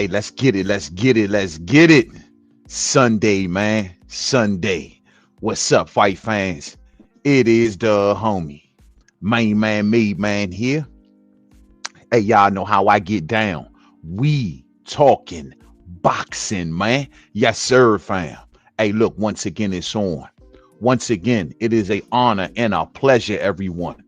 Hey, let's get it. Let's get it. Let's get it. Sunday, man. Sunday. What's up, fight fans? It is the homie, Mainman Mademan here. Hey, y'all know how I get down. We talking boxing, man. Yes, sir, fam. Hey, look, once again, it's on. Once again, it is a honor and a pleasure, everyone.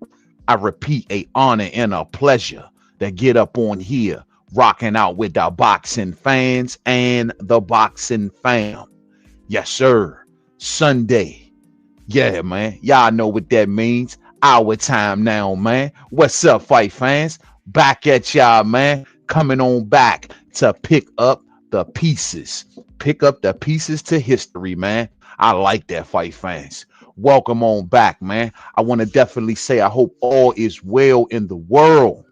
I repeat, a honor and a pleasure to get up on here, rocking out with the boxing fans and the boxing fam. Yes, sir. Sunday. Yeah, man. Y'all know what that means. Our time now, man. What's up, fight fans? Back at y'all, man. Coming on back to pick up the pieces. Pick up the pieces to history, man. I like that, fight fans. Welcome on back, man. I want to definitely say I hope all is well in the world.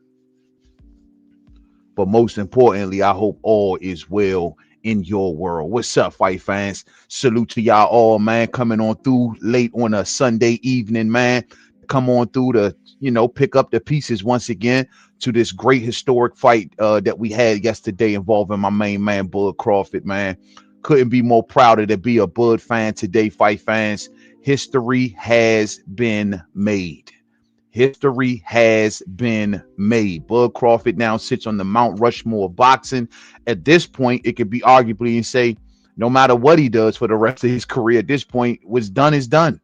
But most importantly, I hope all is well in your world. What's up, fight fans? Salute to y'all all, man. Coming on through late on a Sunday evening, man. Come on through to, pick up the pieces once again to this great historic fight that we had yesterday involving my main man, Bud Crawford, man. Couldn't be more prouder to be a Bud fan today, fight fans. History has been made. History has been made. Bud Crawford now sits on the Mount Rushmore of boxing. At this point, it could be arguably and say, no matter what he does for the rest of his career, at this point, what's done is done.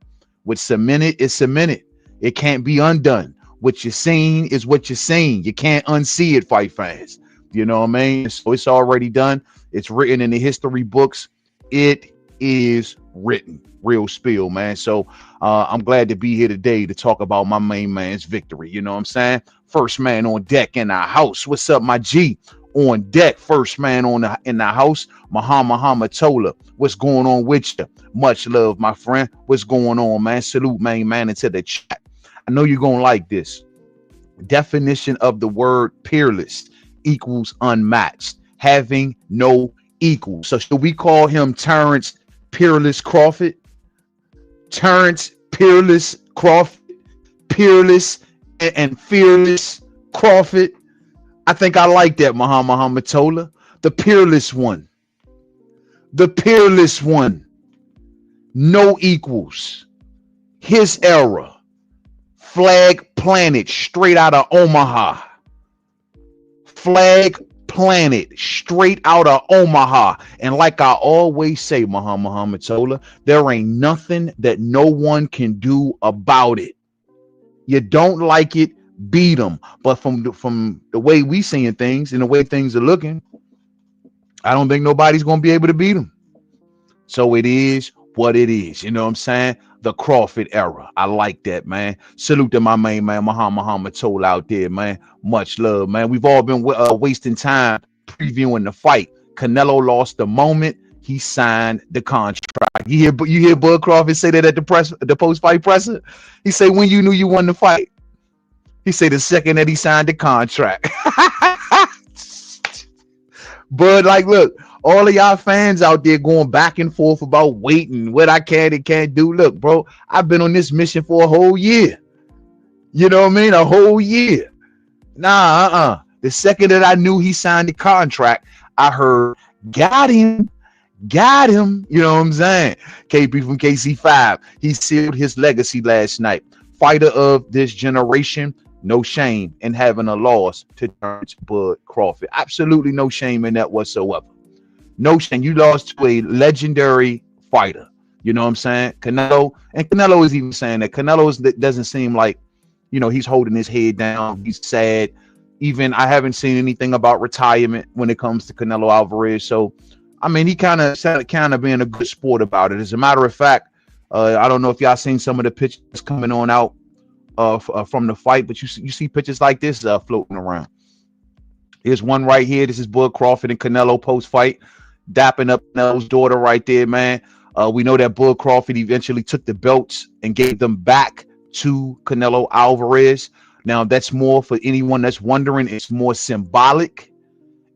What's cemented is cemented. It can't be undone. What you're seeing is what you're seeing. You can't unsee it, fight fans. You know what I mean? So it's already done. It's written in the history books. It is written. Real spill, man. So I'm glad to be here today to talk about my main man's victory. You know what I'm saying? First man on deck in our house. What's up, my G? On deck, first man in the house, Muhammad Tola. What's going on with you? Much love, my friend. What's going on, man? Salute, main man, into the chat. I know you're gonna like this. Definition of the word peerless equals unmatched, having no equal. So should we call him Terence Peerless Crawford? Terence Peerless Crawford, peerless and fearless Crawford. I think I like that, Muhammad Tola. The peerless one. The peerless one. No equals. His era. Flag Planet, straight out of Omaha. Flag Planet, straight out of Omaha. And like I always say, Muhammad Tola, there ain't nothing that no one can do about it. You don't like it, beat them. But from the way we seeing things and the way things are looking, I don't think nobody's going to be able to beat them. So it is what it is. You know what I'm saying? The Crawford era. I like that, man. Salute to my main man, Muhammad Tola out there, man. Much love, man. We've all been wasting time previewing the fight. Canelo lost the moment he signed the contract. You hear Bud Crawford say that at the post-fight presser? He say, when you knew you won the fight? He say the second that he signed the contract. Bud, like, look, all of y'all fans out there going back and forth about waiting, what I can and can't do. Look, bro, I've been on this mission for a whole year. You know what I mean? A whole year. Nah, The second that I knew he signed the contract, I heard, got him. You know what I'm saying? KP from KC5. He sealed his legacy last night. Fighter of this generation. No shame in having a loss to Terence Bud Crawford. Absolutely no shame in that whatsoever. No shame. You lost to a legendary fighter. You know what I'm saying? Canelo is even saying that. Canelo doesn't seem like, he's holding his head down. He's sad. Even I haven't seen anything about retirement when it comes to Canelo Alverez. So, I mean, he kind of being a good sport about it. As a matter of fact, I don't know if y'all seen some of the pictures coming on out from the fight, but you see pictures like this floating around. Here's one right here. This is Bud Crawford and Canelo post-fight, dapping up Canelo's daughter right there, man. We know that Bud Crawford eventually took the belts and gave them back to Canelo Alverez. Now, that's more for anyone that's wondering. It's more symbolic.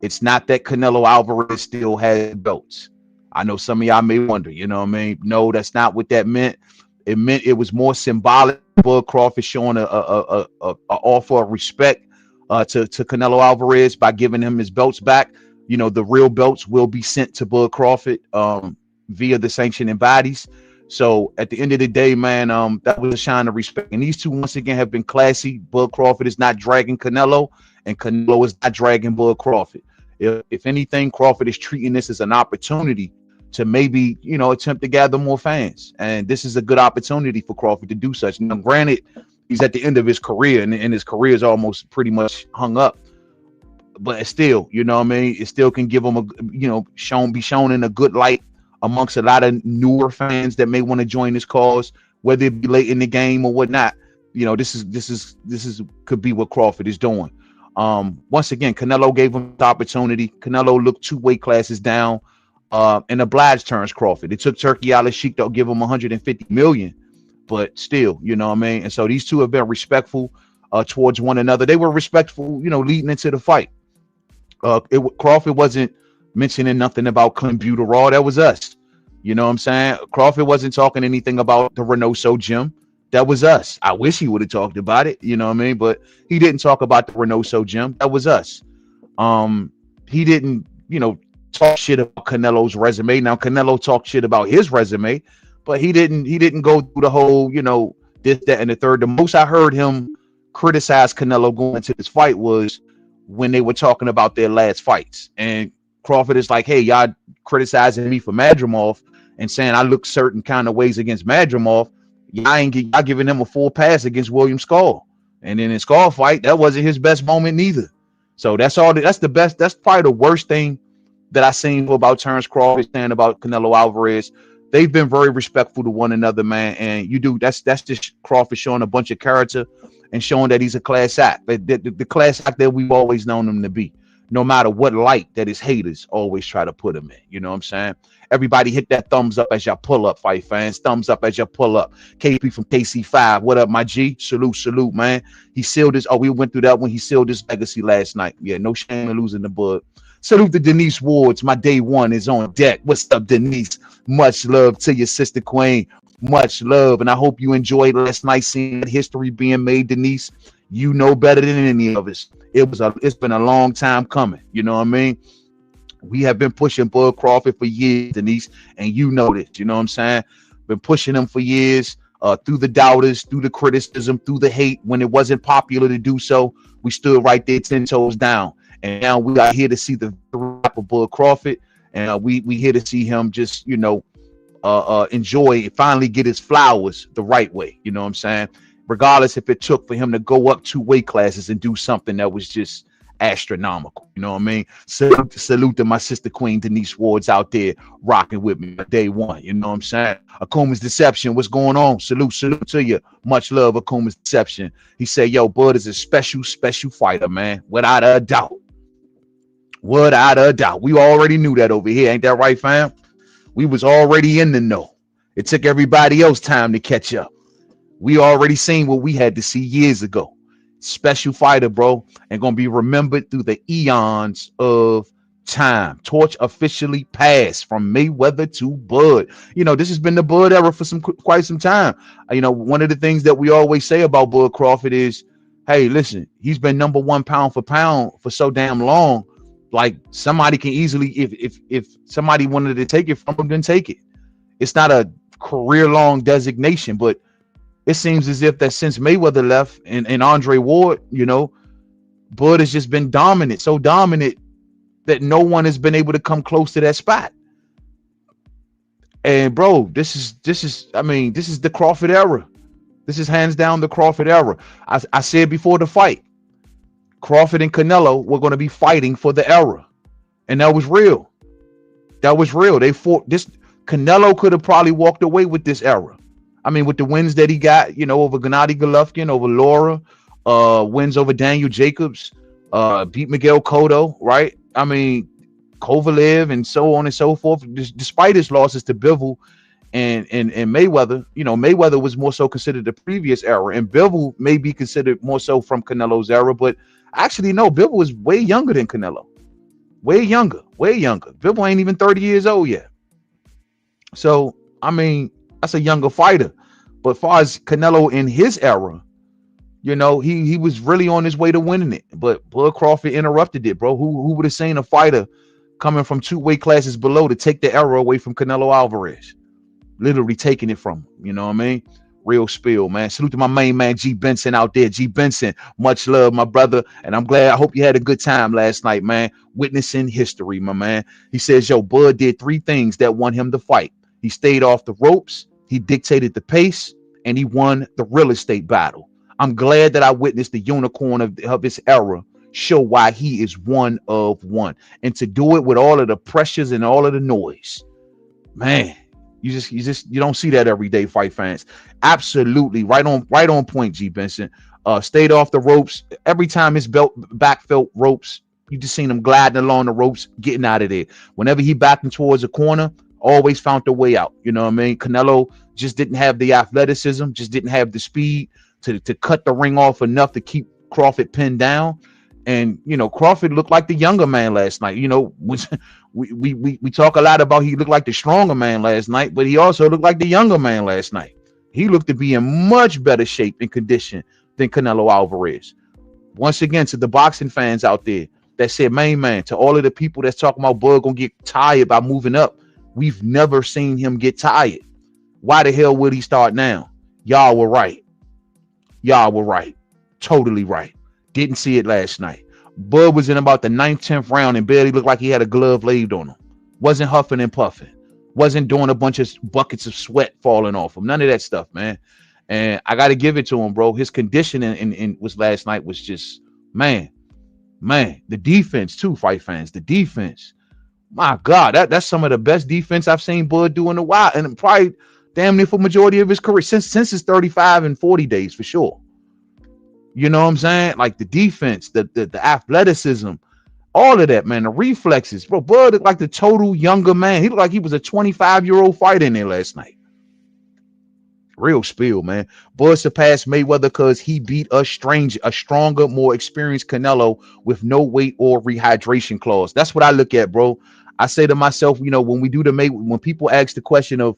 It's not that Canelo Alvarez still has belts. I know some of y'all may wonder, you know what I mean? No, that's not what that meant. It meant it was more symbolic. Bud Crawford showing a offer of respect to Canelo Alvarez by giving him his belts back. the real belts will be sent to Bud Crawford via the sanctioning bodies. So at the end of the day, man, that was a shine of respect. And these two once again have been classy. Bud Crawford is not dragging Canelo, and Canelo is not dragging Bud Crawford. If anything, Crawford is treating this as an opportunity to maybe, attempt to gather more fans. And this is a good opportunity for Crawford to do such. Now, granted, he's at the end of his career, and his career is almost pretty much hung up. But it's still, it still can give him be shown in a good light amongst a lot of newer fans that may want to join this cause, whether it be late in the game or whatnot. This is could be what Crawford is doing. Once again, Canelo gave him the opportunity. Canelo looked 2 weight classes down, and obliged Terence Crawford. It took Turkey Al Sheikh to give him 150 million, but still, And so these two have been respectful towards one another. They were respectful, leading into the fight. Crawford wasn't mentioning nothing about clenbuterol. That was us. You know what I'm saying? Crawford wasn't talking anything about the Reynoso gym. That was us. I wish he would have talked about it. You know what I mean? But he didn't talk about the Reynoso gym. That was us. He didn't, talk shit about Canelo's resume. Now Canelo talked shit about his resume, but he didn't go through the whole, this, that, and the third. The most I heard him criticize Canelo going into this fight was when they were talking about their last fights. And Crawford is like, hey, y'all criticizing me for Madrimov and saying I look certain kind of ways against Madrimov. Y'all giving him a full pass against William Skull. And in his Skull fight, that wasn't his best moment neither. So that's the best. That's probably the worst thing that I seen about Terence Crawford saying about Canelo Alvarez. They've been very respectful to one another, man. And that's just Crawford showing a bunch of character and showing that he's a class act. The class act that we've always known him to be. No matter what light that his haters always try to put him in. You know what I'm saying? Everybody hit that thumbs up as y'all pull up, fight fans. Thumbs up as y'all pull up. KP from KC5. What up, my G? Salute, man. He sealed his. Oh, we went through that when he sealed his legacy last night. Yeah, no shame in losing the Bud. Salute to Denise Wards. My day one is on deck. What's up, Denise? Much love to your sister queen. Much love. And I hope you enjoyed last night seeing history being made, Denise. You know better than any of us. It's been a long time coming. You know what I mean? We have been pushing Bud Crawford for years, Denise, and you know this. You know what I'm saying? Been pushing him for years, through the doubters, through the criticism, through the hate. When it wasn't popular to do so, we stood right there 10 toes down. And now we are here to see the rap of Bud Crawford, and we here to see him just, enjoy, finally get his flowers the right way. You know what I'm saying? Regardless if it took for him to go up 2 weight classes and do something that was just astronomical. You know what I mean? Salute to my sister queen Denise Wards out there rocking with me day one. You know what I'm saying? Akuma's Deception, what's going on? Salute to you. Much love, Akuma's Deception. He said, yo, Bud is a special fighter, man. Without a doubt. We already knew that over here. Ain't that right, fam? We was already in the know. It took everybody else time to catch up. We already seen what we had to see years ago. Special fighter, bro, and gonna be remembered through the eons of time. Torch officially passed from Mayweather to Bud. This has been the Bud era for quite some time. One of the things that we always say about Bud Crawford is, hey, listen, he's been number 1 pound for pound for so damn long. Like, somebody can easily, if somebody wanted to take it from him, then take it. It's not a career-long designation, but it seems as if that since Mayweather left and Andre Ward, Bud has just been dominant, so dominant that no one has been able to come close to that spot. And bro, this is the Crawford era. This is hands down the Crawford era. I said before the fight, Crawford and Canelo were going to be fighting for the era. And that was real. They fought this. Canelo could have probably walked away with this era. I mean, with the wins that he got, over Gennady Golovkin, over Laura, wins over Daniel Jacobs, beat Miguel Cotto, right? I mean, Kovalev and so on and so forth. Despite his losses to Bivol and Mayweather, Mayweather was more so considered the previous era, and Bivol may be considered more so from Canelo's era, but actually, no, Bivol was way younger than Canelo. Way younger. Bivol ain't even 30 years old yet. So, I mean, that's a younger fighter. But as far as Canelo in his era, he was really on his way to winning it. But Bud Crawford interrupted it, bro. Who would have seen a fighter coming from 2 weight classes below to take the era away from Canelo Alverez. Literally taking it from him. You know what I mean? Real spill, man. Salute to my main man, G Benson out there. G Benson, much love, my brother. And I'm glad, I hope you had a good time last night, man. Witnessing history, my man. He says, yo, Bud did 3 things that won him the fight. He stayed off the ropes, he dictated the pace, and he won the real estate battle. I'm glad that I witnessed the unicorn of his era show why he is one of one. And to do it with all of the pressures and all of the noise, man, you don't see that every day, fight fans. Absolutely right on point, G Benson. Stayed off the ropes. Every time his back felt ropes, you just seen him gliding along the ropes, getting out of there. Whenever he backed towards a corner, always found a way out. You know what I mean? Canelo just didn't have the athleticism, just didn't have the speed to cut the ring off enough to keep Crawford pinned down. And, you know, Crawford looked like the younger man last night. You know, we talk a lot about he looked like the stronger man last night, but he also looked like the younger man last night. He looked to be in much better shape and condition than Canelo Alvarez. Once again, to the boxing fans out there that said, man, to all of the people that's talking about Bud gonna get tired by moving up, we've never seen him get tired. Why the hell would he start now? Y'all were right. Y'all were right. Totally right. Didn't see it last night. Bud was in about the 9th, 10th round and barely looked like he had a glove laid on him. Wasn't huffing and puffing. Wasn't doing a bunch of buckets of sweat falling off him. None of that stuff, man. And I got to give it to him, bro. His conditioning in was last night was just, man. The defense too, fight fans. The defense. My God, that's some of the best defense I've seen Bud do in a while. And probably damn near for majority of his career. Since his 35 and 40 days, for sure. You know what I'm saying? Like the defense, the athleticism, all of that, man. The reflexes, bro. Bud looked like the total younger man. He looked like he was a 25-year-old fighter in there last night. Real spill, man. Bud surpassed Mayweather because he beat a stronger, more experienced Canelo with no weight or rehydration clause. That's what I look at, bro. I say to myself, you know, when we do when people ask the question of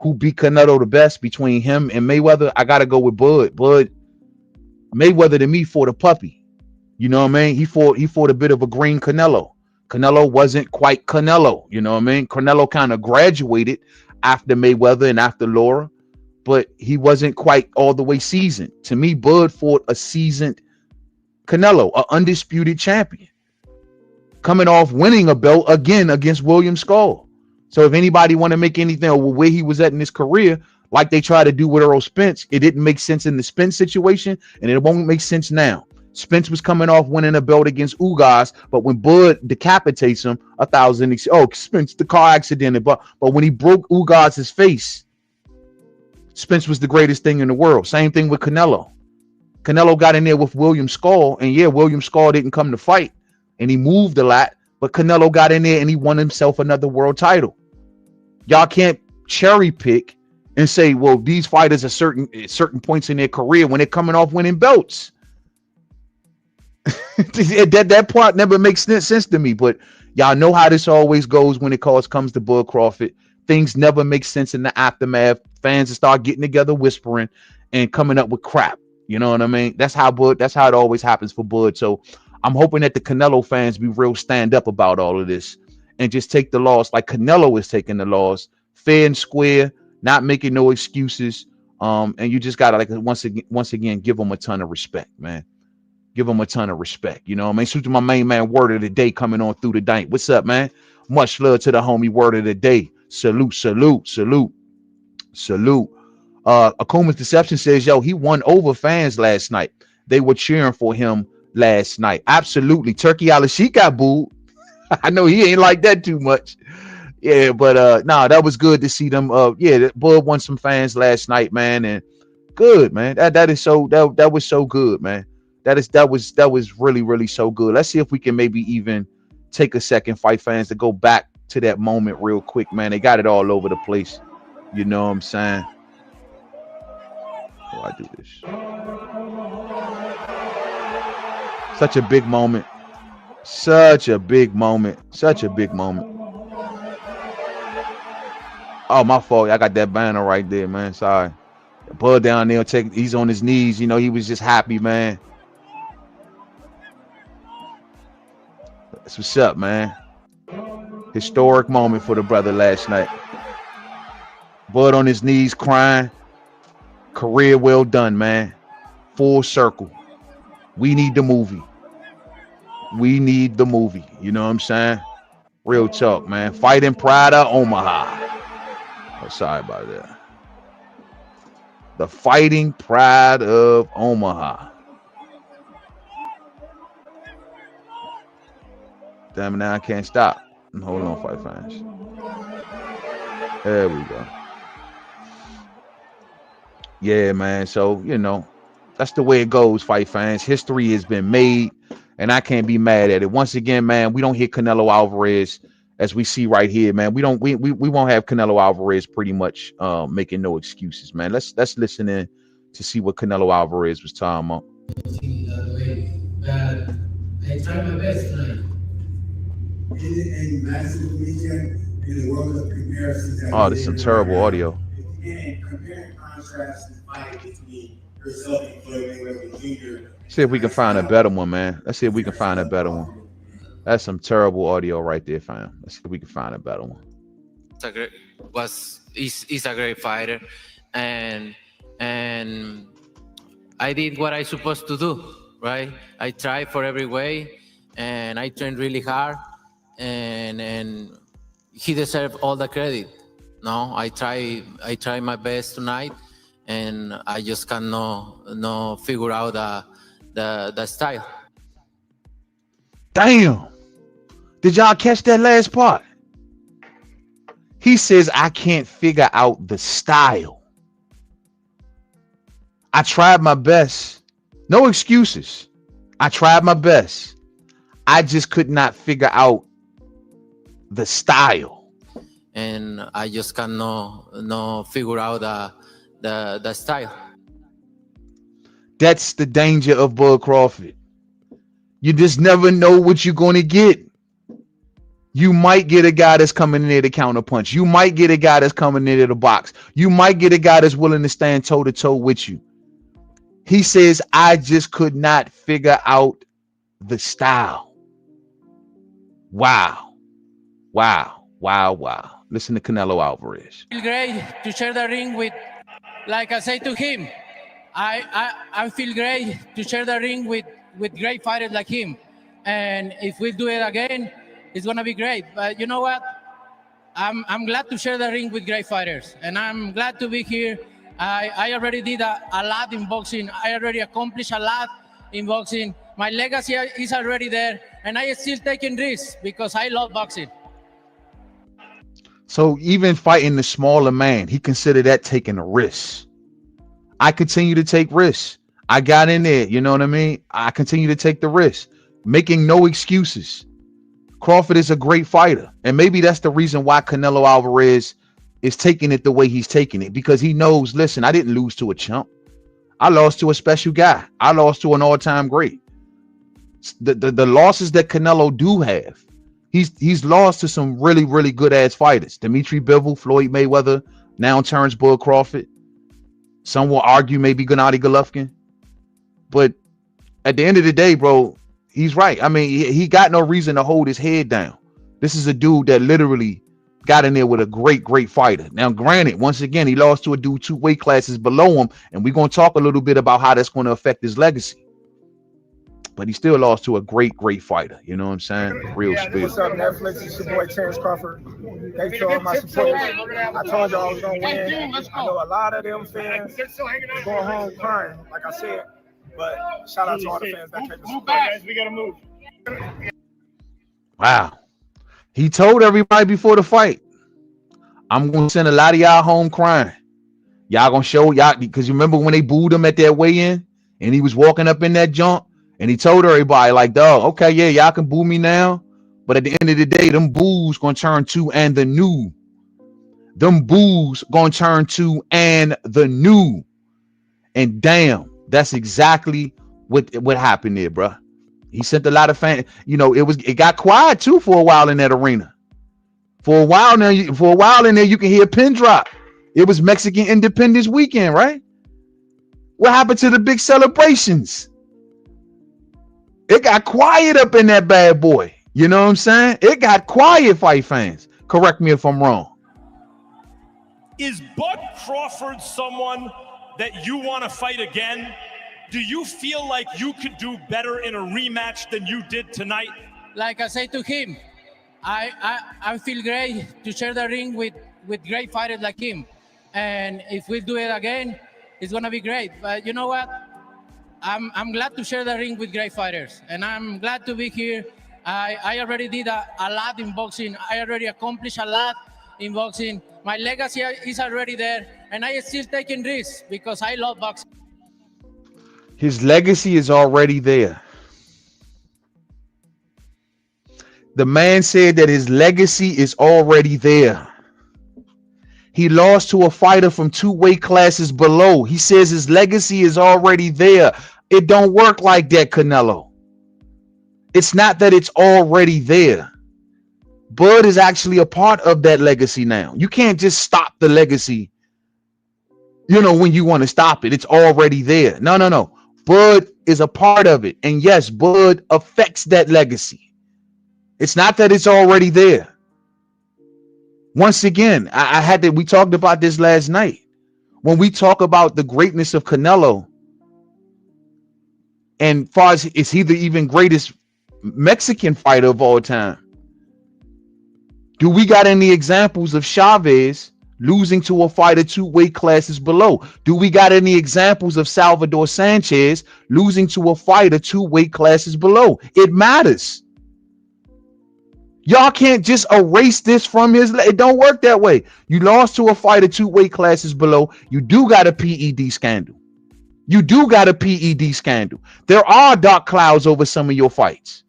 who beat Canelo the best between him and Mayweather, I gotta go with Bud. Mayweather to me fought a puppy. You know what I mean? He fought a bit of a green Canelo. Canelo wasn't quite Canelo. You know what I mean? Canelo kind of graduated after Mayweather and after Laura, but he wasn't quite all the way seasoned. To me, Bud fought a seasoned Canelo, an undisputed champion, coming off winning a belt again against William Skull. So if anybody want to make anything or where he was at in his career, like they try to do with Earl Spence, it didn't make sense in the Spence situation, and it won't make sense now. Spence was coming off winning a belt against Ugas, but when Bud decapitates him, Spence, the car accident, but when he broke Ugas' face, Spence was the greatest thing in the world. Same thing with Canelo. Canelo got in there with William Skull, and yeah, William Skull didn't come to fight, and he moved a lot, but Canelo got in there and he won himself another world title. Y'all can't cherry pick and say, well, these fighters are certain points in their career when they're coming off winning belts. that part never makes sense to me, but y'all know how this always goes when it comes to Bud Crawford. Things never make sense in the aftermath. Fans start getting together, whispering and coming up with crap. You know what I mean? That's how it always happens for Bud. So I'm hoping that the Canelo fans be real stand up about all of this and just take the loss like Canelo is taking the loss, fair and square, not making no excuses. And you just gotta, like, once again, give them a ton of respect, man. Give them a ton of respect. You know what I mean? Salute to my main man, word of the day, coming on through the dank. What's up, man? Much love to the homie, word of the day. Salute. Akuma's Deception says, yo, he won over fans last night. They were cheering for him last night. Absolutely. Turkey Alashik got booed. I know he ain't like that too much. Yeah, but that was good to see them. Bud won some fans last night, man, and good, man. That was so good, man. That was really, really so good. Let's see if we can maybe even take a second, fight fans, to go back to that moment real quick, man. They got it all over the place. You know what I'm saying? Oh, I do this. Such a big moment. Such a big moment. Oh, my fault. I got that banner right there, man. Sorry. Bud down there, he's on his knees. You know, he was just happy, man. That's what's up, man. Historic moment for the brother last night. Bud on his knees crying. Career well done, man. Full circle. We need the movie. We need the movie. You know what I'm saying? Real talk, man. Fighting Pride of Omaha. Oh, sorry about that. The Fighting Pride of Omaha. Damn it, now I can't stop. Hold on, fight fans. There we go. Yeah, man. So, you know, that's the way it goes, fight fans. History has been made, and I can't be mad at it. Once again, man, we don't hit Canelo Alvarez as we see right here, man. We won't have Canelo Alvarez pretty much making no excuses, man. Let's listen in to see what Canelo Alvarez was talking about. But I tried my best tonight. Any massive weekend in the world of comparisons. Oh, there's some terrible audio. And compare and contrast the fight between yourself and Floyd Mayweather Jr. See if we can find a better one, man. Let's see if we can find a better one. That's some terrible audio right there, fam. Let's see if we can find a better one. He's a great fighter, and I did what I supposed to do, right? I tried for every way, and I trained really hard, and he deserved all the credit. No, I try my best tonight, and I just cannot figure out the style. Damn. Did y'all catch that last part? He says, I can't figure out the style. I tried my best. No excuses. I tried my best. I just could not figure out the style. And I just cannot figure out the style. That's the danger of Bud Crawford. You just never know what you're going to get. You might get a guy that's coming in there to counterpunch. You might get a guy that's coming in there to box. You might get a guy that's willing to stand toe-to-toe with you. He says, I just could not figure out the style. Wow. Wow. Wow. Wow. Listen to Canelo Alvarez. I feel great to share the ring with, like I say to him, I feel great to share the ring with great fighters like him. And if we do it again, it's going to be great. But you know what? I'm glad to share the ring with great fighters. And I'm glad to be here. I already did a lot in boxing. I already accomplished a lot in boxing. My legacy is already there. And I still taking risks because I love boxing. So even fighting the smaller man, he considered that taking a risk. I continue to take risks. I got in there, you know what I mean? I continue to take the risk, making no excuses. Crawford is a great fighter. And maybe that's the reason why Canelo Alvarez is taking it the way he's taking it, because he knows, listen, I didn't lose to a chump. I lost to a special guy. I lost to an all-time great. The losses that Canelo do have, he's lost to some really, really good ass fighters. Dimitri Bivol, Floyd Mayweather, now Terence Bud Crawford. Some will argue maybe Gennady Golovkin. But at the end of the day, bro, he's right. I mean, he got no reason to hold his head down. This is a dude that literally got in there with a great, great fighter. Now, granted, once again, he lost to a dude 2 weight classes below him, and we're going to talk a little bit about how that's going to affect his legacy. But he still lost to a great, great fighter. You know what I'm saying? Real spirit. What's up, Netflix? It's your boy, Terence Crawford. Thanks to all my supporters. I told y'all I was going to win. I know a lot of them fans going home crying, like I said. But shout out to all the fans that came to support us. We got to move. Wow. He told everybody before the fight, I'm going to send a lot of y'all home crying. Y'all going to show y'all, because you remember when they booed him at that weigh-in and he was walking up in that junk and he told everybody like, dog, okay, yeah, y'all can boo me now. But at the end of the day, them boos going to turn to and the new. Them boos going to turn to and the new. And damn, that's exactly what happened there, bro. He sent a lot of fans. You know, it got quiet too for a while in that arena. For a while in there, you can hear a pin drop. It was Mexican Independence Weekend, right? What happened to the big celebrations? It got quiet up in that bad boy. You know what I'm saying? It got quiet, fight fans. Correct me if I'm wrong. Is Bud Crawford someone that you want to fight again? Do you feel like you could do better in a rematch than you did tonight? Like I say to him, I feel great to share the ring with great fighters like him. And if we do it again, it's gonna be great. But you know what? I'm glad to share the ring with great fighters, and I'm glad to be here. I already did a lot in boxing. I already accomplished a lot in boxing. My legacy is already there, and I still taking risks because I love boxing. His legacy is already there. The man said that his legacy is already there. He lost to a fighter from 2 weight classes below. He says his legacy is already there. It don't work like that, Canelo. It's not that it's already there. Bud is actually a part of that legacy now. You can't just stop the legacy, when you want to stop it. It's already there. No. Bud is a part of it. And yes, Bud affects that legacy. It's not that it's already there. Once again, we talked about this last night. When we talk about the greatness of Canelo, and far as is he the even greatest Mexican fighter of all time? Do we got any examples of Chavez losing to a fighter 2 weight classes below? Do we got any examples of Salvador Sanchez losing to a fighter 2 weight classes below? It matters. Y'all can't just erase this from it don't work that way. You lost to a fighter 2 weight classes below. You do got a PED scandal. There are dark clouds over some of your fights.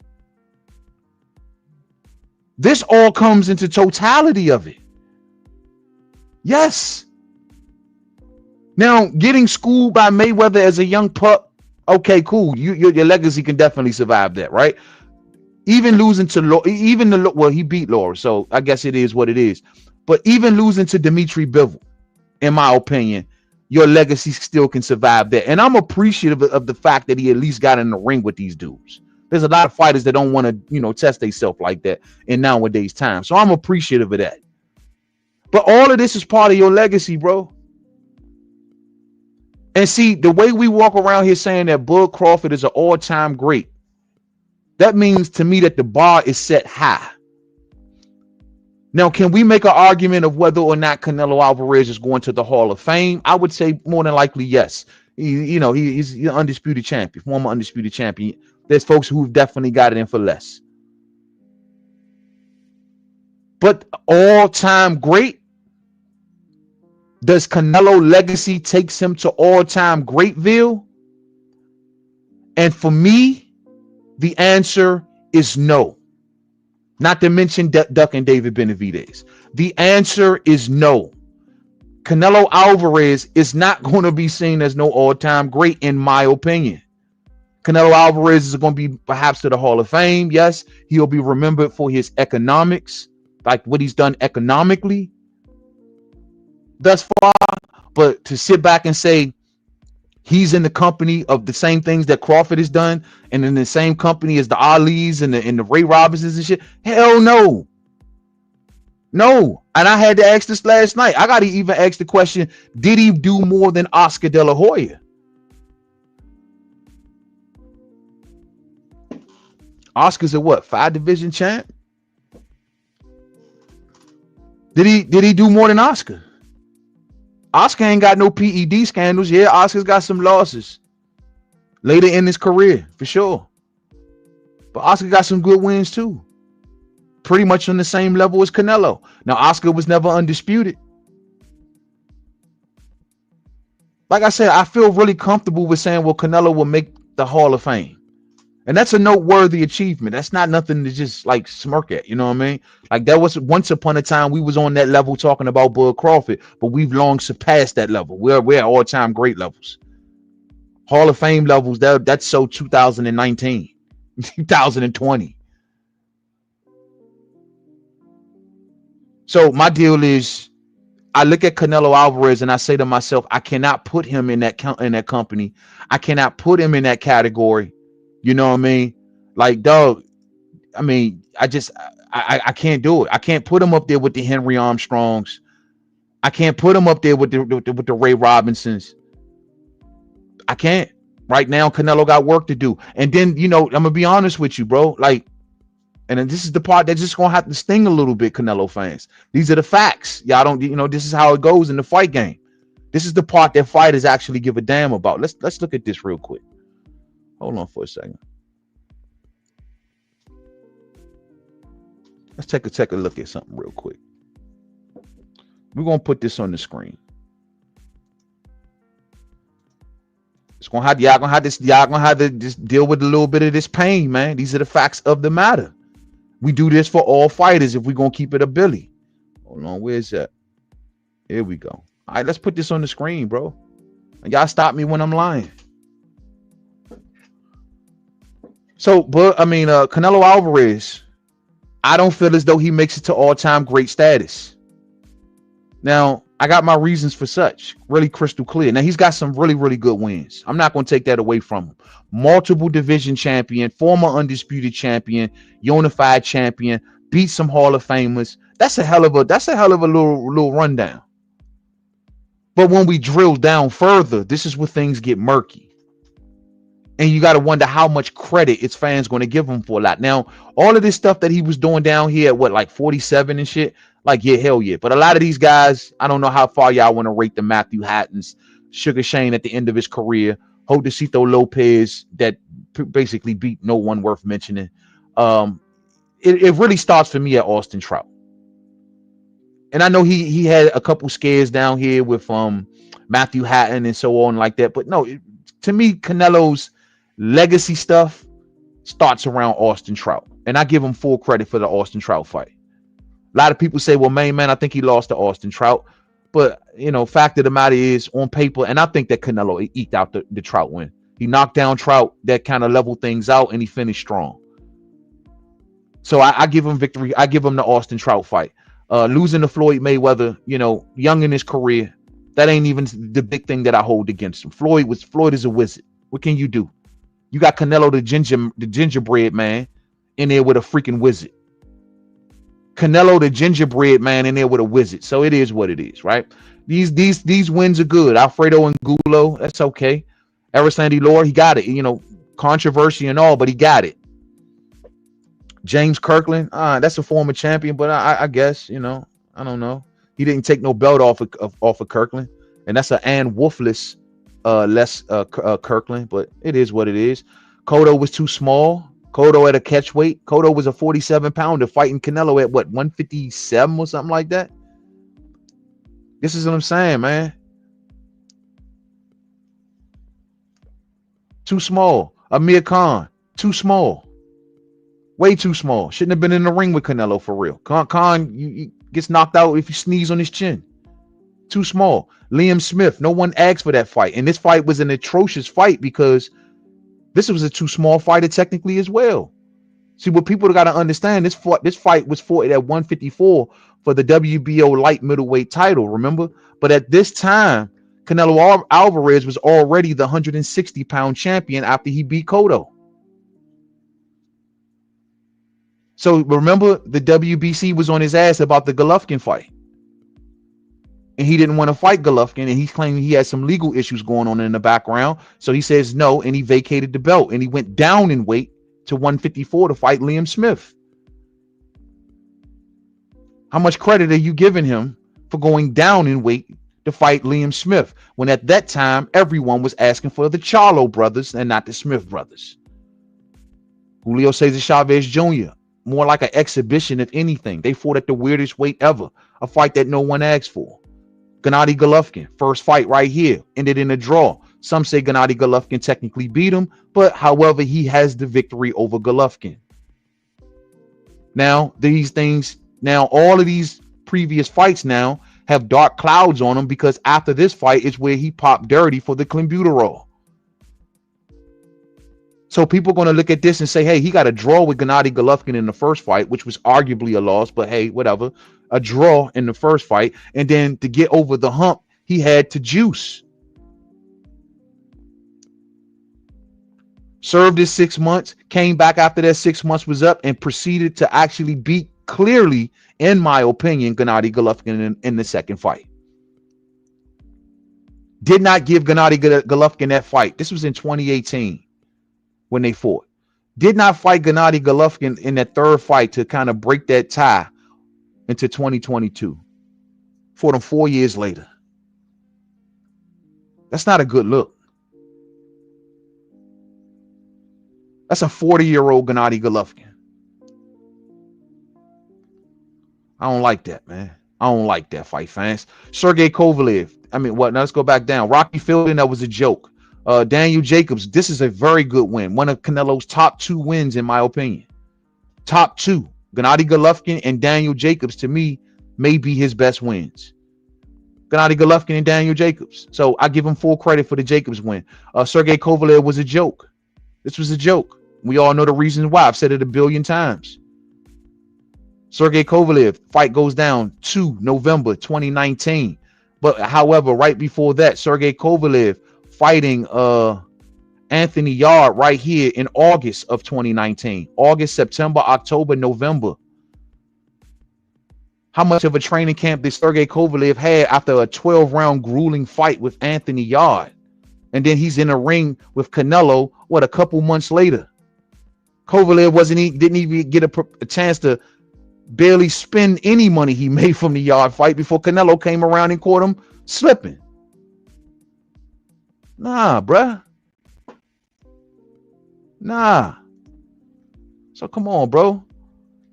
This all comes into totality of it. Yes. Now, getting schooled by Mayweather as a young pup, okay, cool. Your legacy can definitely survive that, right? Even losing to he beat Laura, so I guess it is what it is. But even losing to Dimitri Bivol, in my opinion, your legacy still can survive that. And I'm appreciative of the fact that he at least got in the ring with these dudes. There's a lot of fighters that don't want to, test themselves like that in nowadays time. So I'm appreciative of that. But all of this is part of your legacy, bro. And see, the way we walk around here saying that Bud Crawford is an all-time great, that means to me that the bar is set high. Now, can we make an argument of whether or not Canelo Alverez is going to the Hall of Fame? I would say more than likely, yes. He's an undisputed champion, former undisputed champion. There's folks who've definitely got it in for less. But all-time great? Does Canelo legacy takes him to all-time greatville? And for me, the answer is no. Not to mention Duck and David Benavidez. The answer is no. Canelo Alvarez is not going to be seen as no all-time great, in my opinion. Canelo Alvarez is going to be perhaps to the Hall of Fame. Yes, he'll be remembered for his economics, like what he's done economically thus far. But to sit back and say he's in the company of the same things that Crawford has done, and in the same company as the Alis and the Ray Robinsons and shit, hell no. No. And I had to ask this last night. I got to even ask the question, did he do more than Oscar De La Hoya? Oscar's a what? 5-division champ? Did he do more than Oscar? Oscar ain't got no PED scandals. Yeah, Oscar's got some losses later in his career, for sure. But Oscar got some good wins too. Pretty much on the same level as Canelo. Now, Oscar was never undisputed. Like I said, I feel really comfortable with saying, well, Canelo will make the Hall of Fame. And that's a noteworthy achievement. That's not nothing to just like smirk at. You know what I mean? Like that was once upon a time we was on that level talking about Bud Crawford, but we've long surpassed that level. We're at all-time great levels. Hall of Fame levels, that's so 2019, 2020. So my deal is, I look at Canelo Alvarez and I say to myself, I cannot put him in that company. I cannot put him in that category. You know what I mean? Like, dog, I mean, I can't do it. I can't put him up there with the Henry Armstrongs. I can't put him up there with the Ray Robinsons. I can't. Right now, Canelo got work to do. And then, you know, I'm gonna be honest with you, bro. Like, and then this is the part that's just gonna have to sting a little bit, Canelo fans. These are the facts. Y'all don't, you know, this is how it goes in the fight game. This is the part that fighters actually give a damn about. Let's look at this real quick. Hold on for a second. Let's take a look at something real quick. We're gonna put this on the screen. It's gonna have y'all gonna have to just deal with a little bit of this pain, man. These are the facts of the matter. We do this for all fighters if we're gonna keep it a Billy. Hold on, where's that? Here we go. All right, let's put this on the screen, bro. And y'all stop me when I'm lying. So, but I mean, Canelo Alvarez, I don't feel as though he makes it to all-time great status. Now, I got my reasons for such, really crystal clear. Now, he's got some really, really good wins. I'm not going to take that away from him. Multiple division champion, former undisputed champion, unified champion, beat some Hall of Famers. That's a hell of a little rundown. But when we drill down further, this is where things get murky. And you got to wonder how much credit its fans going to give him for a lot. Now, all of this stuff that he was doing down here at what, like 47 and shit, like, yeah, hell yeah. But a lot of these guys, I don't know how far y'all want to rate the Matthew Hattons, Sugar Shane at the end of his career, Jodecito Lopez that basically beat no one worth mentioning. It really starts for me at Austin Trout. And I know he had a couple scares down here with Matthew Hatton and so on like that. But no, to me, Canelo's legacy stuff starts around Austin Trout. And I give him full credit for the Austin Trout fight. A lot of people say, well, man, I think he lost to Austin Trout. But, you know, fact of the matter is, on paper, and I think that Canelo eked out the Trout win. He knocked down Trout, that kind of leveled things out, and he finished strong. So I give him victory. I give him the Austin Trout fight. Losing to Floyd Mayweather, you know, young in his career, that ain't even the big thing that I hold against him. Floyd is a wizard. What can you do? You got Canelo, the gingerbread man, in there with a freaking wizard. Canelo, the gingerbread man, in there with a wizard. So it is what it is, right? These wins are good. Alfredo and Gulo, that's okay. Erislandy Lord, he got it. You know, controversy and all, but he got it. James Kirkland, that's a former champion, but I guess, you know, I don't know. He didn't take no belt off of Kirkland, and that's an Ann Wolfless Kirkland, but it is what it is. Cotto was too small. Cotto at a catch weight. Cotto was a 47-pounder fighting Canelo at what, 157 or something like that. This is what I'm saying, man. Too small. Amir Khan, too small. Way too small. Shouldn't have been in the ring with Canelo for real. Khan he gets knocked out if you sneeze on his chin. Too small. Liam Smith, no one asked for that fight. And this fight was an atrocious fight because this was a too small fighter technically as well. See, what people got to understand, this fight was fought at 154 for the WBO light middleweight title, remember? But at this time, Canelo Alvarez was already the 160-pound champion after he beat Cotto. So remember, the WBC was on his ass about the Golovkin fight. And he didn't want to fight Golovkin, and he's claiming he had some legal issues going on in the background. So he says no, and he vacated the belt, and he went down in weight to 154 to fight Liam Smith. How much credit are you giving him for going down in weight to fight Liam Smith, when at that time everyone was asking for the Charlo brothers and not the Smith brothers? Julio Cesar Chavez Jr., more like an exhibition, if anything. They fought at the weirdest weight ever, a fight that no one asked for. Gennady Golovkin, first fight right here, ended in a draw. Some say Gennady Golovkin technically beat him, but however, he has the victory over Golovkin. Now, all of these previous fights now have dark clouds on them, because after this fight is where he popped dirty for the clenbuterol. So people are going to look at this and say, hey, he got a draw with Gennady Golovkin in the first fight, which was arguably a loss, but hey, whatever. A draw in the first fight. And then to get over the hump, he had to juice. served his 6 months, came back after that 6 months was up, and proceeded to actually beat clearly, in my opinion, Gennady Golovkin in the second fight. Did not give Gennady Golovkin that fight. This was in 2018 when they fought. Did not fight Gennady Golovkin in that third fight to kind of break that tie into 2022. Fought him 4 years later. That's not a good look. That's a 40-year-old Gennady Golovkin. I don't like that, man. I don't like that, fight fans. Sergey Kovalev. I mean, what? Now let's go back down. Rocky Fielding, that was a joke. Daniel Jacobs, this is a very good win. One of Canelo's top 2 wins, in my opinion. Top 2. Gennady Golovkin and Daniel Jacobs, to me, may be his best wins. Gennady Golovkin and Daniel Jacobs. So I give him full credit for the Jacobs win. Sergey Kovalev was a joke. This was a joke. We all know the reason why. I've said it a billion times. Sergey Kovalev, fight goes down to November 2019. But however, right before that, Sergey Kovalev fighting Anthony Yarde right here in August of 2019. August, September, October, November. How much of a training camp did Sergey Kovalev have after a 12-round grueling fight with Anthony Yarde? And then he's in a ring with Canelo, what, a couple months later? Kovalev didn't even get a chance to barely spend any money he made from the Yarde fight before Canelo came around and caught him slipping. Nah, bruh. Nah. So come on, bro.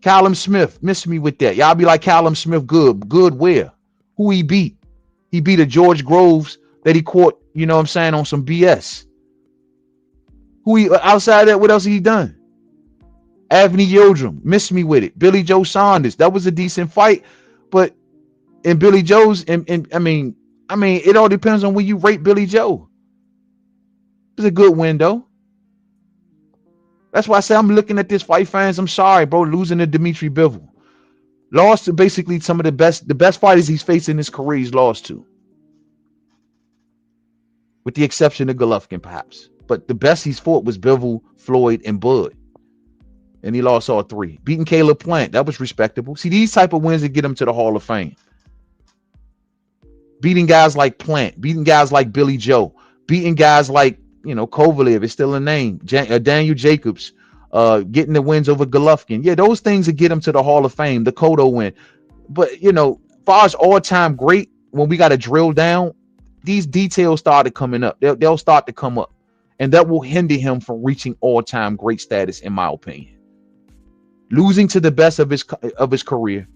Callum Smith, miss me with that. Y'all be like, Callum Smith, good. Good where? Who he beat? He beat a George Groves that he caught, you know what I'm saying, on some BS. Outside of that, what else he done? Avni Yildirim, miss me with it. Billy Joe Saunders, that was a decent fight, but in Billy Joe's, I mean, it all depends on where you rate Billy Joe. It's a good win, though. That's why I say I'm looking at this fight, fans. I'm sorry, bro, losing to Dimitri Bivol. Lost to basically some of the best fighters he's faced in his career. He's lost to, with the exception of Golovkin, perhaps. But the best he's fought was Bivol, Floyd, and Bud. And he lost all 3. Beating Caleb Plant, that was respectable. See, these type of wins that get him to the Hall of Fame. Beating guys like Plant, beating guys like Billy Joe, beating guys like, you know, Kovalev is still a name. Daniel Jacobs, getting the wins over Golovkin. Yeah, those things that get him to the Hall of Fame, the Cotto win. But, you know, as far as all-time great, when we got to drill down, these details started coming up. They'll start to come up. And that will hinder him from reaching all-time great status, in my opinion. Losing to the best of his career.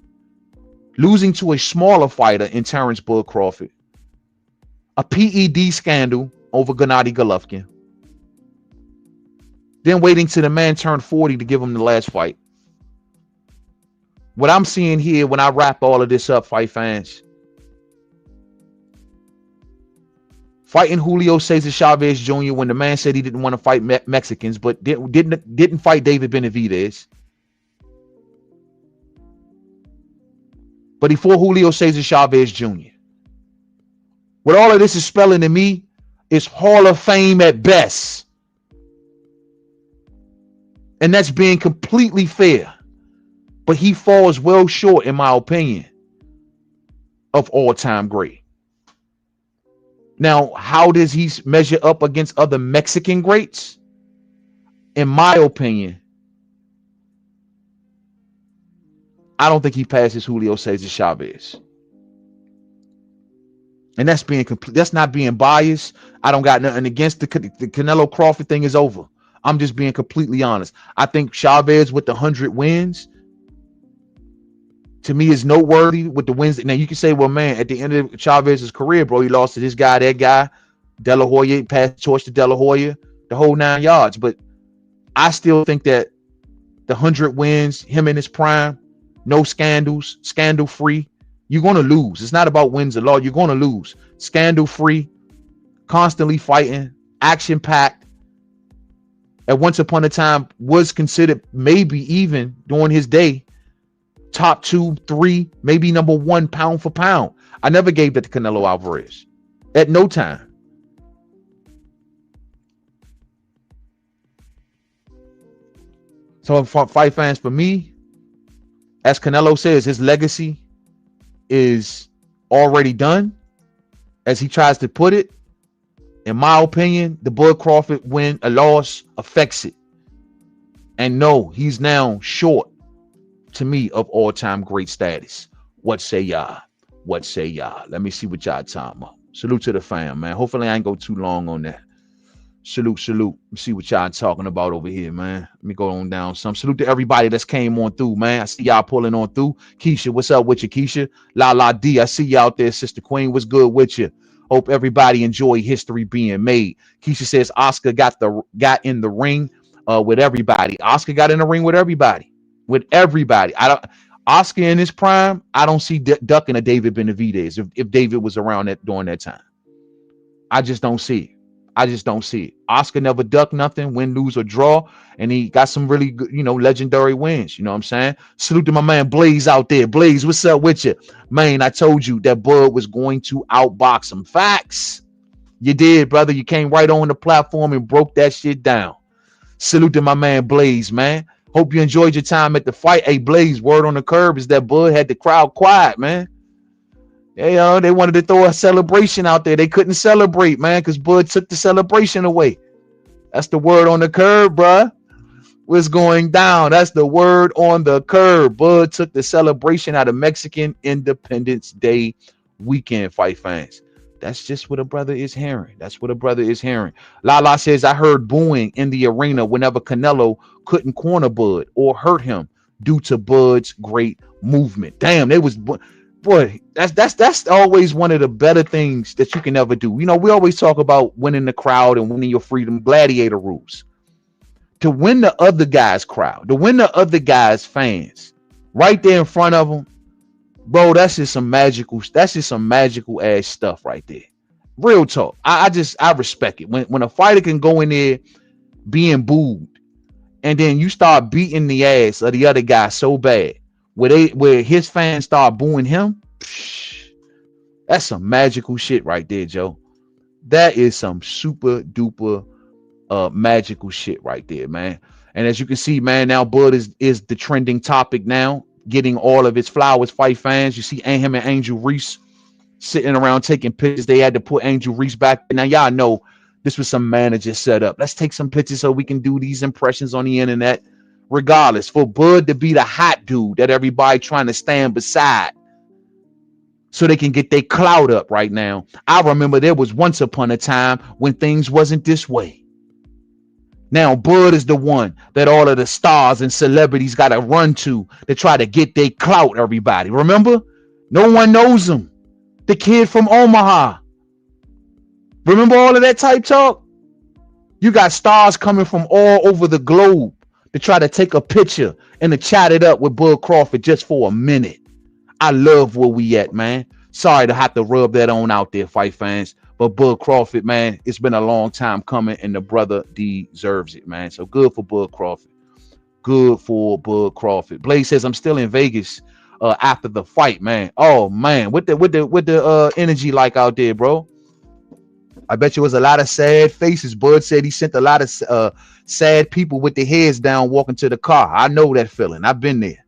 Losing to a smaller fighter in Terence Bud Crawford. A PED scandal over Gennady Golovkin. Then waiting till the man turned 40 to give him the last fight. What I'm seeing here when I wrap all of this up, fight fans. Fighting Julio Cesar Chavez Jr. when the man said he didn't want to fight Mexicans, but didn't fight David Benavidez. But he fought Julio Cesar Chavez Jr. What all of this is spelling to me is Hall of Fame at best. And that's being completely fair. But he falls well short, in my opinion, of all-time great. Now, how does he measure up against other Mexican greats? In my opinion, I don't think he passes Julio Cesar Chavez. And that's being complete. That's not being biased. I don't got nothing against the Canelo Crawford thing is over. I'm just being completely honest. I think Chavez with the 100 wins, to me, is noteworthy with the wins. Now you can say, well, man, at the end of Chavez's career, bro, he lost to this guy, that guy, De La Hoya, passed the torch to De La Hoya, the whole 9 yards. But I still think that the 100 wins, him in his prime, no scandals, scandal-free, you're going to lose. It's not about wins or loss. You're going to lose. Scandal-free, constantly fighting, action-packed. At once upon a time was considered, maybe even during his day, top 2, 3, maybe number 1 pound for pound. I never gave that to Canelo Alverez. At no time. So for fight fans, for me, as Canelo says, his legacy is already done, as he tries to put it. In my opinion, the Bud Crawford win, a loss affects it. And no, he's now short, to me, of all-time great status. What say y'all? What say y'all? Let me see what y'all talking about. Salute to the fam, man. Hopefully I ain't go too long on that. Salute. Let me see what y'all talking about over here, man. Let me go on down some. Salute to everybody that's came on through, man. I see y'all pulling on through. Keisha, what's up with you, Keisha? La D, I see you out there. Sister Queen, what's good with you? Hope everybody enjoy history being made. Keisha says Oscar got in the ring with everybody. Oscar got in the ring with everybody. Oscar in his prime, I don't see ducking a David Benavidez if David was around during that time. I just don't see it. Oscar never ducked nothing, win, lose, or draw, and he got some really good, legendary wins. You know what I'm saying? Salute to my man Blaze out there. Blaze, what's up with you? Man, I told you that Bud was going to outbox him. Facts. You did, brother. You came right on the platform and broke that shit down. Salute to my man Blaze, man. Hope you enjoyed your time at the fight. Hey, Blaze, word on the curb is that Bud had the crowd quiet, man. Yeah, they wanted to throw a celebration out there. They couldn't celebrate, man, because Bud took the celebration away. That's the word on the curb, bruh. What's going down? That's the word on the curb. Bud took the celebration out of Mexican Independence Day weekend, fight fans. That's just what a brother is hearing. Lala says, I heard booing in the arena whenever Canelo couldn't corner Bud or hurt him due to Bud's great movement. Damn, they was... Boy, that's always one of the better things that you can ever do. We always talk about winning the crowd and winning your freedom, gladiator rules. To win the other guy's crowd, to win the other guy's fans, right there in front of them, bro, that's just some magical ass stuff right there. Real talk. I respect it. When a fighter can go in there being booed, and then you start beating the ass of the other guy so bad, where his fans start booing him, that's some magical shit right there, Joe. That is some super duper magical shit right there, man. And as you can see, man, now Bud is the trending topic now, getting all of his flowers, fight fans. You see him and Angel Reese sitting around taking pictures. They had to put Angel Reese back. Now y'all know this was some manager set up. Let's take some pictures so we can do these impressions on the internet. Regardless, for Bud to be the hot dude that everybody trying to stand beside so they can get their clout up right now. I remember there was once upon a time when things wasn't this way. Now Bud is the one that all of the stars and celebrities got to run to try to get their clout, everybody. Remember? No one knows him. The kid from Omaha. Remember all of that type talk? You got stars coming from all over the globe to try to take a picture and to chat it up with Bud Crawford just for a minute. I love where we at, man. Sorry to have to rub that on out there, fight fans. But Bud Crawford, man, it's been a long time coming, and the brother deserves it, man. So good for Bud Crawford. Good for Bud Crawford. Blaze says, I'm still in Vegas after the fight, man. Oh, man. What the energy like out there, bro? I bet you was a lot of sad faces. Bud said he sent a lot of sad people with their heads down walking to the car. I know that feeling. I've been there.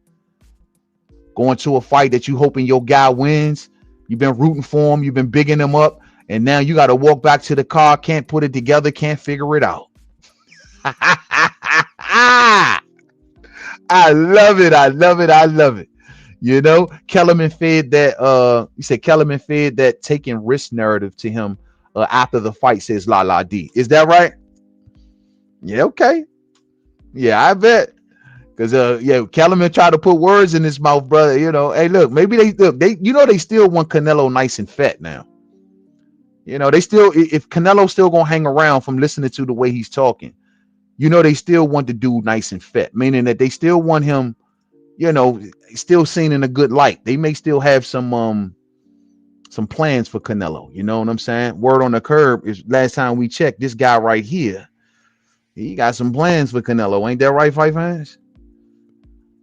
Going to a fight that you hoping your guy wins. You've been rooting for him. You've been bigging him up. And now you got to walk back to the car. Can't put it together. Can't figure it out. I love it. You know, Kellerman fed that. He said Kellerman fed that taking risk narrative to him after the fight, says La D. Is that right? Yeah, okay. Yeah, I bet. Because Kellerman tried to put words in his mouth, brother. Hey, look, maybe they still want Canelo nice and fat now. They still, if Canelo's still gonna hang around from listening to the way he's talking, they still want the dude nice and fat, meaning that they still want him, still seen in a good light. They may still have some plans for Canelo. You know what I'm saying? Word on the curb is last time we checked, this guy right here, he got some plans for Canelo. Ain't that right, fight fans?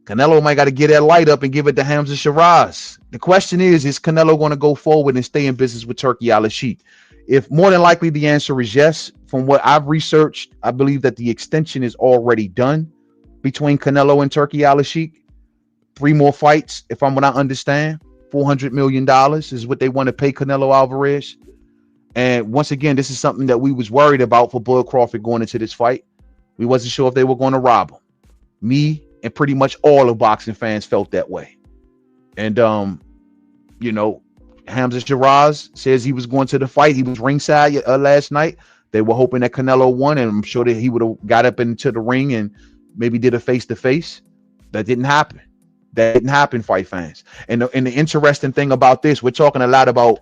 Canelo might got to get that light up and give it to Hamza Shiraz. The question is Canelo going to go forward and stay in business with Turki Al-Sheikh? If more than likely the answer is yes, from what I've researched, I believe that the extension is already done between Canelo and Turkey Al-Sheikh. 3 more fights, if I'm what I understand. $400 million is what they want to pay Canelo Alvarez. And once again, this is something that we was worried about for Bud Crawford going into this fight. We wasn't sure if they were going to rob him. Me and pretty much all of boxing fans felt that way. And you know, Hamza Shiraz says he was going to the fight. He was ringside last night. They were hoping that Canelo won, and I'm sure that he would have got up into the ring and maybe did a face-to-face. That didn't happen. That didn't happen, fight fans. And the interesting thing about this, we're talking a lot about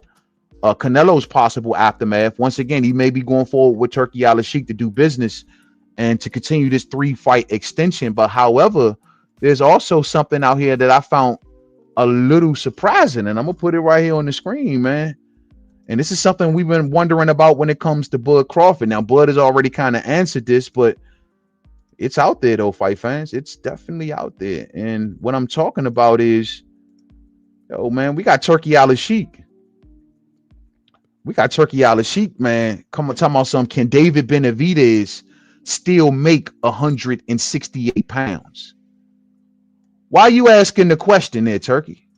Canelo's possible aftermath. Once again, he may be going forward with Turkey Al-Sheikh to do business and to continue this 3-fight extension. But however, there's also something out here that I found a little surprising, and I'm gonna put it right here on the screen, man. And this is something we've been wondering about when it comes to Bud Crawford. Now, Bud has already kind of answered this, but it's out there though, fight fans. It's definitely out there. And what I'm talking about is, yo, man, we got Turkey Al-Sheikh. We got Turkey Al-Sheikh, man. Come on, talking about something. Can David Benavidez still make 168 pounds? Why are you asking the question there, Turkey?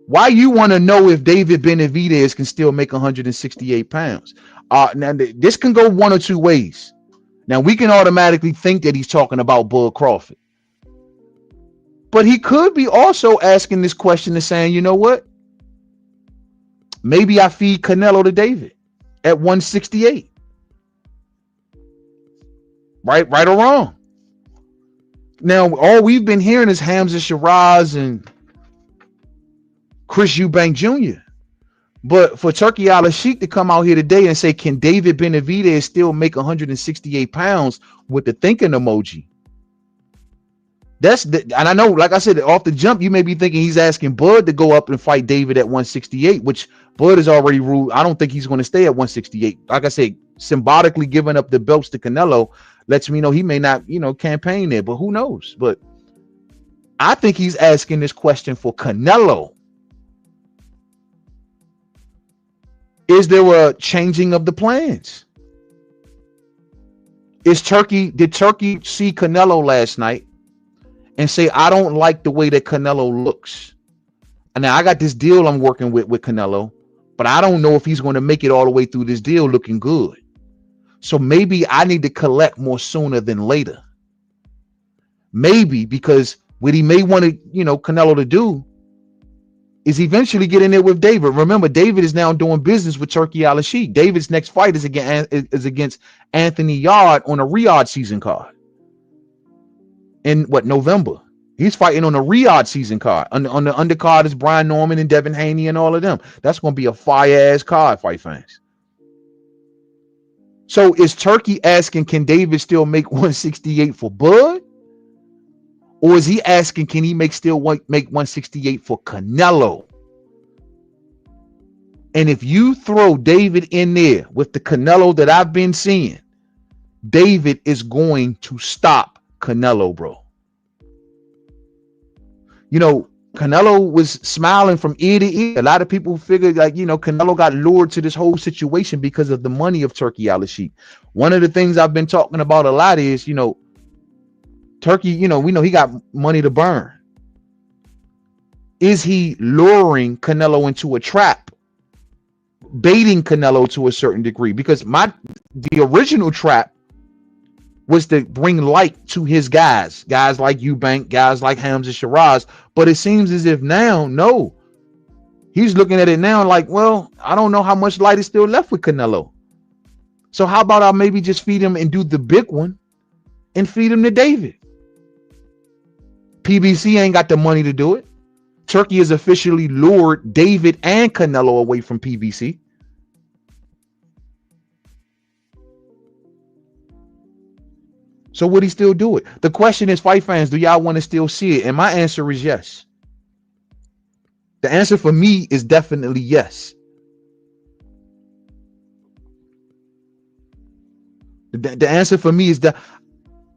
Why you want to know if David Benavidez can still make 168 pounds? Now, this can go one or two ways. Now, we can automatically think that he's talking about Bud Crawford. But he could be also asking this question and saying, you know what? Maybe I feed Canelo to David at 168. Right or wrong? Now, all we've been hearing is Hamza Shiraz and Chris Eubank Jr. But for Turkey Al-Sheikh to come out here today and say, can David Benavidez still make 168 pounds with the thinking emoji? And I know, like I said, off the jump, you may be thinking he's asking Bud to go up and fight David at 168, which Bud has already ruled. I don't think he's going to stay at 168. Like I said, symbolically giving up the belts to Canelo lets me know he may not, campaign there, but who knows? But I think he's asking this question for Canelo. Is there a changing of the plans? Did Turkey see Canelo last night and say, I don't like the way that Canelo looks? And now I got this deal I'm working with Canelo, but I don't know if he's going to make it all the way through this deal looking good. So maybe I need to collect more sooner than later. Maybe because what he may want to, Canelo to do is eventually get in there with David. Remember, David is now doing business with Turkey Al-Sheikh. David's next fight is against Anthony Yard on a Riyadh season card. In November? He's fighting on a Riyadh season card. On the undercard is Brian Norman and Devin Haney and all of them. That's going to be a fire-ass card, fight fans. So is Turkey asking, can David still make 168 for Bud? Or is he asking, can he make 168 for Canelo? And if you throw David in there with the Canelo that I've been seeing, David is going to stop Canelo, bro. Canelo was smiling from ear to ear. A lot of people figured Canelo got lured to this whole situation because of the money of Turkey Al-Sheikh. One of the things I've been talking about a lot is, Turkey, we know he got money to burn. Is he luring Canelo into a trap? Baiting Canelo to a certain degree? Because the original trap was to bring light to his guys like Eubank, guys like Hamza Shiraz. But it seems as if now, no. He's looking at it now like, well, I don't know how much light is still left with Canelo. So how about I maybe just feed him and do the big one and feed him to David? PBC ain't got the money to do it. Turkey has officially lured David and Canelo away from PBC. So would he still do it? The question is, fight fans, do y'all want to still see it? And my answer is yes. The answer for me is definitely yes. The answer for me is that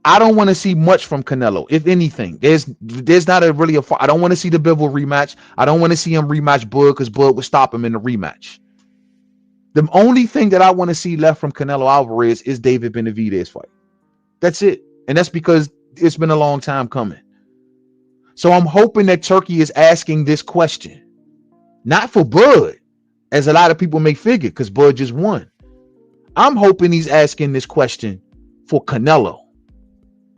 I don't want to see much from Canelo. If anything, there's not really a fight. I don't want to see the Bivol rematch. I don't want to see him rematch Bud because Bud would stop him in the rematch. The only thing that I want to see left from Canelo Alvarez is David Benavidez fight. That's it. And that's because it's been a long time coming. So I'm hoping that Turkey is asking this question, not for Bud, as a lot of people may figure, because Bud just won. I'm hoping he's asking this question for Canelo.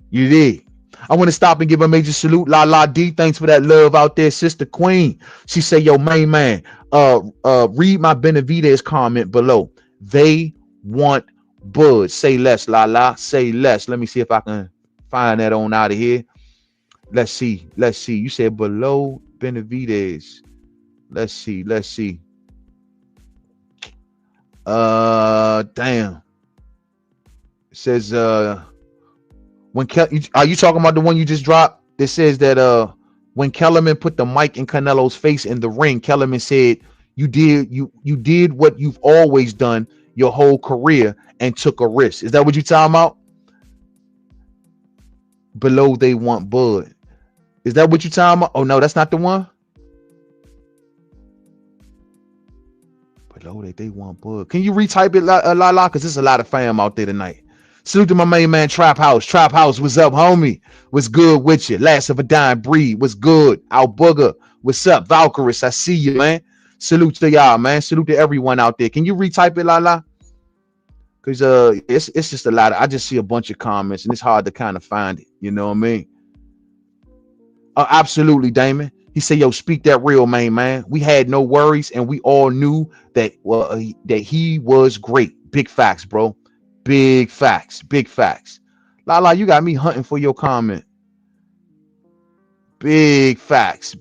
You dig? I want to stop and give a major salute. La La D, thanks for that love out there, Sister Queen. She said, yo, main man, read my Benavidez comment below. They want Bud. Say less, La La. Say less. Let me see if I can find that on out of here. Let's see. You said below Benavidez. Let's see. Damn. It says when are you talking about the one you just dropped? That says that when Kellerman put the mic in Canelo's face in the ring, Kellerman said, you did what you've always done your whole career and took a risk. Is that what you're talking about? Below they want Bud. Is that what you're talking about? Oh no, that's not the one. Below they want Bud. Can you retype it, La? Because there's a lot of fam out there tonight. Salute to my main man, Trap House. Trap House, what's up, homie? What's good with you? Last of a dying breed. What's good? Al Booger. What's up, Valkyris? I see you, man. Salute to y'all, man. Salute to everyone out there. Can you retype it, La? Because it's just a lot. I just see a bunch of comments, and it's hard to kind of find it. You know what I mean? Absolutely, Damon. He said, yo, speak that real, main man. We had no worries, and we all knew that that he was great. Big facts, bro. Big facts. La, you got me hunting for your comment. Big facts.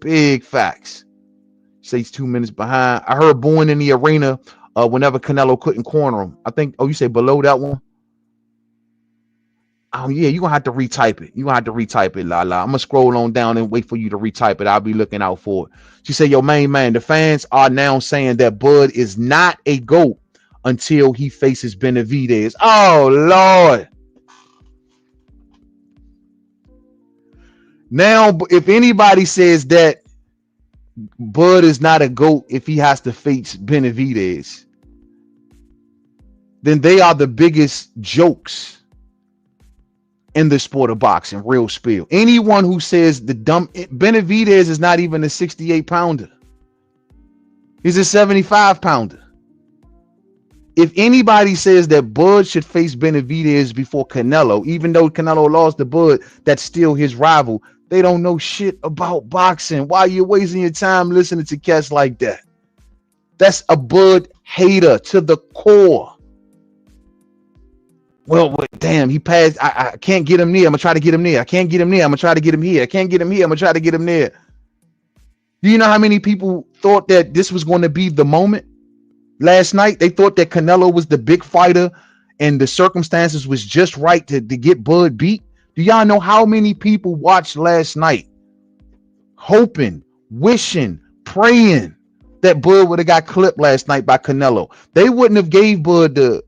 Say he's 2 minutes behind. I heard Bowen in the arena whenever Canelo couldn't corner him. I think, you say below that one? Oh, yeah, you're going to have to retype it. La. I'm going to scroll on down and wait for you to retype it. I'll be looking out for it. She said, yo, main man, the fans are now saying that Bud is not a GOAT until he faces Benavidez. Oh, Lord. Now, if anybody says that Bud is not a GOAT if he has to face Benavidez, then they are the biggest jokes in the sport of boxing. Real spill. Anyone who says Benavidez is not even a 68 pounder. He's a 75 pounder. If anybody says that Bud should face Benavidez before Canelo, even though Canelo lost to Bud, that's still his rival. They don't know shit about boxing. Why are you wasting your time listening to cats like that? That's a Bud hater to the core. Well, damn, he passed. I can't get him near. I'm gonna try to get him near. I can't get him near. I'm gonna try to get him here. I can't get him here. I'm gonna try to get him near. Do you know how many people thought that this was going to be the moment last night? They thought that Canelo was the big fighter and the circumstances was just right to get Bud beat. Do y'all know how many people watched last night hoping, wishing, praying that Bud would have got clipped last night by Canelo? They wouldn't have gave Bud the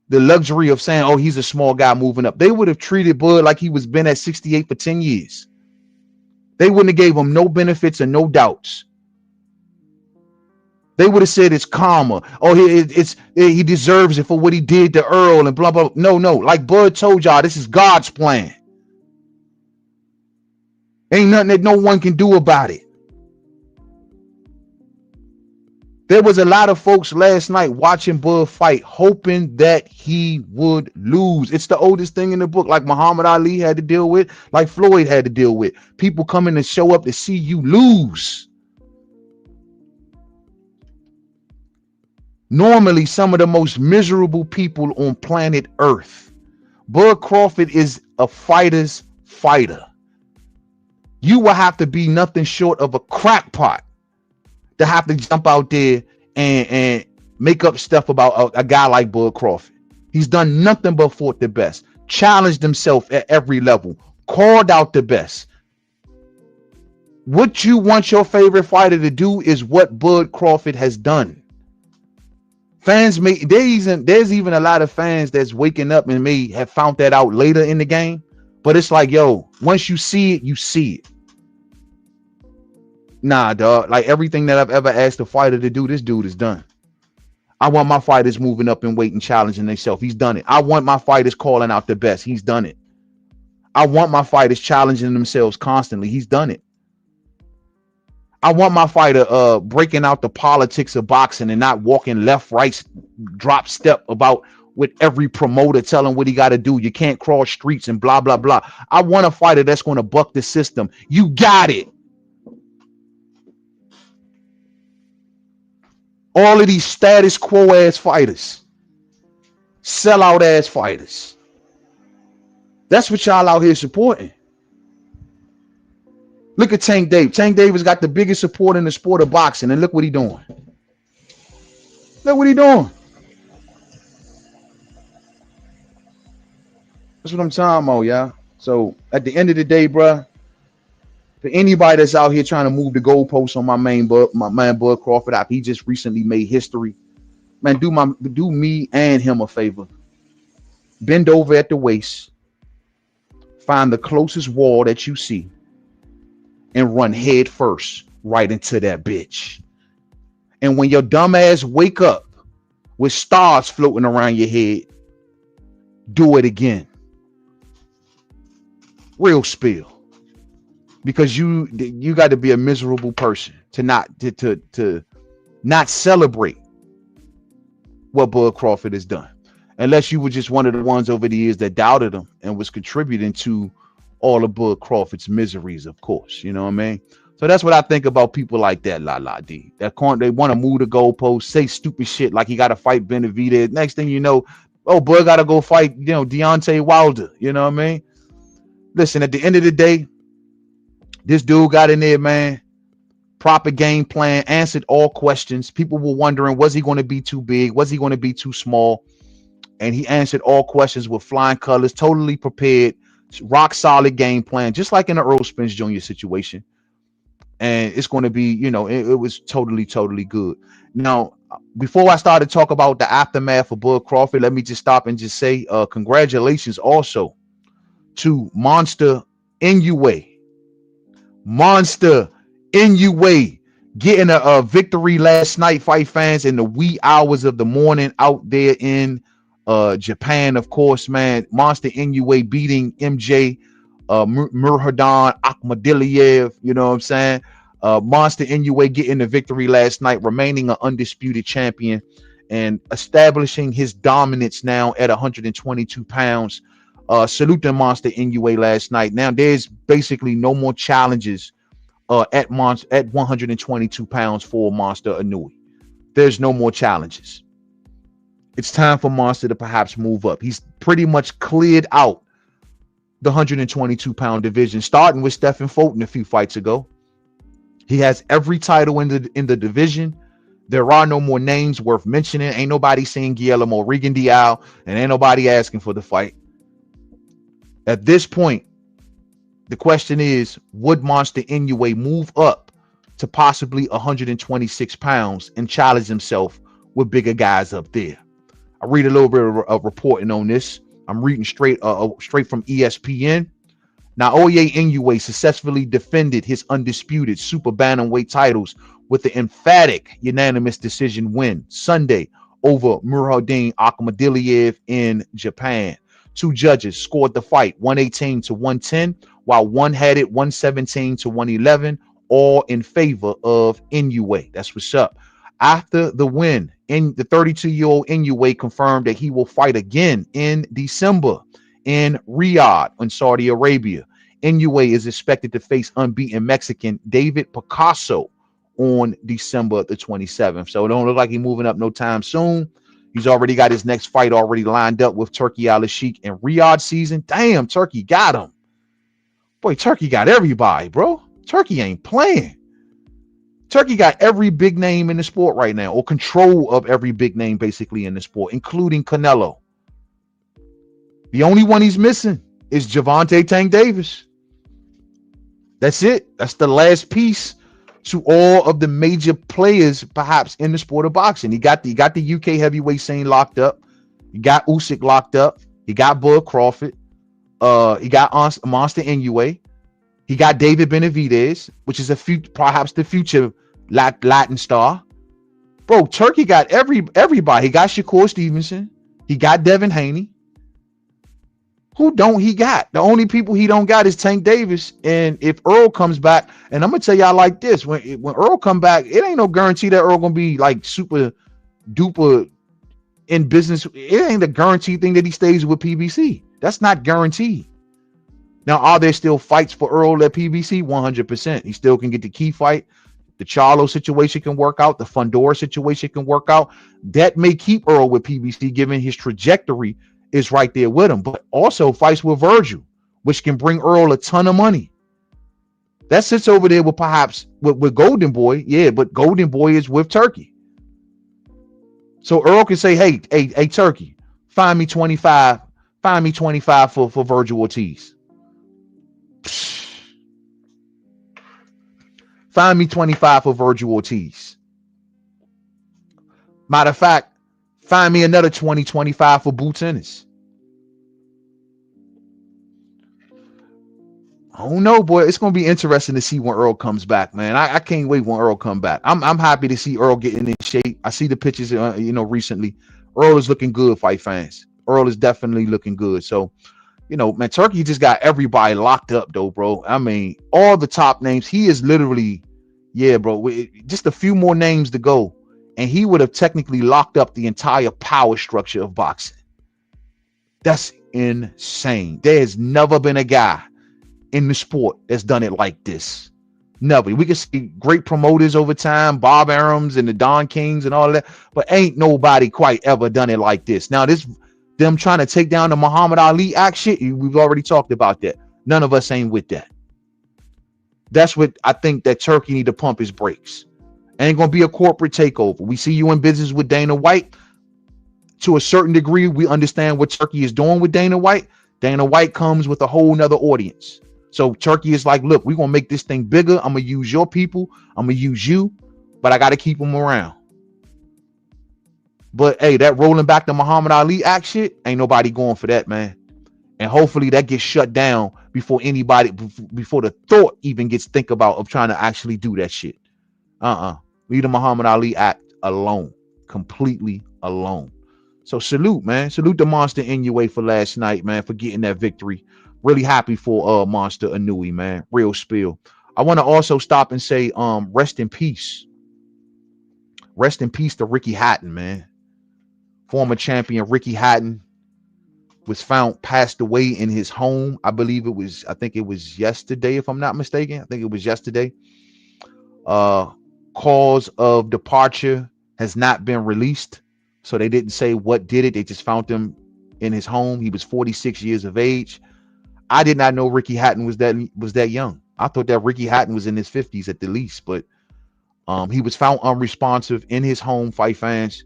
luxury of saying, oh, he's a small guy moving up. They would have treated Bud like he was been at 68 for 10 years. They wouldn't have gave him no benefits and no doubts. They would have said it's karma. Oh, he deserves it for what he did to Earl and blah, blah. No. Like Bud told y'all, this is God's plan. Ain't nothing that no one can do about it. There was a lot of folks last night watching Bud fight, hoping that he would lose. It's the oldest thing in the book, like Muhammad Ali had to deal with, like Floyd had to deal with. People coming to show up to see you lose. Normally, some of the most miserable people on planet Earth. Bud Crawford is a fighter's fighter. You will have to be nothing short of a crackpot to have to jump out there and make up stuff about a guy like Bud Crawford. He's done nothing but fought the best, challenged himself at every level, called out the best. What you want your favorite fighter to do is what Bud Crawford has done. Fans there's even a lot of fans that's waking up and may have found that out later in the game, but it's like, yo, once you see it, you see it. Nah, dog. Like everything that I've ever asked a fighter to do, this dude is done. I want my fighters moving up in weight and challenging themselves. He's done it. I want my fighters calling out the best. He's done it. I want my fighters challenging themselves constantly. He's done it. I want my fighter breaking out the politics of boxing and not walking left, right, drop step about with every promoter telling what he got to do. You can't cross streets and blah, blah, blah. I want a fighter that's going to buck the system. You got it. All of these status quo ass fighters, sellout ass fighters. That's what y'all out here supporting. Look at Tank Dave. Tank Davis got the biggest support in the sport of boxing, and look what he doing. Look what he doing. That's what I'm talking about, y'all. So at the end of the day, bruh, for anybody that's out here trying to move the goalposts on my man Bud Crawford, he just recently made history. Man, do me and him a favor. Bend over at the waist, find the closest wall that you see, and run head first right into that bitch. And when your dumb ass wake up with stars floating around your head, do it again. Real spill. Because you got to be a miserable person to not celebrate what Bud Crawford has done. Unless you were just one of the ones over the years that doubted him and was contributing to all of Bud Crawford's miseries, of course. You know what I mean? So that's what I think about people like that, D. They want to move the goalpost, say stupid shit like he got to fight Benavidez. Next thing you know, oh, Bud got to go fight, Deontay Wilder. You know what I mean? Listen, at the end of the day, this dude got in there, man. Proper game plan, answered all questions. People were wondering, was he going to be too big? Was he going to be too small? And he answered all questions with flying colors, totally prepared, rock solid game plan, just like in the Earl Spence Jr. situation. And it's going to be, it was totally, totally good. Now, before I start to talk about the aftermath of Bud Crawford, let me just stop and just say congratulations also to Monster Inoue. Monster Inoue getting a victory last night, fight fans, in the wee hours of the morning out there in Japan, of course, man. Monster Inoue beating MJ Murhadan Akhmadaliev, you know what I'm saying? Monster Inoue getting the victory last night, remaining an undisputed champion and establishing his dominance now at 122 pounds. Salute to Monster Inoue last night. Now there's basically no more challenges at 122 pounds for Monster Inoue. There's no more challenges. It's time for Monster to perhaps move up. He's pretty much cleared out the 122 pound division, starting with Stephen Fulton a few fights ago. He has every title in the division. There are no more names worth mentioning. Ain't nobody saying Guillermo Regan Dial, and ain't nobody asking for the fight. At this point, the question is, would Monster Inoue move up to possibly 126 pounds and challenge himself with bigger guys up there? I read a little bit of reporting on this. I'm reading straight from ESPN. Naoya Inoue successfully defended his undisputed super bantamweight titles with the emphatic unanimous decision win Sunday over Murhadan Akhmadaliev in Japan. Two judges scored the fight 118 to 110, while one had it 117 to 111, all in favor of Inoue. That's what's up. After the win, the 32-year-old Inoue confirmed that he will fight again in December in Riyadh in Saudi Arabia. Inoue is expected to face unbeaten Mexican David Picasso on December the 27th. So it don't look like he's moving up no time soon. He's already got his next fight already lined up with Turki Al-Sheikh in Riyadh season. Damn, Turkey got him. Boy, Turkey got everybody, bro. Turkey ain't playing. Turkey got every big name in the sport right now, or control of every big name basically in the sport, including Canelo. The only one he's missing is Gervonta Tank Davis. That's it. That's the last piece to all of the major players, perhaps, in the sport of boxing. He got the UK heavyweight scene locked up. He got Usyk locked up. He got Bud Crawford. He got Monster Inoue. He got David Benavidez, which is perhaps the future Latin star. Bro, Turkey got everybody. He got Shakur Stevenson. He got Devin Haney. Who don't he got? The only people he don't got is Tank Davis. And if Earl comes back, and I'm gonna tell y'all like this: when Earl come back, it ain't no guarantee that Earl gonna be like super duper in business. It ain't a guaranteed thing that he stays with PBC. That's not guaranteed. Now, are there still fights for Earl at PBC? 100%. He still can get the key fight. The Charlo situation can work out. The Fundora situation can work out. That may keep Earl with PBC, given his trajectory is right there with him. But also fights with Virgil, which can bring Earl a ton of money. That sits over there with perhaps with Golden Boy. Yeah, but Golden Boy is with Turkey. So Earl can say, hey, Turkey, find me 25 for Virgil Ortiz. Find me 25 for Virgil Ortiz. Matter of fact, find me another 25 for Boots Ennis. I don't know, boy. It's gonna be interesting to see when Earl comes back, man. I can't wait when Earl come back. I'm happy to see Earl getting in shape. I see the pictures, recently. Earl is looking good, fight fans. Earl is definitely looking good. So, man, Turkey just got everybody locked up, though, bro. I mean, all the top names. He is literally, yeah, bro. Just a few more names to go, and he would have technically locked up the entire power structure of boxing. That's insane. There has never been a guy in the sport that's done it like this. Never. We can see great promoters over time, Bob Arams and the Don Kings and all that, but ain't nobody quite ever done it like this. Now, them trying to take down the Muhammad Ali act shit, we've already talked about that. None of us ain't with that. That's what I think that Turkey need to pump his brakes. Ain't gonna be a corporate takeover. We see you in business with Dana White. To a certain degree, we understand what Turkey is doing with Dana White. Dana White comes with a whole nother audience. So Turkey is like, look, we're going to make this thing bigger. I'm going to use your people. I'm going to use you, but I got to keep them around. But hey, that rolling back the Muhammad Ali act shit, ain't nobody going for that, man. And hopefully that gets shut down before the thought even gets think about of trying to actually do that shit. Leave the Muhammad Ali act alone, completely alone. So salute, man. Salute the Monster Inoue for last night, man, for getting that victory. Really happy for Monster Inoue, man. Real spill. I want to also stop and say rest in peace. Rest in peace to Ricky Hatton, man. Former champion Ricky Hatton was found passed away in his home. I think it was yesterday, if I'm not mistaken. I think it was yesterday. Cause of departure has not been released. So they didn't say what did it. They just found him in his home. He was 46 years of age. I did not know Ricky Hatton was that young. I thought that Ricky Hatton was in his 50s at the least, but he was found unresponsive in his home, fight fans,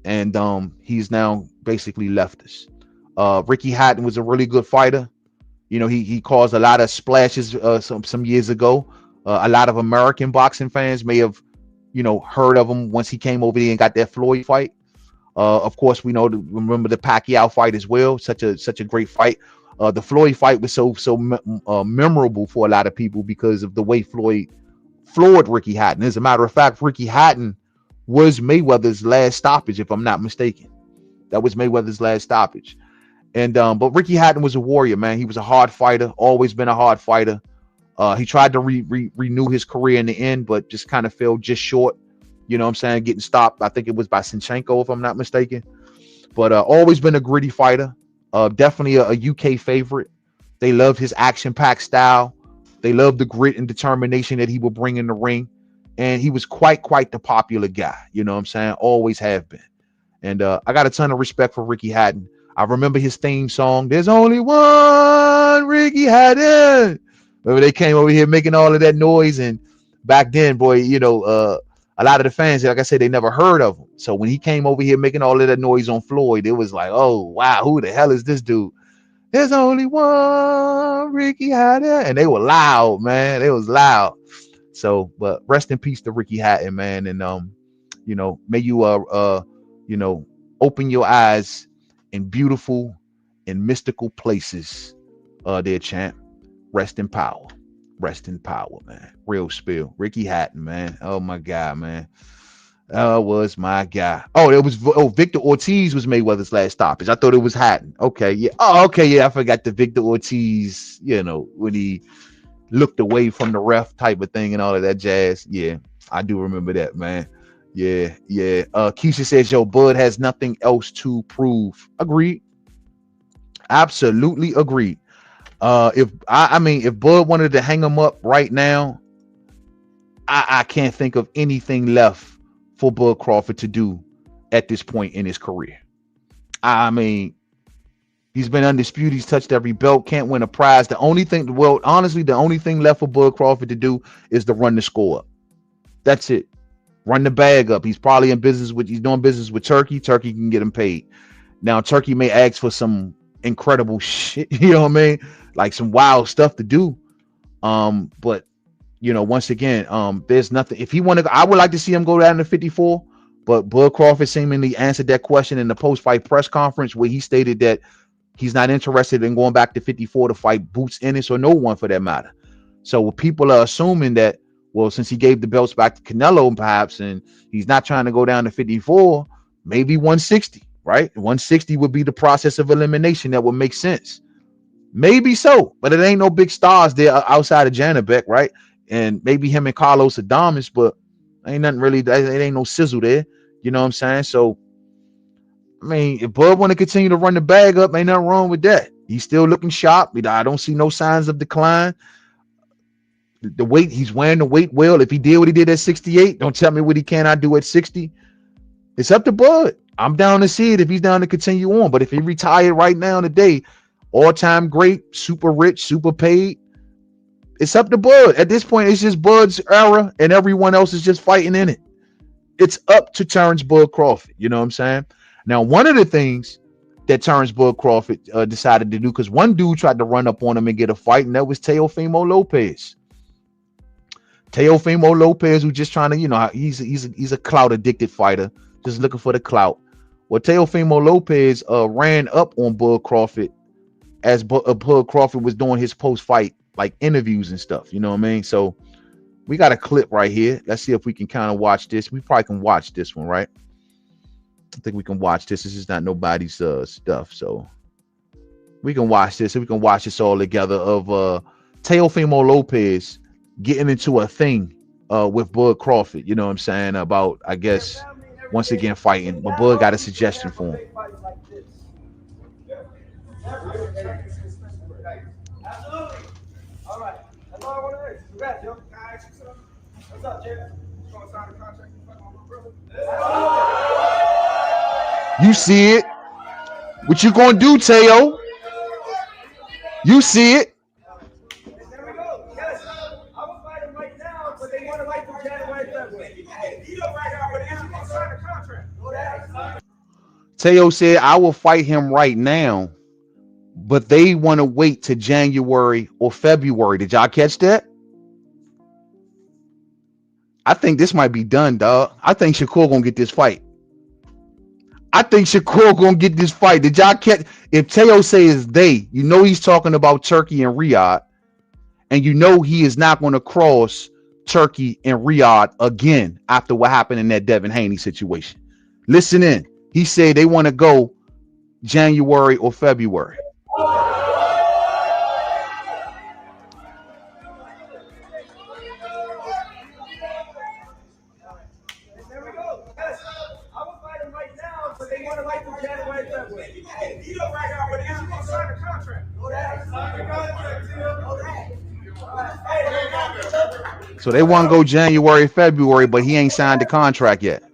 and he's now basically left us. Ricky Hatton was a really good fighter. He caused a lot of splashes some years ago. A lot of American boxing fans may have, heard of him once he came over here and got that Floyd fight. Of course, we remember the Pacquiao fight as well. Such a great fight. The Floyd fight was so memorable for a lot of people because of the way Floyd floored Ricky Hatton. As a matter of fact, Ricky Hatton was Mayweather's last stoppage, if I'm not mistaken. That was Mayweather's last stoppage. And but Ricky Hatton was a warrior, man. He was a hard fighter, always been a hard fighter. He tried to renew his career in the end, but just kind of fell just short. You know what I'm saying? Getting stopped. I think it was by Sinchenko, if I'm not mistaken. But always been a gritty fighter. Definitely a UK favorite. They loved his action-packed style. They loved the grit and determination that he would bring in the ring. And he was quite the popular guy. You know what I'm saying? Always have been. And I got a ton of respect for Ricky Hatton. I remember his theme song, "There's Only One Ricky Hatton." Remember they came over here making all of that noise. And back then, boy, a lot of the fans, like I said, they never heard of him. So when he came over here making all of that noise on Floyd, it was like, oh, wow, who the hell is this dude? There's only one Ricky Hatton. And they were loud, man. They was loud. So, but rest in peace to Ricky Hatton, man. And, may you, open your eyes in beautiful and mystical places, dear champ. Rest in power. Rest in power, man. Real spill. Ricky Hatton, man. Oh my God, man. Was my guy. Oh, it was Victor Ortiz was Mayweather's last stoppage. I thought it was Hatton. Okay, yeah. Oh, okay, yeah. I forgot the Victor Ortiz, when he looked away from the ref type of thing and all of that jazz. Yeah, I do remember that, man. Yeah, yeah. Keisha says, yo, Bud has nothing else to prove. Agreed. Absolutely agreed. If Bud wanted to hang him up right now, I can't think of anything left for Bud Crawford to do at this point in his career. I mean, he's been undisputed. He's touched every belt. Can't win a prize. The only thing left for Bud Crawford to do is to run the score up. That's it. Run the bag up. He's probably doing business with Turkey. Turkey can get him paid. Now, Turkey may ask for some incredible shit, you know what I mean? Like some wild stuff to do. But once again, there's nothing. If he wanted, I would like to see him go down to 54. But Bud Crawford seemingly answered that question in the post-fight press conference where he stated that he's not interested in going back to 54 to fight Boots Ennis or no one for that matter. So people are assuming that, well, since he gave the belts back to Canelo, perhaps, and he's not trying to go down to 54, maybe 160, right? 160 would be the process of elimination that would make sense. Maybe so, but it ain't no big stars there outside of Janabek, right? And maybe him and Carlos Adames, but ain't nothing really. It ain't no sizzle there. You know what I'm saying? So, I mean, if Bud want to continue to run the bag up, ain't nothing wrong with that. He's still looking sharp. I don't see no signs of decline. The weight, he's wearing the weight well. If he did what he did at 68, don't tell me what he cannot do at 60. It's up to Bud. I'm down to see it if he's down to continue on. But if he retired right now today, all-time great, super rich, super paid, it's up to Bud. At this point, it's just Bud's era, and everyone else is just fighting in it. It's up to Terence Bud Crawford. You know what I'm saying? Now, one of the things that Terence Bud Crawford decided to do, because one dude tried to run up on him and get a fight, and that was Teofimo Lopez. Teofimo Lopez, who's just trying to, he's a clout-addicted fighter, just looking for the clout. Well, Teofimo Lopez ran up on Bud Crawford as Bud Crawford was doing his post-fight like interviews and stuff. You know what I mean? So we got a clip right here. Let's see if we can kind of watch this. We probably can watch this one, right? I think we can watch this. This is not nobody's stuff, so we can watch this. We can watch this all together of Teofimo Lopez getting into a thing with Bud Crawford. You know what I'm saying? About, I guess, once again fighting. But Bud got a suggestion for him. Absolutely. All right. That's all I want to ask. Congrats, yo. Can I ask you something? What's up, Jay? You gonna sign a contract with my brother? You see it. What you gonna do, Teo? You see it. There we go. Yes. I was fighting right now, but they want to fight for January, February. You know right now, but you gonna sign a contract. Teo said, I will fight him right now, but they want to wait to January or February. Did y'all catch that? I think this might be done, dog. I think Shakur gonna get this fight. Did y'all catch? If Teo says they, he's talking about Turkey and Riyadh, and he is not going to cross Turkey and Riyadh again after what happened in that Devin Haney situation. Listen in. He said they want to go January or February. There we go. Yes. I was fighting right now, but they want to fight for January, February. You know right now, but you gonna sign a contract. So they want to go January, February, but he ain't signed the contract yet.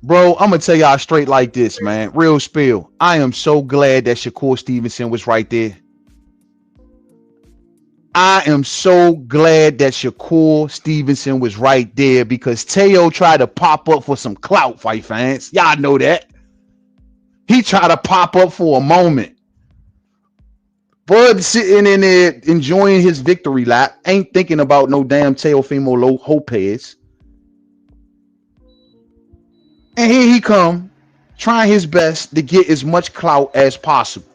Bro, I'm going to tell y'all straight like this, man. Real spill. I am so glad that Shakur Stevenson was right there. I am so glad that Shakur Stevenson was right there because Teo tried to pop up for some clout, fight fans. Y'all know that. He tried to pop up for a moment. Bud sitting in there enjoying his victory lap. Ain't thinking about no damn Teofimo Lopez. And here he come, trying his best to get as much clout as possible.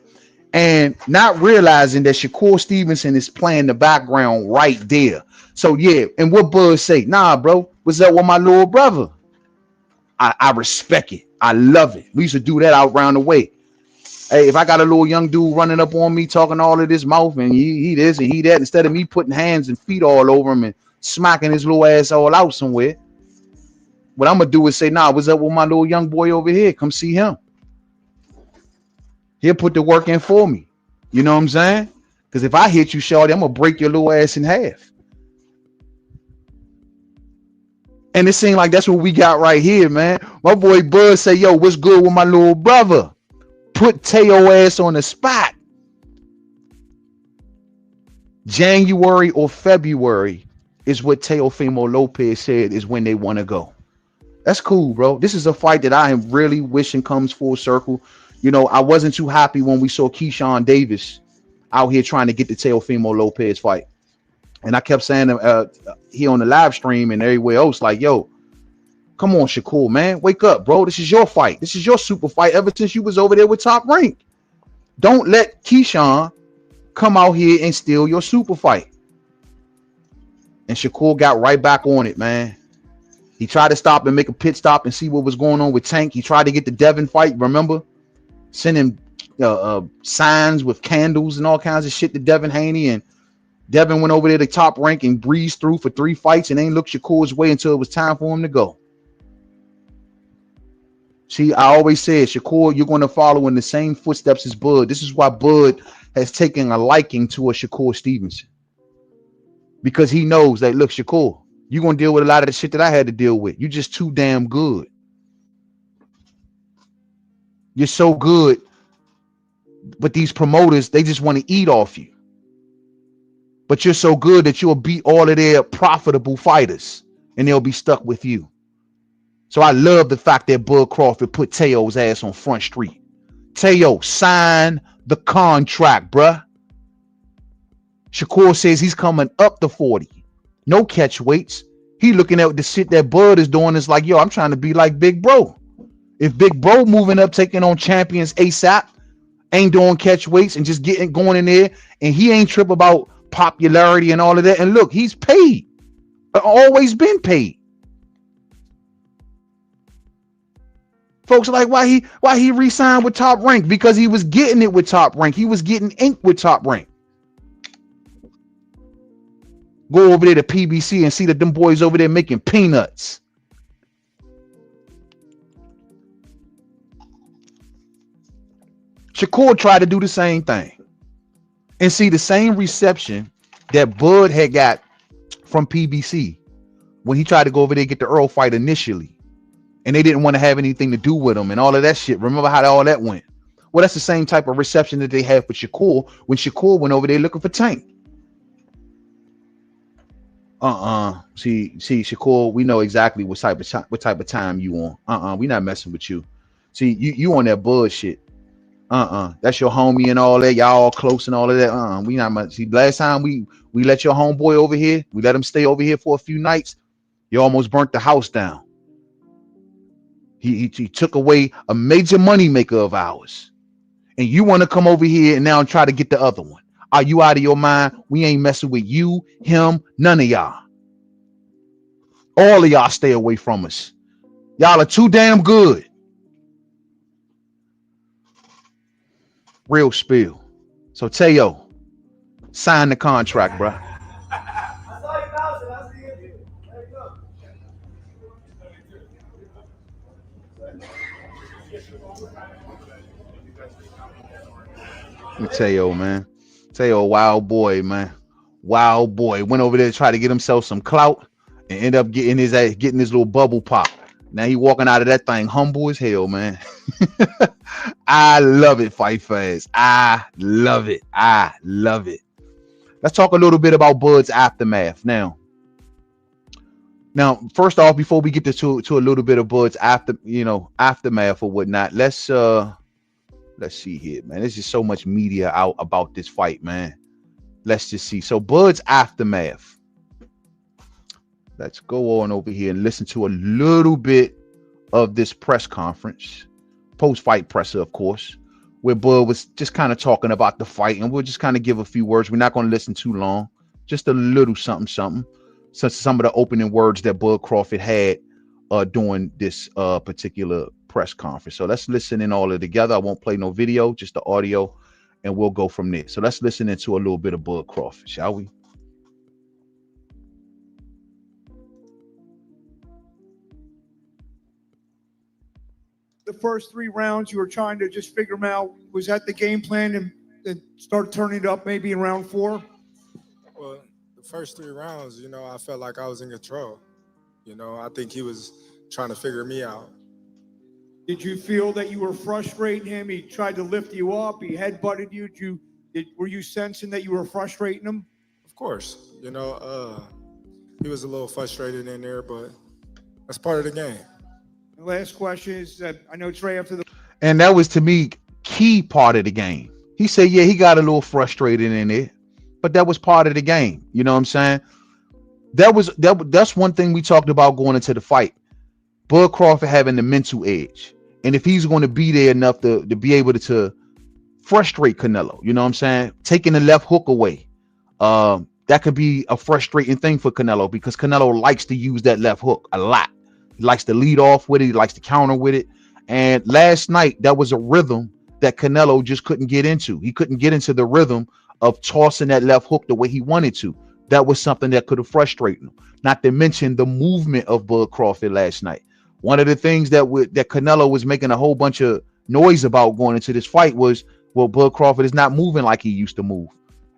and not realizing that Shakur Stevenson is playing the background right there. So yeah, and what Bud say? Nah, bro, what's up with my little brother? I respect it. I love it. We used to do that out around the way. Hey, if I got a little young dude running up on me talking all of this mouth and he this and he that, instead of me putting hands and feet all over him and smacking his little ass all out somewhere, what I'm gonna do is say, nah, what's up with my little young boy over here? Come see him. He'll put the work in for me. You know what I'm saying? Because if I hit you, shorty, I'm gonna break your little ass in half. And it seemed like that's what we got right here, man. My boy Bud say, yo, what's good with my little brother? Put Teo ass on the spot. January or February is what Teofimo Lopez said is when they want to go. That's cool, bro. This is a fight that I am really wishing comes full circle. You know, I wasn't too happy when we saw Keyshawn Davis out here trying to get the Teofimo Lopez fight. And I kept saying here on the live stream and everywhere else, like, yo, come on, Shakur, man. Wake up, bro. This is your fight. This is your super fight ever since you was over there with Top Rank. Don't let Keyshawn come out here and steal your super fight. And Shakur got right back on it, man. He tried to stop and make a pit stop and see what was going on with Tank. He tried to get the Devin fight, remember? Sending signs with candles and all kinds of shit to Devin Haney. And Devin went over there to Top Rank and breezed through for 3 fights and ain't looked Shakur's way until it was time for him to go. See, I always said, Shakur, you're going to follow in the same footsteps as Bud. This is why Bud has taken a liking to a Shakur Stevenson. Because he knows that, look, Shakur, you're going to deal with a lot of the shit that I had to deal with. You're just too damn good. You're so good. But these promoters, they just want to eat off you. But you're so good that you'll beat all of their profitable fighters and they'll be stuck with you. So I love the fact that Bud Crawford put Teo's ass on Front Street. Teo, sign the contract, bruh. Shakur says he's coming up to 40. No catch weights. He looking at the shit that Bud is doing. Is like, yo, I'm trying to be like Big Bro. If Big Bro moving up, taking on champions ASAP, ain't doing catch weights and just going in there, and he ain't trip about popularity and all of that. And look, he's paid. Always been paid. Folks are like, why he re-signed with Top Rank? Because he was getting it with Top Rank. He was getting ink with Top Rank. Go over there to PBC and see that them boys over there making peanuts. Shakur tried to do the same thing and see the same reception that Bud had got from PBC when he tried to go over there and get the Earl fight initially. And they didn't want to have anything to do with him and all of that shit. Remember how all that went? Well, that's the same type of reception that they had for Shakur when Shakur went over there looking for Tank. See, Shakur, we know exactly what type of time you on. We not messing with you. See, you on that bullshit. That's your homie and all that. Y'all all close and all of that. We not much. See, last time we let your homeboy over here, we let him stay over here for a few nights. You almost burnt the house down. He took away a major money maker of ours. And you want to come over here and now try to get the other one. Are you out of your mind? We ain't messing with you, him, none of y'all. All of y'all stay away from us. Y'all are too damn good. Real spill. So Teo, sign the contract, bro. Let me tell you, man. Tell you, wild boy, man. Wild boy. Went over there to try to get himself some clout and end up getting his little bubble pop. Now he walking out of that thing humble as hell, man. I love it, Fight Fast. I love it. I love it. Let's talk a little bit about Bud's aftermath now. Now, first off, before we get to a little bit of Bud's aftermath or whatnot, let's see here, man. There's just so much media out about this fight, man. Let's just see. So Bud's aftermath. Let's go on over here and listen to a little bit of this press conference, post-fight presser, of course, where Bud was just kind of talking about the fight, and we'll just kind of give a few words. We're not going to listen too long, just a little something, such some of the opening words that Bud Crawford had during this particular press conference. So let's listen in all of it together. I won't play no video, just the audio, and we'll go from there. So let's listen into a little bit of Bud Crawford, shall we? The first 3 rounds, you were trying to just figure them out. Was that the game plan and start turning it up maybe in round 4? Well, the first 3 rounds, you know, I felt like I was in control. You know, I think he was trying to figure me out. Did you feel that you were frustrating him? He tried to lift you up. He headbutted you. Were you sensing that you were frustrating him? Of course. You know, he was a little frustrated in there, but that's part of the game. The last question is, I know it's right after the... And that was, to me, key part of the game. He said, yeah, he got a little frustrated in it, but that was part of the game. You know what I'm saying? That's one thing we talked about going into the fight. Bud Crawford having the mental edge. And if he's going to be there enough to be able to frustrate Canelo, you know what I'm saying? Taking the left hook away. That could be a frustrating thing for Canelo, because Canelo likes to use that left hook a lot. He likes to lead off with it. He likes to counter with it. And last night, that was a rhythm that Canelo just couldn't get into. He couldn't get into the rhythm of tossing that left hook the way he wanted to. That was something that could have frustrated him. Not to mention the movement of Bud Crawford last night. One of the things that Canelo was making a whole bunch of noise about going into this fight was, well, Bud Crawford is not moving like he used to move.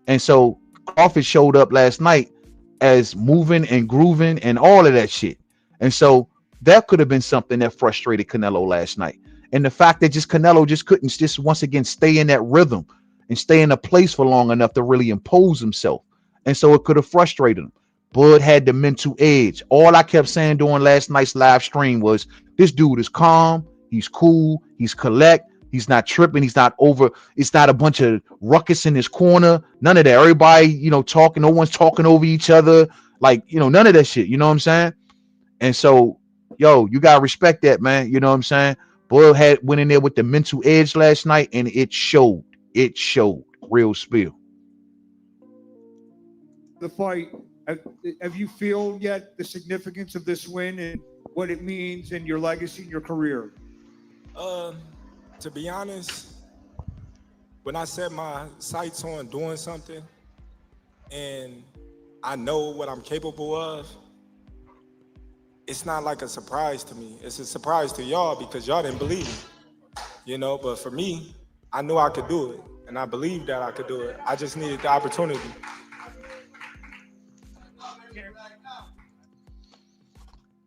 And so Crawford showed up last night as moving and grooving and all of that shit. And so that could have been something that frustrated Canelo last night. And the fact that Canelo just couldn't just once again stay in that rhythm and stay in a place for long enough to really impose himself. And so it could have frustrated him. Bud had the mental edge. All I kept saying during last night's live stream was, this dude is calm, he's cool, he's collect, he's not tripping, he's not over, it's not a bunch of ruckus in his corner, none of that. Everybody, you know, talking, no one's talking over each other, like, you know, none of that shit, you know what I'm saying? And so, yo, you gotta respect that, man, you know what I'm saying? Bud went in there with the mental edge last night, and it showed, real spill. The fight, have you feel yet the significance of this win and what it means in your legacy and your career? To be honest, when I set my sights on doing something and I know what I'm capable of, it's not like a surprise to me. It's a surprise to y'all because y'all didn't believe me, you know, but for me, I knew I could do it and I believed that I could do it. I just needed the opportunity.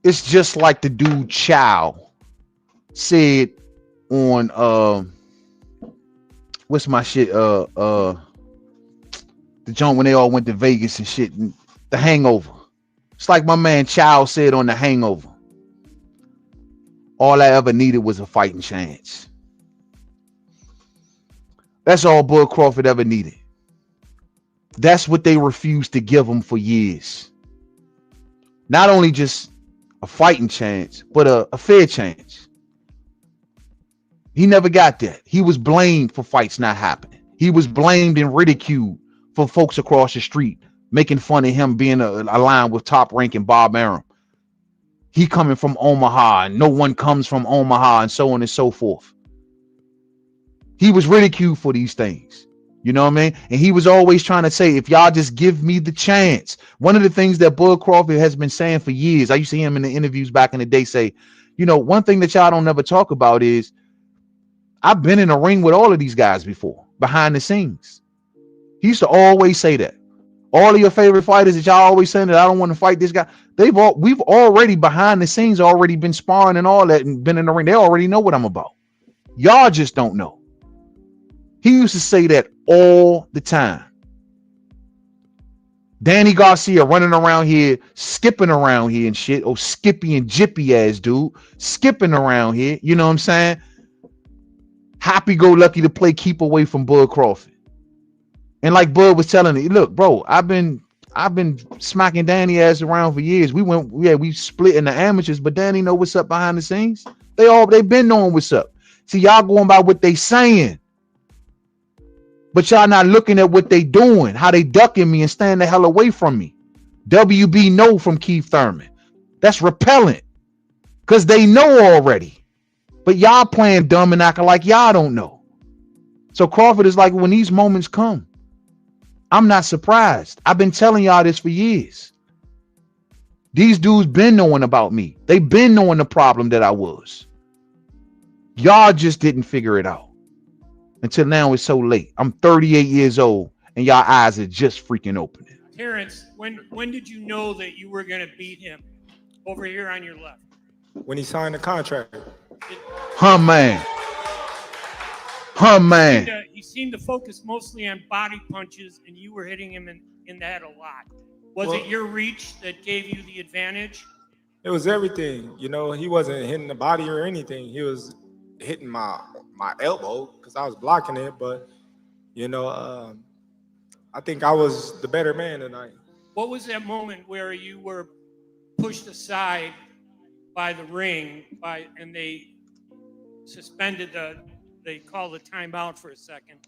It's just like the dude Chow said on what's my shit the joint when they all went to Vegas and shit, and The Hangover. It's like my man Chow said on The Hangover, all I ever needed was a fighting chance. That's all Bud Crawford ever needed. That's what they refused to give him for years. Not only just a fighting chance, but a fair chance. He never got that. He was blamed for fights not happening. He was blamed and ridiculed for folks across the street making fun of him being aligned with top-ranking Bob Arum. He coming from Omaha, and no one comes from Omaha, and so on and so forth. He was ridiculed for these things. You know what I mean? And he was always trying to say, if y'all just give me the chance. One of the things that Bud Crawford has been saying for years, I used to hear him in the interviews back in the day say, you know, one thing that y'all don't never talk about is, I've been in a ring with all of these guys before, behind the scenes. He used to always say that. All of your favorite fighters that y'all always saying that I don't want to fight this guy, we've already behind the scenes already been sparring and all that and been in the ring. They already know what I'm about. Y'all just don't know. He used to say that all the time. Danny Garcia running around here, skipping around here and shit. Oh, Skippy and Jippy ass dude, skipping around here. You know what I'm saying? Happy-go-lucky to play keep away from Bud Crawford. And like Bud was telling me, look, bro, I've been smacking Danny ass around for years. We split in the amateurs, but Danny know what's up behind the scenes. They been knowing what's up. See, y'all going by what they saying. But y'all not looking at what they doing, how they ducking me and staying the hell away from me. WB no from Keith Thurman. That's repellent because they know already. But y'all playing dumb and acting like y'all don't know. So Crawford is like, when these moments come, I'm not surprised. I've been telling y'all this for years. These dudes been knowing about me. They been knowing the problem that I was. Y'all just didn't figure it out. Until now it's so late. I'm 38 years old and y'all eyes are just freaking opening. Terence, when did you know that you were going to beat him? Over here on your left. When he signed the contract. Man. He seemed to focus mostly on body punches, and you were hitting him in the head a lot. Was it your reach that gave you the advantage? It was everything. You know, he wasn't hitting the body or anything. He was hitting my elbow because I was blocking it. But, you know, I think I was the better man tonight. What was that moment where you were pushed aside by the ring and they suspended they called the timeout for a second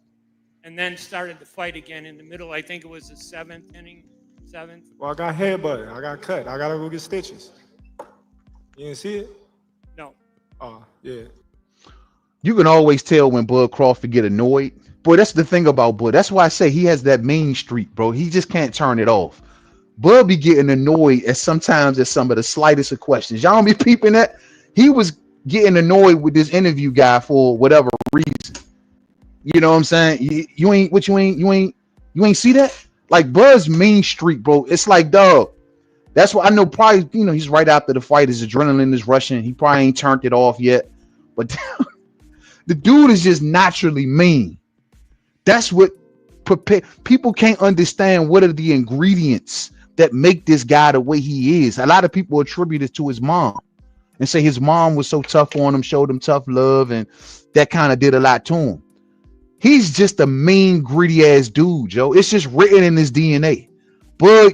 and then started the fight again in the middle? I think it was the seventh inning. Well, I got headbutted. I got cut. I got to go get stitches. You didn't see it? No. Oh, yeah. You can always tell when Bud Crawford get annoyed. Boy, that's the thing about Bud. That's why I say he has that mean streak, bro. He just can't turn it off. Bud be getting annoyed at sometimes at some of the slightest of questions. Y'all don't be peeping that. He was getting annoyed with this interview guy for whatever reason. You know what I'm saying? You ain't see that? Like Bud's mean streak, bro. It's like, dog. That's what I know. Probably, you know, he's right after the fight. His adrenaline is rushing. He probably ain't turned it off yet. But the dude is just naturally mean. That's what people can't understand. What are the ingredients that make this guy the way he is? A lot of people attribute it to his mom and say his mom was so tough on him, showed him tough love, and that kind of did a lot to him. He's just a mean, greedy ass dude, Joe. It's just written in his DNA. Bud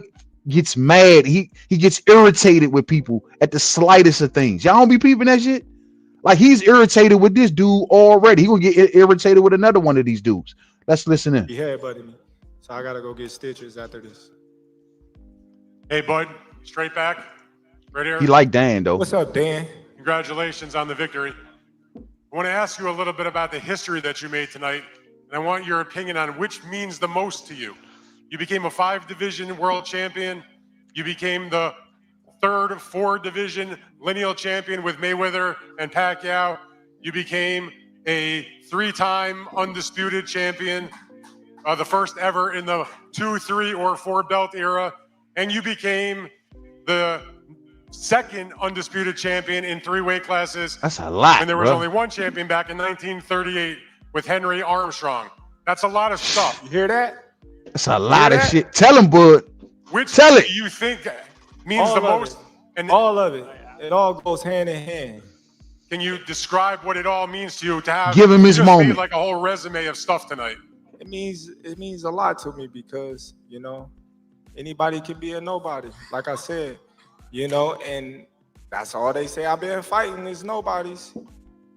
gets mad. He gets irritated with people at the slightest of things. Y'all don't be peeping that shit? Like he's irritated with this dude already. He gonna get irritated with another one of these dudes. Let's listen in. He headbutted me. So I gotta go get stitches after this. Hey, bud, straight back, right here. He like Dan, though. What's up, Dan? Congratulations on the victory. I want to ask you a little bit about the history that you made tonight, and I want your opinion on which means the most to you. You became a 5-division world champion. You became the 3rd of 4-division lineal champion with Mayweather and Pacquiao. You became a 3-time undisputed champion, the first ever in the 2, 3, or 4 belt era. And you became the 2nd undisputed champion in 3 weight classes. That's a lot. And there was bro. only one champion back in 1938 with Henry Armstrong. That's a lot of stuff. You hear that? That's a lot of shit. Tell him, Bud. Which Tell do it. you think means All the of most? it. And All of it. It all goes hand in hand. can you describe what it all means to you to have? Give him his you just moment. made like a whole resume of stuff tonight. It means a lot to me because, you know, anybody can be a nobody. Like I said, you know, and that's all they say I've been fighting is nobodies.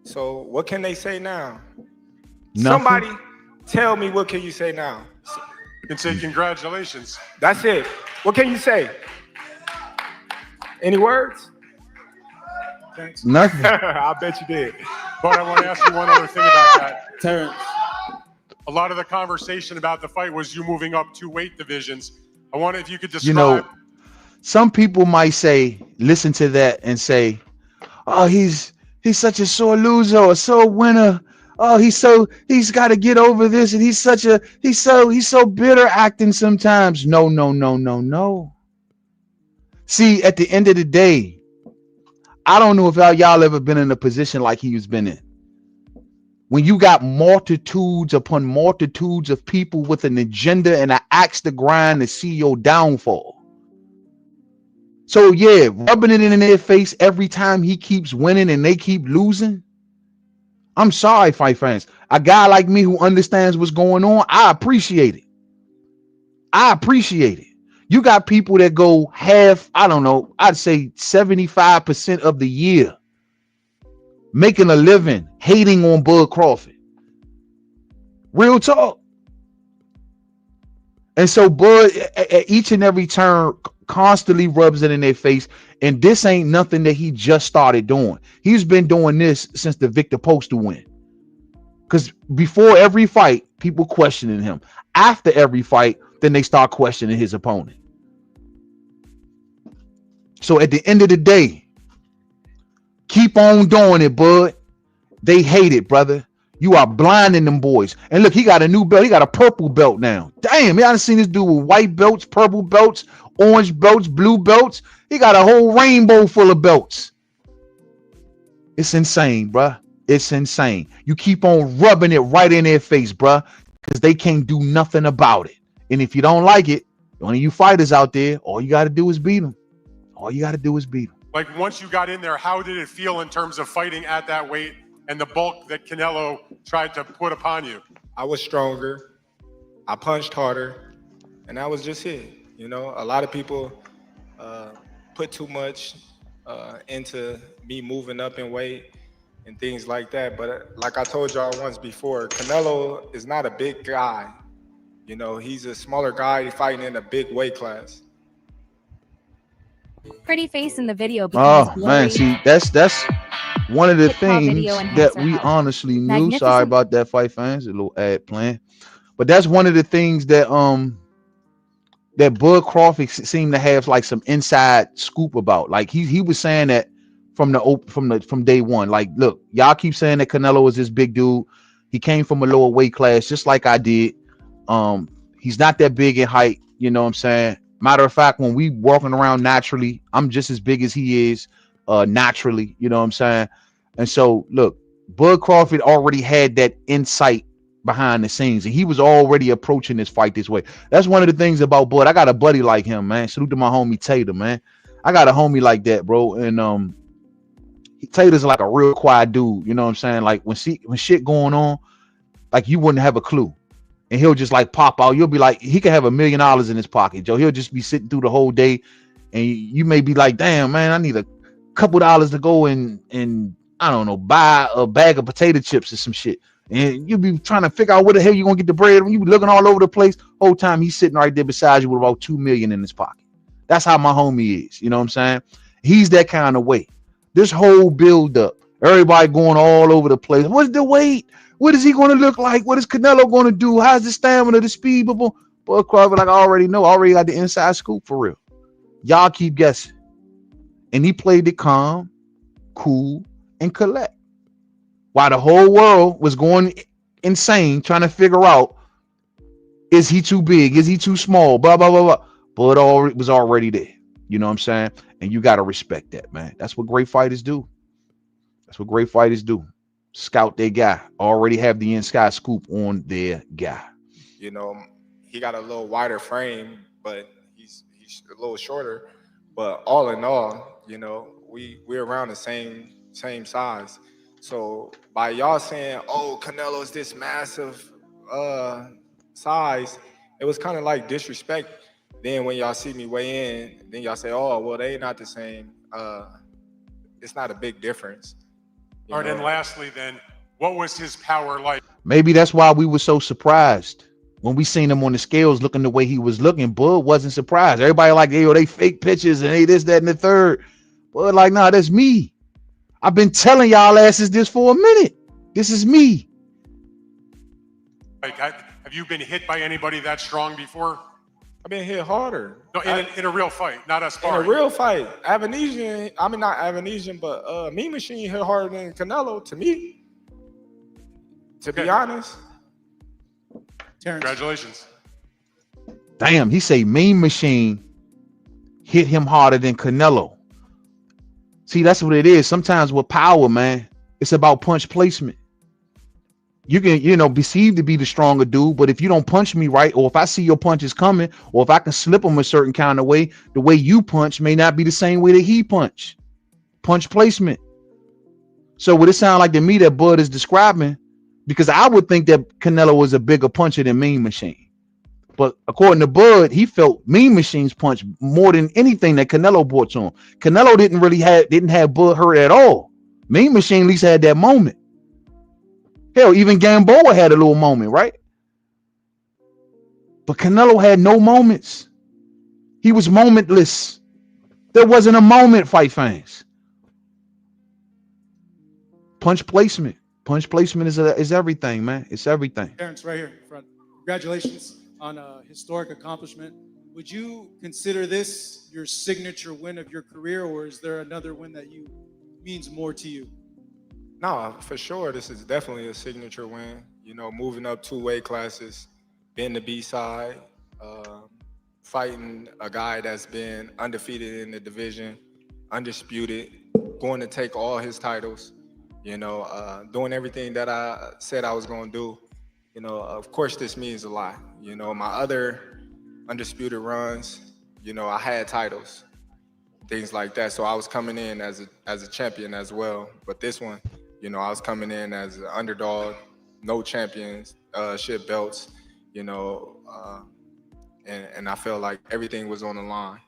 So what can they say now? Nothing. Somebody tell me, what can you say now? You can say congratulations. That's it. What can you say? Any words? Thanks. Nothing. I bet you did. But I want to ask you one other thing about that. Terence. A lot of the conversation about the fight was you moving up 2 weight divisions. I wonder if you could describe. You know, some people might say, listen to that and say, oh, he's such a sore loser or sore winner. Oh, he's got to get over this, and he's so bitter acting sometimes. No. See, at the end of the day, I don't know if y'all ever been in a position like he's been in. When you got multitudes upon multitudes of people with an agenda and an axe to grind to see your downfall. So yeah, rubbing it in their face every time he keeps winning and they keep losing. I'm sorry, fight fans. A guy like me who understands what's going on, I appreciate it. You got people that go half, I don't know, I'd say 75% of the year making a living hating on Bud Crawford. Real talk. And so Bud at each and every turn constantly rubs it in their face. And this ain't nothing that he just started doing. He's been doing this since the Victor Postal win. Because before every fight, people questioning him. After every fight, then they start questioning his opponent. So at the end of the day, keep on doing it, Bud. They hate it, brother. You are blinding them boys. And look, he got a new belt. He got a purple belt now. Damn, y'all done seen this dude with white belts, purple belts, orange belts, blue belts. He got a whole rainbow full of belts. It's insane, bruh. It's insane. You keep on rubbing it right in their face, bruh, because they can't do nothing about it. And if you don't like it, one of you fighters out there, all you got to do is beat them. All you got to do is beat them. Like, once you got in there, how did it feel in terms of fighting at that weight and the bulk that Canelo tried to put upon you? I was stronger. I punched harder, and that was just it. You know, a lot of people put too much into me moving up in weight and things like that. But like I told y'all once before, Canelo is not a big guy. You know, he's a smaller guy fighting in a big weight class. Pretty face in the video. Oh man, see, that's one of the things that we honestly knew. Sorry about that, fight fans. A little ad plan, but that's one of the things that that Bud Crawford seemed to have like some inside scoop about. Like he was saying that from day one. Like, look, y'all keep saying that Canelo is this big dude. He came from a lower weight class, just like I did. He's not that big in height. You know what I'm saying? Matter of fact, when we walking around naturally, I'm just as big as he is naturally. You know what I'm saying? And so, look, Bud Crawford already had that insight behind the scenes, and he was already approaching this fight this way. That's one of the things about Bud. I got a buddy like him, man. Salute to my homie Tater, man. I got a homie like that, bro. And Tater's like a real quiet dude. You know what I'm saying? Like when shit going on, like you wouldn't have a clue. And he'll just like pop out. You'll be like, he could have $1 million in his pocket, Joe. He'll just be sitting through the whole day, and you may be like, damn, man, I need a couple dollars to go and I don't know, buy a bag of potato chips or some shit. And you'll be trying to figure out where the hell you're gonna get the bread. When you be looking all over the place, whole time he's sitting right there beside you with about $2 million in his pocket. That's how my homie is. You know what I'm saying? He's that kind of way. This whole build up, everybody going all over the place. What's the weight? What is he going to look like? What is Canelo going to do? How's the stamina, the speed? Boy, Crawford, like I already know. I already got the inside scoop for real. Y'all keep guessing. And he played it calm, cool, and collect. While the whole world was going insane trying to figure out, is he too big? Is he too small? Blah, blah, blah, blah. But it was already there. You know what I'm saying? And you got to respect that, man. That's what great fighters do. That's what great fighters do. Scout their guy, already have the inside scoop on their guy. You know, he got a little wider frame, but he's a little shorter. But all in all, you know, we're around the same size. So by y'all saying, oh, Canelo's this massive size, it was kind of like disrespect. Then when y'all see me weigh in, then y'all say, oh, well, they not the same. It's not a big difference. All right, and lastly then, what was his power like? Maybe that's why we were so surprised when we seen him on the scales looking the way he was looking. Bud wasn't surprised. Everybody like, hey, yo, they fake pictures and hey, this, that, and the third. Bud like, nah, that's me. I've been telling y'all asses this for a minute. This is me. Like, have you been hit by anybody that strong before? I've been hit harder. No, in a real fight, not a sparring. In a real fight. Avanesian, I mean, not Avanesian, but Mean Machine hit harder than Canelo to me. To be honest. Terence. Congratulations. Damn, he say Mean Machine hit him harder than Canelo. See, that's what it is. Sometimes with power, man, it's about punch placement. You can, you know, be perceived to be the stronger dude, but if you don't punch me right, or if I see your punches coming, or if I can slip them a certain kind of way, the way you punch may not be the same way that he punch. Punch placement. So would it sound like to me that Bud is describing? Because I would think that Canelo was a bigger puncher than Mean Machine. But according to Bud, he felt Mean Machine's punch more than anything that Canelo brought to him. Canelo didn't have Bud hurt at all. Mean Machine at least had that moment. Hell, even Gamboa had a little moment, right? But Canelo had no moments. He was momentless. There wasn't a moment, fight fans. Punch placement. Punch placement is everything, man. It's everything. Terence, right here in front. Congratulations on a historic accomplishment. Would you consider this your signature win of your career, or is there another win that means more to you? No, for sure, this is definitely a signature win. You know, moving up 2 weight classes, being the B-side, fighting a guy that's been undefeated in the division, undisputed, going to take all his titles, you know, doing everything that I said I was going to do. You know, of course, this means a lot. You know, my other undisputed runs, you know, I had titles, things like that. So I was coming in as a champion as well. But this one, you know, I was coming in as an underdog, no championship belts, you know, and I felt like everything was on the line.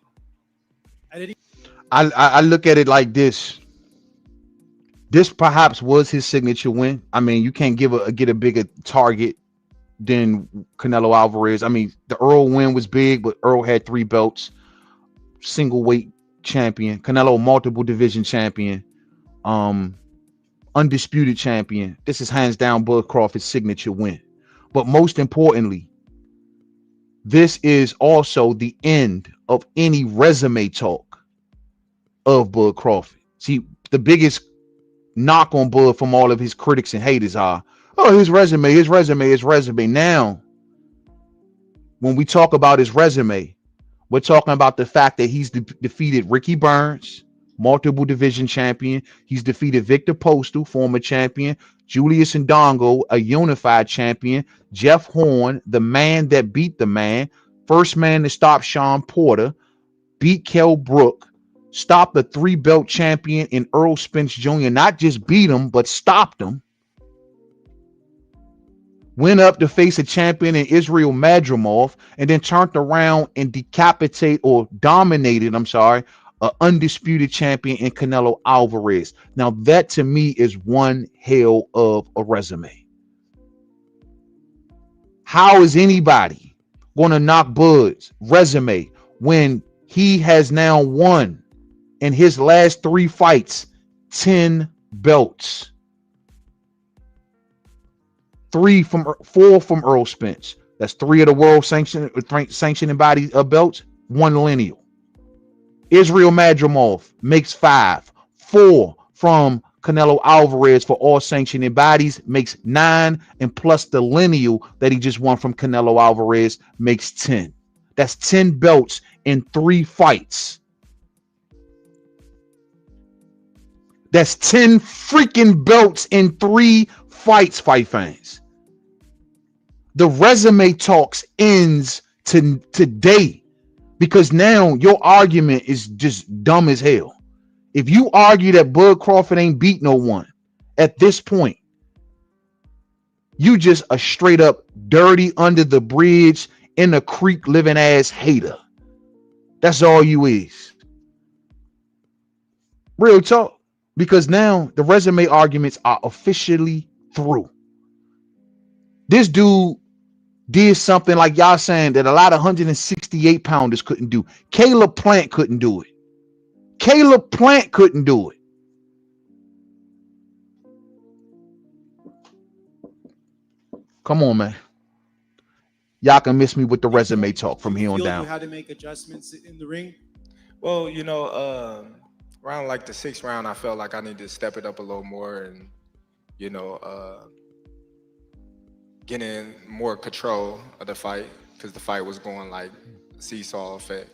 I look at it like this. This perhaps was his signature win. I mean, you can't get a bigger target than Canelo Alvarez. I mean, the Earl win was big, but Earl had 3 belts, single weight champion. Canelo, multiple division champion, undisputed champion. This is hands down Bud Crawford's signature win. But most importantly, this is also the end of any resume talk of Bud Crawford. See, the biggest knock on Bud from all of his critics and haters are, oh, his resume. Now, when we talk about his resume, we're talking about the fact that he's defeated Ricky Burns, multiple division champion. He's defeated Victor Postal, former champion, Julius Ndongo, a unified champion, Jeff Horn, the man that beat the man, first man to stop Sean Porter, beat Kell Brook, stopped the 3-belt champion in Earl Spence Jr., not just beat him, but stopped him. Went up to face a champion in Israel Madrimov, and then turned around and dominated, an undisputed champion in Canelo Alvarez. Now that to me is one hell of a resume. How is anybody going to knock Bud's resume when he has now won in his last 3 fights 10 belts? 4 from Earl Spence. That's 3 of the world sanctioning body belts, 1 lineal. Israel Madrimov makes 5. 4 from Canelo Alvarez for all sanctioning bodies makes 9, and plus the lineal that he just won from Canelo Alvarez makes 10. That's 10 belts in 3 fights. That's 10 freaking belts in 3 fights, fight fans. The resume talks ends today, because now your argument is just dumb as hell. If you argue that Bud Crawford ain't beat no one at this point, you just a straight up dirty under the bridge in the creek living ass hater. That's all you is. Real talk. Because now the resume arguments are officially through. This dude did something like y'all saying that a lot of 168 pounders couldn't do. Caleb Plant couldn't do it. Caleb Plant couldn't do it. Come on, man. Y'all can miss me with the resume talk from here on down. You had to make adjustments in the ring? Well, you know, around like the 6th round, I felt like I needed to step it up a little more and, you know, getting more control of the fight, because the fight was going like seesaw effect.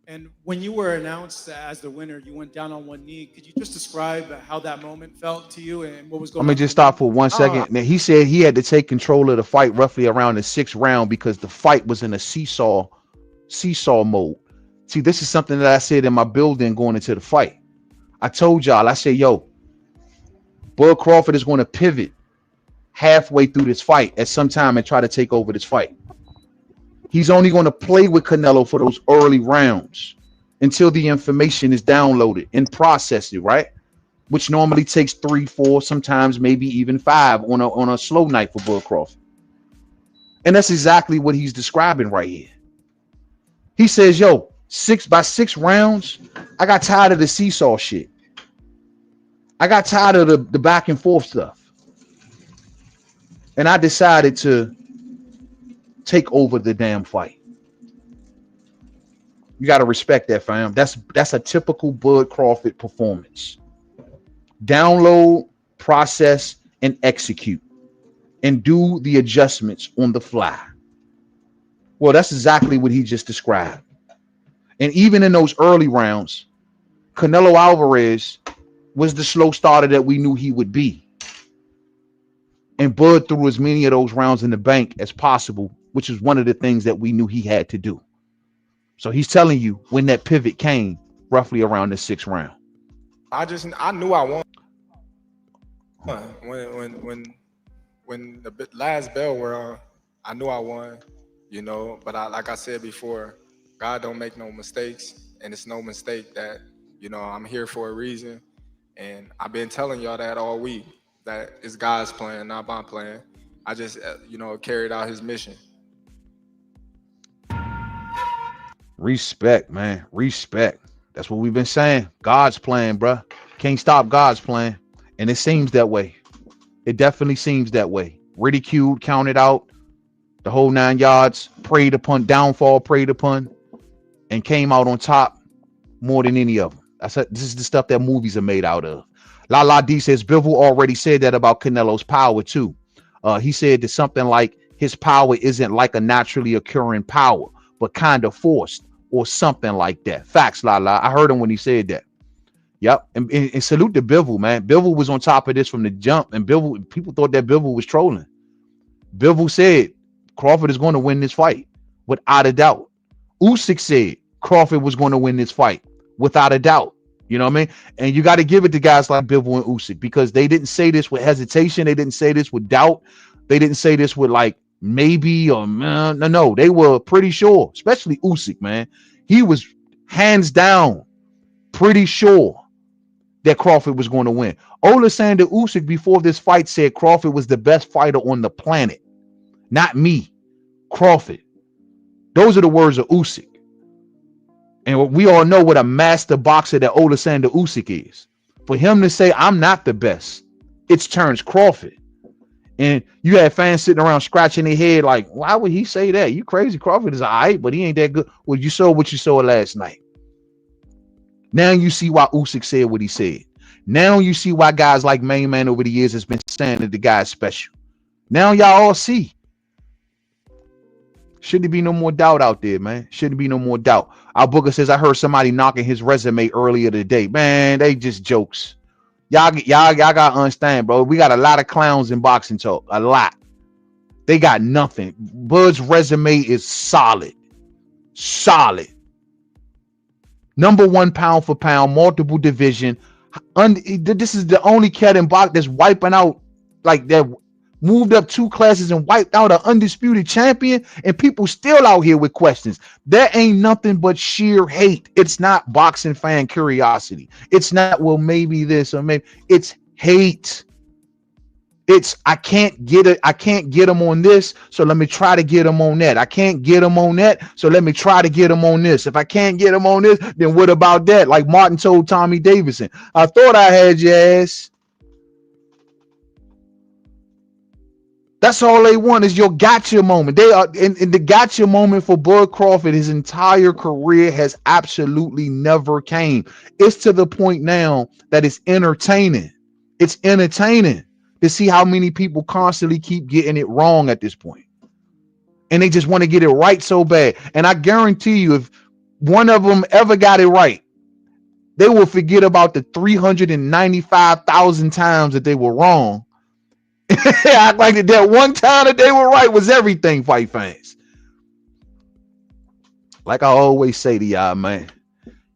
And when you were announced as the winner, you went down on one knee. Could you just describe how that moment felt to you and what was going on? Let me just stop for 1 second. Now, he said he had to take control of the fight roughly around the 6th round because the fight was in a seesaw mode. See, this is something that I said in my building going into the fight. I told y'all, I said, yo, Bud Crawford is going to pivot halfway through this fight at some time and try to take over this fight. He's only going to play with Canelo for those early rounds until the information is downloaded and processed, right? Which normally takes 3, 4, sometimes maybe even 5 on a slow night for Bud Crawford. And that's exactly what he's describing right here. He says, yo, 6 rounds, I got tired of the seesaw shit. I got tired of the back and forth stuff. And I decided to take over the damn fight. You got to respect that, fam. That's a typical Bud Crawford performance. Download, process, and execute. And do the adjustments on the fly. Well, that's exactly what he just described. And even in those early rounds, Canelo Alverez was the slow starter that we knew he would be. And Bud threw as many of those rounds in the bank as possible, which is one of the things that we knew he had to do. So he's telling you when that pivot came, roughly around the 6th round. I knew I won. When the last bell were on, I knew I won, you know, but like I said before, God don't make no mistakes, and it's no mistake that, you know, I'm here for a reason. And I've been telling y'all that all week, that it's God's plan, not my plan. I just, you know, carried out his mission. Respect, man. Respect. That's what we've been saying. God's plan, bruh. Can't stop God's plan. And it seems that way. It definitely seems that way. Ridiculed, counted out, the whole 9 yards, preyed upon, downfall, preyed upon, and came out on top more than any of them. This is the stuff that movies are made out of. La D says, Bivol already said that about Canelo's power too. He said that something like his power isn't like a naturally occurring power, but kind of forced or something like that. Facts, La. I heard him when he said that. Yep. And salute to Bivol, man. Bivol was on top of this from the jump, and people thought that Bivol was trolling. Bivol said Crawford is going to win this fight without a doubt. Usyk said Crawford was going to win this fight without a doubt. You know what I mean? And you got to give it to guys like Bivol and Usyk, because they didn't say this with hesitation. They didn't say this with doubt. They didn't say this with like maybe or no. They were pretty sure, especially Usyk, man. He was hands down pretty sure that Crawford was going to win. Oleksandr Usyk before this fight said Crawford was the best fighter on the planet. Not me, Crawford. Those are the words of Usyk. And we all know what a master boxer that Oleksandr Usyk is. For him to say, I'm not the best, it's Terence Crawford. And you had fans sitting around scratching their head like, why would he say that? You crazy. Crawford is all right, but he ain't that good. Well, you saw what you saw last night. Now you see why Usyk said what he said. Now you see why guys like Mainman over the years has been saying that the guy's special. Now y'all all see. Shouldn't be no more doubt out there, man. Shouldn't be no more doubt. Our Booker says, I heard somebody knocking his resume earlier today. Man, they just jokes. Y'all got to understand, bro. We got a lot of clowns in boxing talk. A lot. They got nothing. Bud's resume is solid. Solid. Number 1 pound for pound, multiple division. This is the only cat in box that's wiping out, like that, moved up 2 classes and wiped out an undisputed champion, and people still out here with questions. That ain't nothing but sheer hate. It's not boxing fan curiosity. It's not, well, maybe this or maybe. It's hate. It's, I can't get it. I can't get him on this, so let me try to get him on that. I can't get him on that, so let me try to get him on this. If I can't get him on this, then what about that? Like Martin told Tommy Davidson, I thought I had your ass. That's all they want is your gotcha moment. They are in the gotcha moment for Bud Crawford. His entire career has absolutely never came. It's to the point now that it's entertaining. It's entertaining to see how many people constantly keep getting it wrong at this point. And they just want to get it right so bad. And I guarantee you, if one of them ever got it right, they will forget about the 395,000 times that they were wrong. Act like that one time that they were right was everything, fight fans. Like I always say to y'all, man,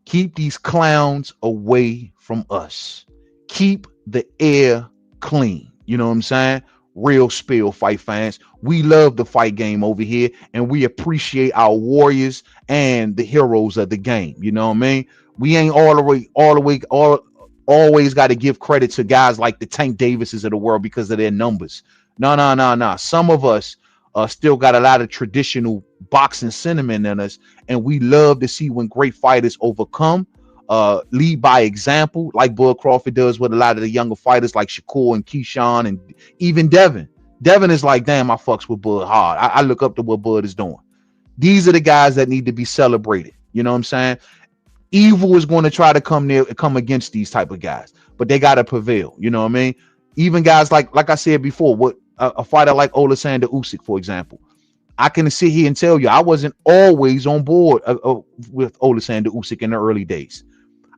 keep these clowns away from us. Keep the air clean. You know what I'm saying? Real spill, fight fans. We love the fight game over here, and we appreciate our warriors and the heroes of the game. You know what I mean? We ain't always got to give credit to guys like the Tank Davises of the world because of their numbers. No. Some of us still got a lot of traditional boxing sentiment in us, and we love to see when great fighters overcome, lead by example, like Bud Crawford does with a lot of the younger fighters like Shakur and Keyshawn, and even Devin. Devin is like, damn, I fucks with Bud hard. I look up to what Bud is doing. These are the guys that need to be celebrated. You know what I'm saying? Evil is going to try to come against these type of guys, but they got to prevail. You know what I mean? Even guys like I said before, what a fighter like Oleksandr Usyk, for example, I can sit here and tell you I wasn't always on board with Oleksandr Usyk in the early days.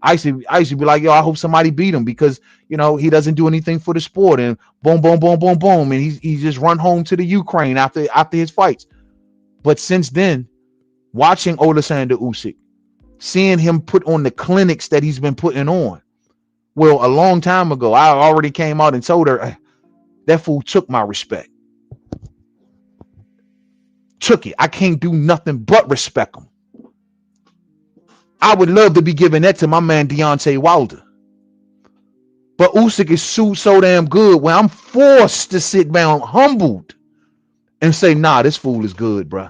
I used to be like, yo, I hope somebody beat him because, you know, he doesn't do anything for the sport, and boom, boom, boom, boom, boom, and he just run home to the Ukraine after his fights. But since then, watching Oleksandr Usyk, seeing him put on the clinics that he's been putting on. Well, a long time ago, I already came out and told her that fool took my respect. Took it. I can't do nothing but respect him. I would love to be giving that to my man Deontay Wilder. But Usyk is so damn good where I'm forced to sit down humbled and say, nah, this fool is good, bro.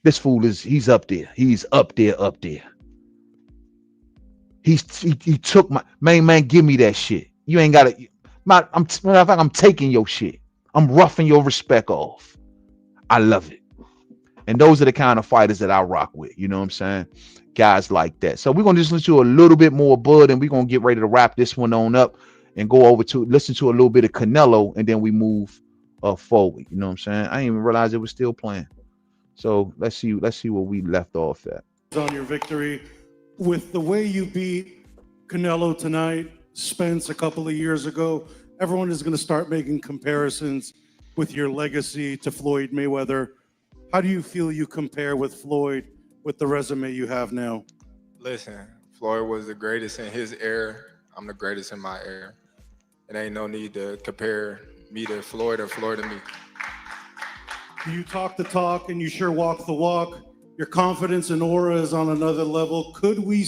This fool he's up there. He's up there. He took my man, give me that shit. You ain't got it. I'm taking your shit. I'm roughing your respect off. I love it. And those are the kind of fighters that I rock with. You know what I'm saying? Guys like that. So we're going to just listen to a little bit more Bud, and we're going to get ready to wrap this one on up and go over to listen to a little bit of Canelo, and then we move forward. You know what I'm saying? I didn't even realize it was still playing. So let's see where we left off at. On your victory, with the way you beat Canelo tonight, Spence a couple of years ago, everyone is going to start making comparisons with your legacy to Floyd Mayweather. How do you feel you compare with Floyd with the resume you have now? Listen, Floyd was the greatest in his era. I'm the greatest in my era. It ain't no need to compare me to Floyd or Floyd to me. You talk the talk and you sure walk the walk. Your confidence and aura is on another level. Could we?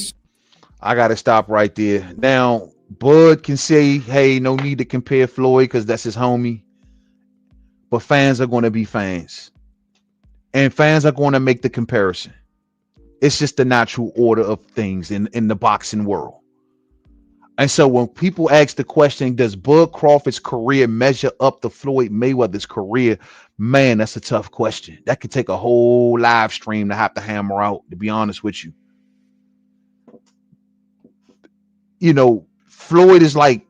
I got to stop right there. Now, Bud can say, hey, no need to compare Floyd because that's his homie. But fans are going to be fans. And fans are going to make the comparison. It's just the natural order of things in the boxing world. And so when people ask the question, does Bud Crawford's career measure up to Floyd Mayweather's career? Man, that's a tough question. That could take a whole live stream to have to hammer out, to be honest with you. You know, Floyd is like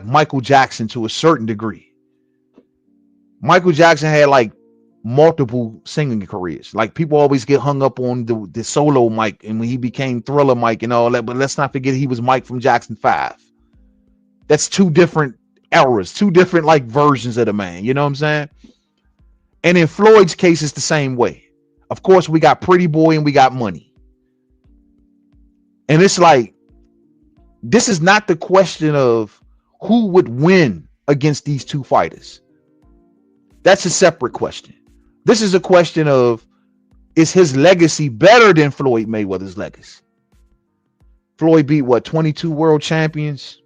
Michael Jackson to a certain degree. Michael Jackson had like multiple singing careers. Like people always get hung up on the solo Mike, and when he became Thriller Mike and all that, but let's not forget he was Mike from Jackson 5. That's two different eras, two different like versions of the man, you know what I'm saying? And in Floyd's case, it's the same way. Of course, we got Pretty Boy and we got Money. And it's like, this is not the question of who would win against these two fighters. That's a separate question. This is a question of, is his legacy better than Floyd Mayweather's legacy? Floyd beat what, 22 world champions?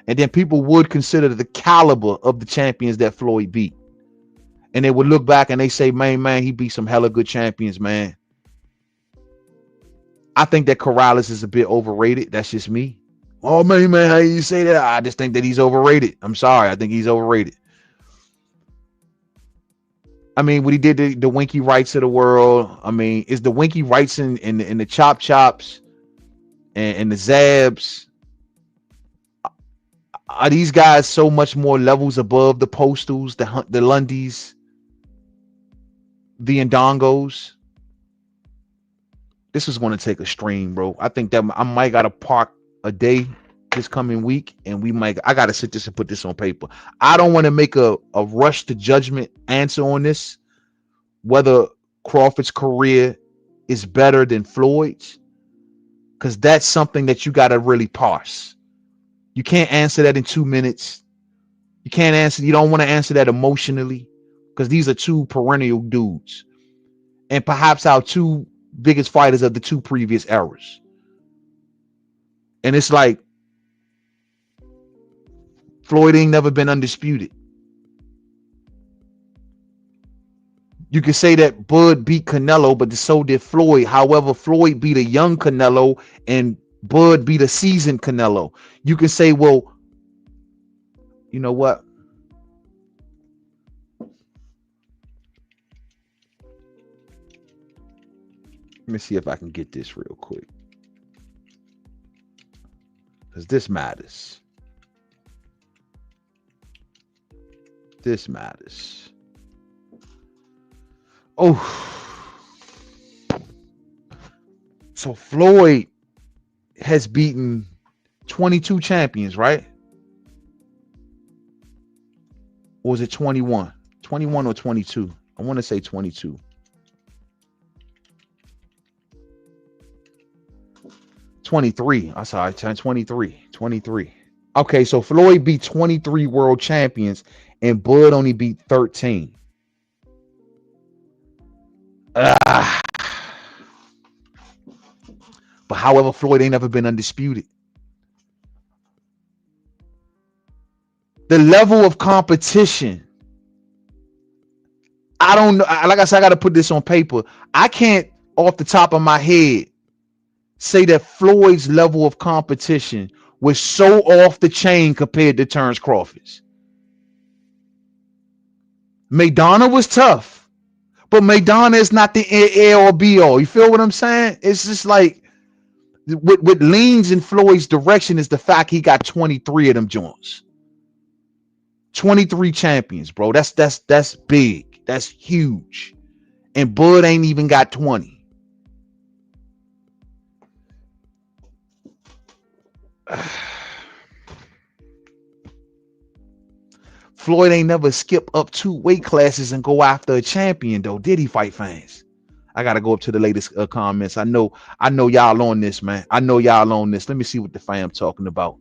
And then people would consider the caliber of the champions that Floyd beat. And they would look back and they say, man, he beat some hella good champions, man. I think that Corrales is a bit overrated. That's just me. Oh, man, how you say that? I just think that he's overrated. I'm sorry. I think he's overrated. I mean, what he did the Winky Wrights of the world. I mean, is the Winky Wrights in the Chop Chops and the Zabs? Are these guys so much more levels above the Postals, the Lundys, the Ndongos? This is going to take a stream, bro. I think that I might got to park a day this coming week, and I got to sit this and put this on paper. I don't want to make a rush to judgment answer on this, whether Crawford's career is better than Floyd's, because that's something that you got to really parse. You can't answer that in 2 minutes. You don't want to answer that emotionally, because these are two perennial dudes, and perhaps our two biggest fighters of the two previous eras. And it's like, Floyd ain't never been undisputed. You can say that Bud beat Canelo, but so did Floyd. However, Floyd beat a young Canelo and Bud beat a seasoned Canelo. You can say, well, you know what? Let me see if I can get this real quick, because this matters. This matters. Oh, so Floyd has beaten 22 champions, right? Or was it 21? 21 or 22? I want to say 22. 23. I'm sorry, 23. Okay, so Floyd beat 23 world champions and Bud only beat 13. But however, Floyd ain't never been undisputed. The level of competition, I don't know. Like I said, I got to put this on paper. I can't, off the top of my head, say that Floyd's level of competition was so off the chain compared to Terence Crawford's. Maidana was tough, but Maidana is not the A or B all. You feel what I'm saying? It's just like what leans in Floyd's direction is the fact he got 23 of them joints. 23 champions, bro. That's big. That's huge. And Bud ain't even got 20. Floyd ain't never skip up 2 weight classes and go after a champion, though, did he, fight fans? I gotta go up to the latest comments. I know y'all on this, man. I know y'all on this. Let me see what the fam talking about.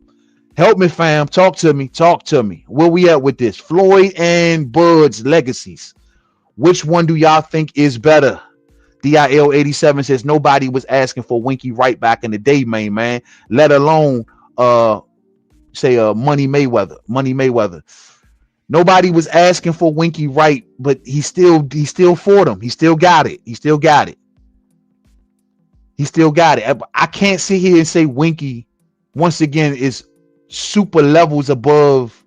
Help me, fam. Talk to me. Where we at with this? Floyd and Bud's legacies. Which one do y'all think is better? DIL87 says nobody was asking for Winky Wright back in the day, man. Let alone Money Mayweather. Nobody was asking for Winky Wright, but he still fought him. He still got it. I can't sit here and say Winky once again is super levels above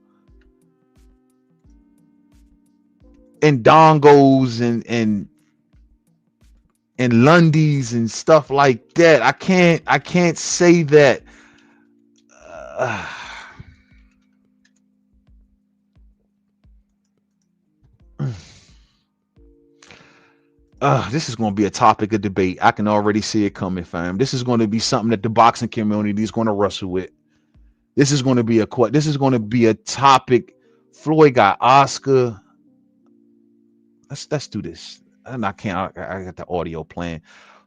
and Dongos and Lundys and stuff like that. I can't say that. This is going to be a topic of debate. I can already see it coming, fam. This is going to be something that the boxing community is going to wrestle with. This is going to be a topic. Floyd got Oscar. Let's do this. And I got the audio playing.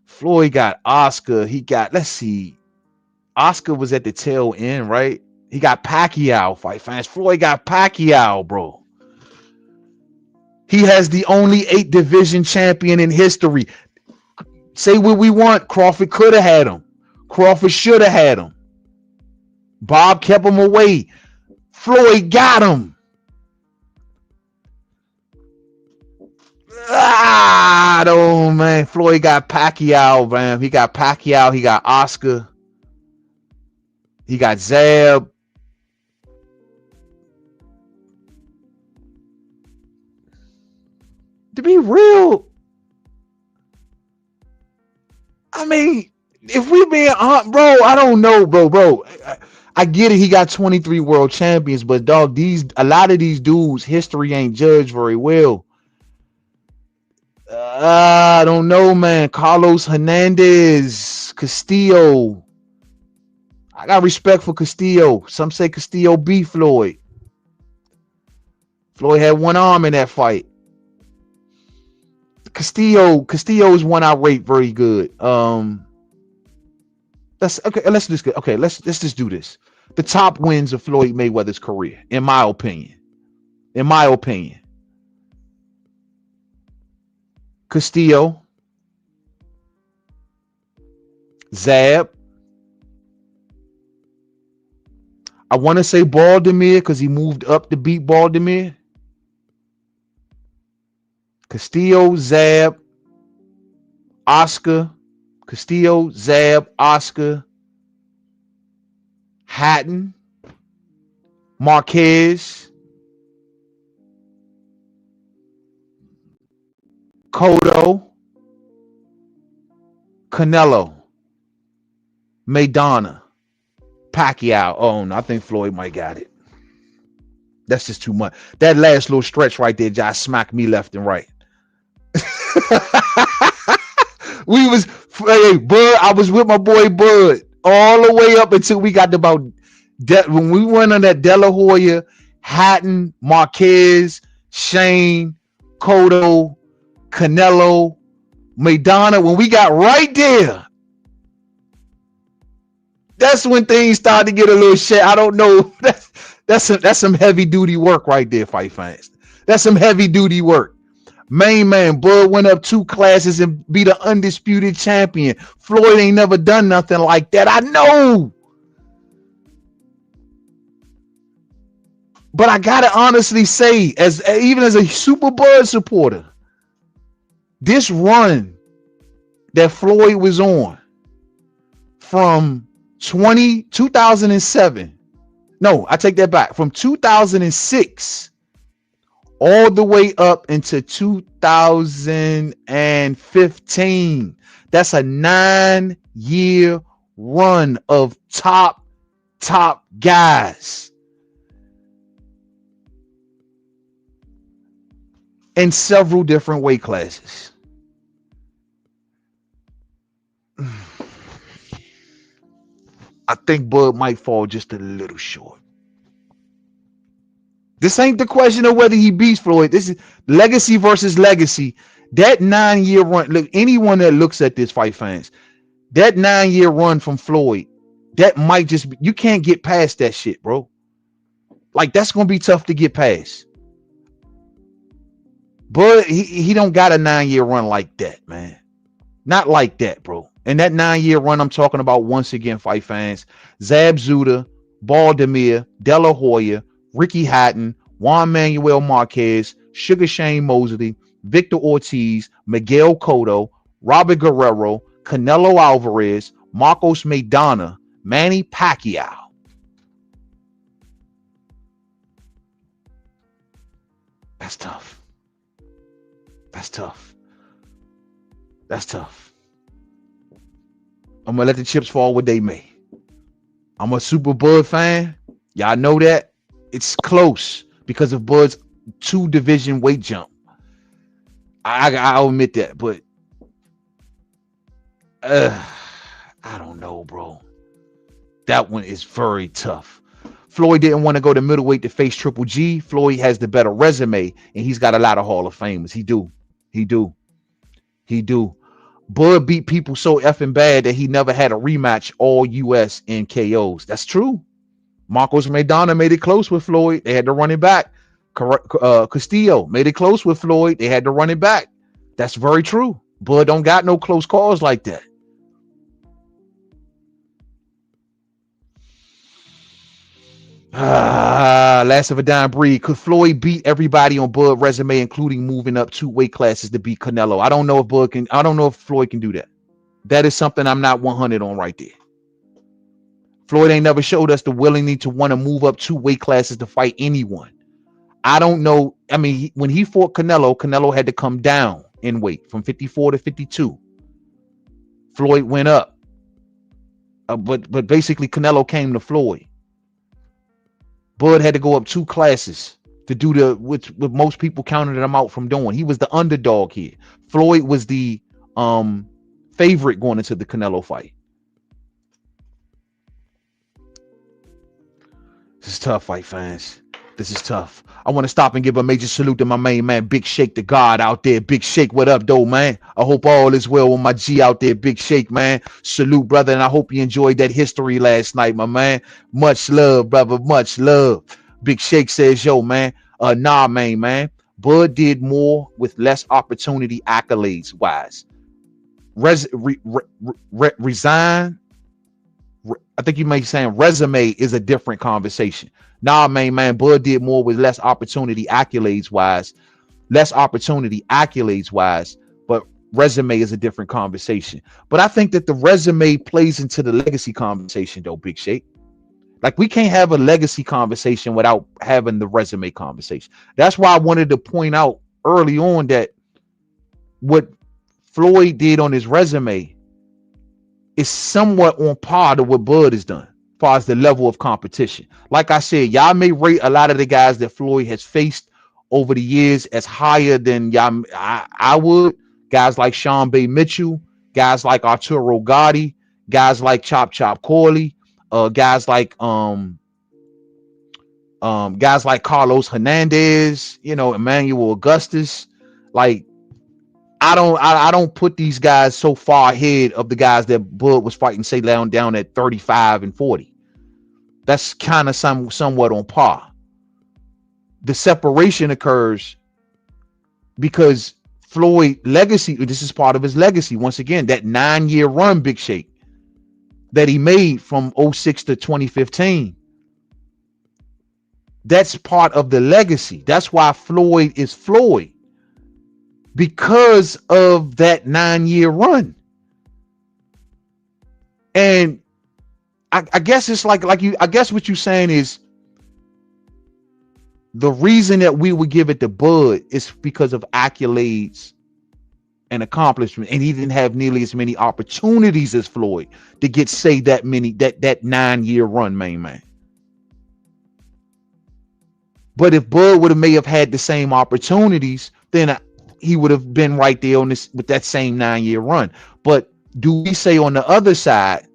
Floyd got Oscar. He got, let's see. Oscar was at the tail end, right? He got Pacquiao, fight fans. Floyd got Pacquiao, bro. He has the only 8 division champion in history. Say what we want. Crawford could have had him. Crawford should have had him. Bob kept him away. Floyd got him. Oh man, Floyd got Pacquiao, man. He got Pacquiao. He got Oscar. He got Zab. To be real, I mean, if we being bro, I don't know, bro. I get it. He got 23 world champions, but dog, a lot of these dudes, history ain't judged very well. I don't know, man. Carlos Hernandez, Castillo. I got respect for Castillo. Some say Castillo beat Floyd. Floyd had one arm in that fight. Castillo is one I rate very good. Let's just do this. The top wins of Floyd Mayweather's career, in my opinion. Castillo, Zab. I want to say Baldomir because he moved up to beat Baldomir. Castillo, Zab, Oscar, Castillo, Zab, Oscar, Hatton, Marquez, Cotto, Canelo, Maidana, Pacquiao. Oh, no, I think Floyd might got it. That's just too much. That last little stretch right there just smacked me left and right. We was, hey, Bud, I was with my boy Bud all the way up until we got to about when we went on that De La Hoya, Hatton, Marquez, Shane, Cotto, Canelo, Maidana. When we got right there, that's when things started to get a little shit. I don't know. That's some heavy duty work right there, fight fans. That's some heavy duty work. Mainman, Bud went up 2 classes and be the undisputed champion. Floyd ain't never done nothing like that. I know. But I gotta honestly say, even as a Super Bud supporter, this run that Floyd was on from 2007. No, I take that back. From 2006 all the way up into 2015. That's a 9-year run of top guys. In several different weight classes. I think Bud might fall just a little short. This ain't the question of whether he beats Floyd. This is legacy versus legacy. That 9-year run, look, anyone that looks at this, fight fans, that 9-year run from Floyd, that might just be, you can't get past that shit, bro. Like, that's gonna be tough to get past. But he don't got a 9-year run like that, man. Not like that, bro. And that 9-year run I'm talking about, once again, fight fans, Zab Zuda, Baldomir, De La Hoya, Ricky Hatton, Juan Manuel Marquez, Sugar Shane Mosley, Victor Ortiz, Miguel Cotto, Robert Guerrero, Canelo Alvarez, Marcos Maidana, Manny Pacquiao. That's tough. That's tough. That's tough. I'm gonna let the chips fall where they may. I'm a Super Bud fan. Y'all know that. It's close because of Bud's 2-division weight jump. I'll admit that, but I don't know, bro. That one is very tough. Floyd didn't want to go to middleweight to face Triple G. Floyd has the better resume, and he's got a lot of Hall of Famers. He do. Bud beat people so effing bad that he never had a rematch all US in KOs. That's true. Marcos Maidana made it close with Floyd. They had to run it back. Castillo made it close with Floyd. They had to run it back. That's very true. Bud don't got no close calls like that. Last of a dying breed. Could Floyd beat everybody on Bud resume, including moving up 2 weight classes to beat Canelo? I don't know if Bud can. I don't know if Floyd can do that. That is something I'm not 100 on right there. Floyd ain't never showed us the willingness to want to move up 2 weight classes to fight anyone. I don't know. I mean, when he fought Canelo had to come down in weight from 54 to 52. Floyd went up. But basically Canelo came to Floyd. Bud had to go up 2 classes to do what most people counted him out from doing. He was the underdog here. Floyd was the favorite going into the Canelo fight. This is tough, fight fans. This is tough. I want to stop and give a major salute to my main man, Big Shake, the God out there. Big Shake, what up, though, man? I hope all is well with my G out there, Big Shake, man. Salute, brother, and I hope you enjoyed that history last night, my man. Much love, brother, much love. Big Shake says, yo, man, nah, man. Bud did more with less opportunity accolades-wise. Resign. I think you may be saying resume is a different conversation. Nah, man, Bud did more with less opportunity accolades wise. less opportunity accolades wise, but resume is a different conversation. But I think that the resume plays into the legacy conversation though, Big Shake. Like we can't have a legacy conversation without having the resume conversation. That's why I wanted to point out early on that what Floyd did on his resume is somewhat on par to what Bud has done as far as the level of competition. Like I said, y'all may rate a lot of the guys that Floyd has faced over the years as higher than y'all I would. Guys like Sean Bay Mitchell, guys like Arturo Gotti, guys like Chop Chop Corley, guys like Carlos Hernandez, you know, Emmanuel Augustus. Like I don't put these guys so far ahead of the guys that Bud was fighting, say down at 35 and 40. That's kind of somewhat on par. The separation occurs because Floyd legacy, this is part of his legacy. Once again, that 9-year run, Big Shake, that he made from 06 to 2015. That's part of the legacy. That's why Floyd is Floyd, because of that 9-year run. And I guess it's like you, I guess what you're saying is the reason that we would give it to Bud is because of accolades and accomplishment, and he didn't have nearly as many opportunities as Floyd to get, say, that 9-year run, man. But if Bud may have had the same opportunities, then he would have been right there on this with that same 9-year run. But do we say on the other side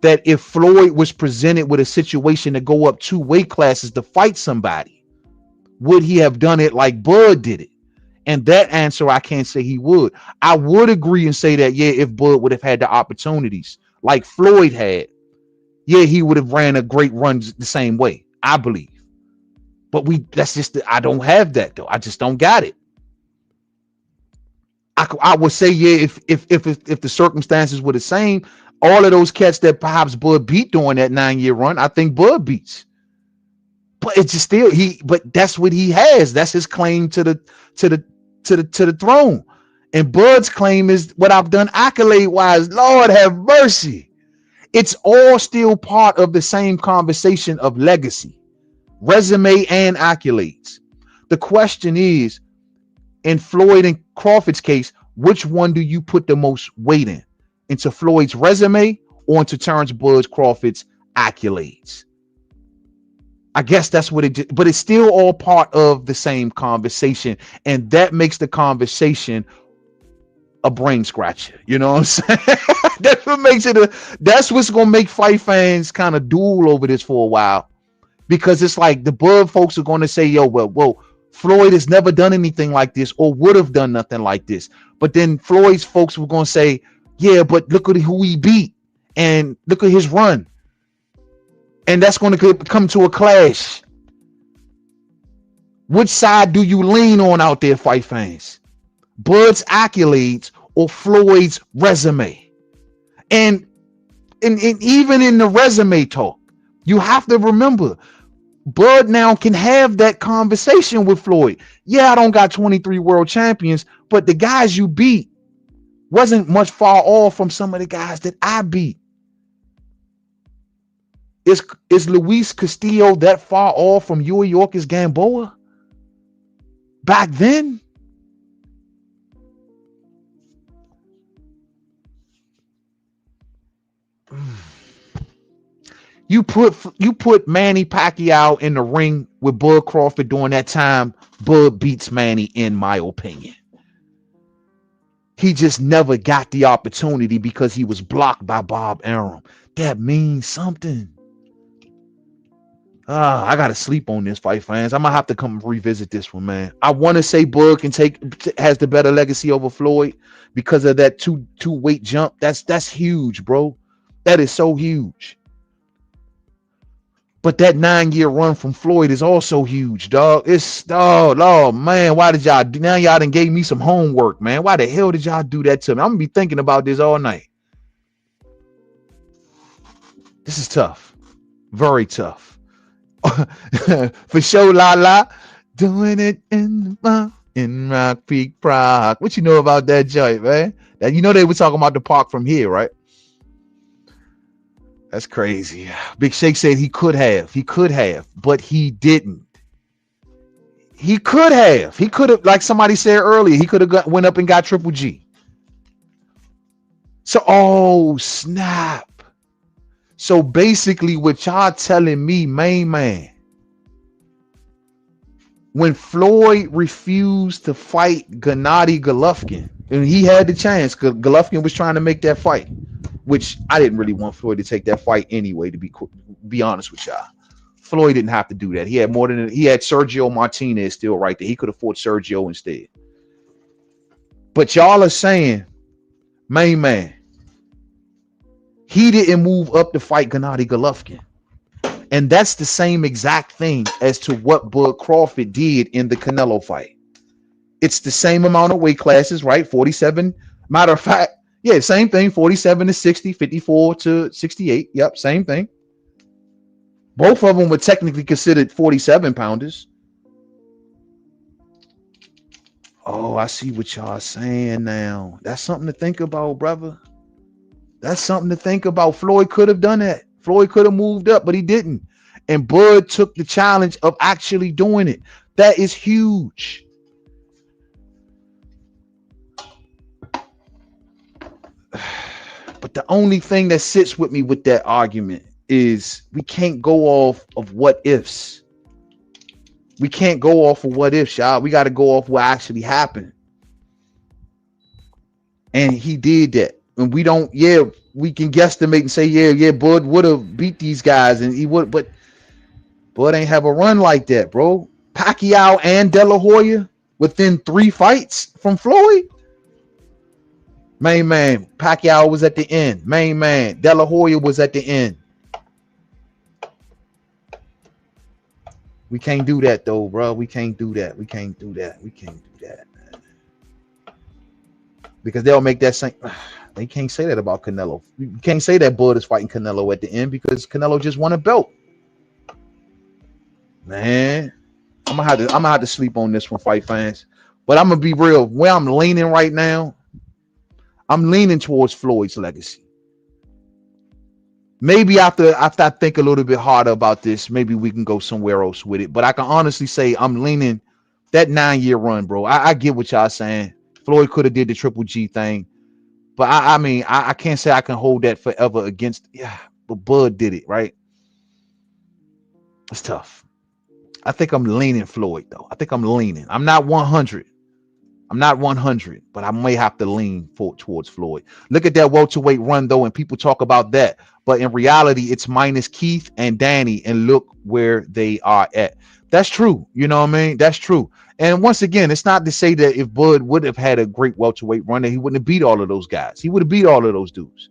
that if Floyd was presented with a situation to go up 2 weight classes to fight somebody, would he have done it like Bud did it? And that answer, I can't say he would. I would agree and say that, yeah, if Bud would have had the opportunities like Floyd had, yeah, he would have ran a great run the same way, I believe. But that's just, I don't have that though. I just don't got it. I would say, yeah, if the circumstances were the same, all of those cats that perhaps Bud beat during that 9-year run, I think Bud beats. But it's just still but that's what he has. That's his claim to the throne. And Bud's claim is what I've done accolade wise. Lord have mercy. It's all still part of the same conversation of legacy, resume, and accolades. The question is, in Floyd and Crawford's case, which one do you put the most weight in? Into Floyd's resume or into Terence Bud Crawford's accolades? I guess that's what it, but it's still all part of the same conversation, and that makes the conversation a brain scratcher. You know what I'm saying? That's what makes it that's what's gonna make fight fans kind of duel over this for a while, because it's like the Bud folks are gonna say, yo, well, Floyd has never done anything like this or would have done nothing like this. But then Floyd's folks were gonna say, yeah, but look at who he beat and look at his run. And that's going to come to a clash. Which side do you lean on out there, fight fans? Bud's accolades or Floyd's resume? And even in the resume talk, you have to remember, Bud now can have that conversation with Floyd. Yeah, I don't got 23 world champions, but the guys you beat wasn't much far off from some of the guys that I beat. Is Luis Castillo that far off from Huey Yorkis Gamboa back then? You put Manny Pacquiao in the ring with Bud Crawford during that time, Bud beats Manny, in my opinion. He just never got the opportunity because he was blocked by Bob Arum. That means something. I gotta sleep on this, fight fans. I'm gonna have to come revisit this one, man. I want to say Bud has the better legacy over Floyd because of that two weight jump. That's huge, bro. That is so huge. But that 9-year run from Floyd is also huge, dog. Lord, man, why did y'all do? Now y'all done gave me some homework, man. Why the hell did y'all do that to me? I'm gonna be thinking about this all night. This is tough, very tough. For sure, la. Doing it in Rock Creek Park. What you know about that joint, man? That you know they were talking about the park from here, right? That's crazy. Big Shake said he could have, but he didn't. He could have, like somebody said earlier, he could have went up and got Triple G. So, oh snap. So basically what y'all telling me, main man, when Floyd refused to fight Gennady Golovkin, and he had the chance because Golovkin was trying to make that fight, which I didn't really want Floyd to take that fight anyway, to be honest with y'all. Floyd didn't have to do that. He had Sergio Martinez still right there. He could have fought Sergio instead. But y'all are saying, main man, he didn't move up to fight Gennady Golovkin. And that's the same exact thing as to what Bud Crawford did in the Canelo fight. It's the same amount of weight classes, right? 47. Matter of fact, yeah, same thing. 47 to 60, 54 to 68. Yep, same thing. Both of them were technically considered 47 pounders. Oh, I see what y'all saying now. That's something to think about, brother. That's something to think about. Floyd could have done that. Floyd could have moved up, but he didn't. And Bud took the challenge of actually doing it. That is huge. But the only thing that sits with me with that argument is we can't go off of what ifs. We can't go off of what ifs, y'all. We got to go off what actually happened. And he did that. And we don't, we can guesstimate and say, Bud would have beat these guys and he would, but Bud ain't have a run like that, bro. Pacquiao and De La Hoya within 3 fights from Floyd. Main man, Pacquiao was at the end. Main man, De La Hoya was at the end. We can't do that though, bro. We can't do that. We can't do that, man. Because they'll make that same. They can't say that about Canelo. You can't say that Bud is fighting Canelo at the end because Canelo just won a belt. Man, I'm gonna have to sleep on this one, fight fans. But I'm gonna be real. Where I'm leaning right now, I'm leaning towards Floyd's legacy. Maybe after I think a little bit harder about this, maybe we can go somewhere else with it. But I can honestly say I'm leaning that 9-year run, bro. I get what y'all saying. Floyd could have did the Triple G thing. But I mean, I can't say I can hold that forever against. Yeah, but Bud did it, right? It's tough. I think I'm leaning Floyd, though. I think I'm leaning. I'm not 100. I'm not 100, but I may have to lean towards Floyd. Look at that welterweight run, though, and people talk about that. But in reality, it's minus Keith and Danny, and look where they are at. That's true. You know what I mean? That's true. And once again, it's not to say that if Bud would have had a great welterweight run, that he wouldn't have beat all of those guys. He would have beat all of those dudes.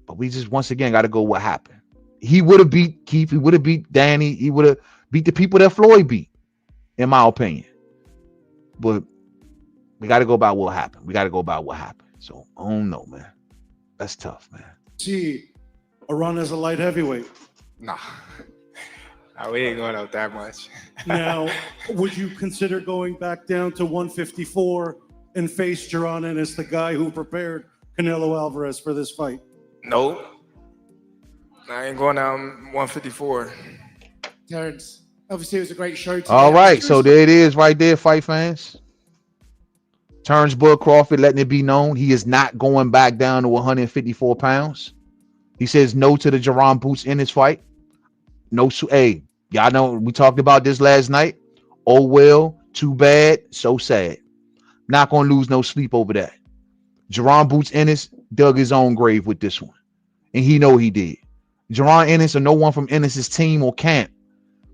But we just, once again, got to go what happened. He would have beat Keith. He would have beat Danny. He would have beat the people that Floyd beat, in my opinion. But we got to go by what happened. So, I don't know, man. That's tough, man. See, a run as a light heavyweight. Nah, we ain't going up that much. Now, would you consider going back down to 154 and face Jaron Ennis, the guy who prepared Canelo Alvarez for this fight? Nope. I ain't going down 154. Terence, obviously it was a great show today. All right, so there it is right there, fight fans. Terence Bud Crawford letting it be known he is not going back down to 154 pounds. He says no to the Jaron Boots in his fight. No, hey, y'all know we talked about this last night. Oh well, too bad, so sad. Not gonna lose no sleep over that. Jaron Boots Ennis dug his own grave with this one, and he know he did. Jaron Ennis or no one from Ennis's team or camp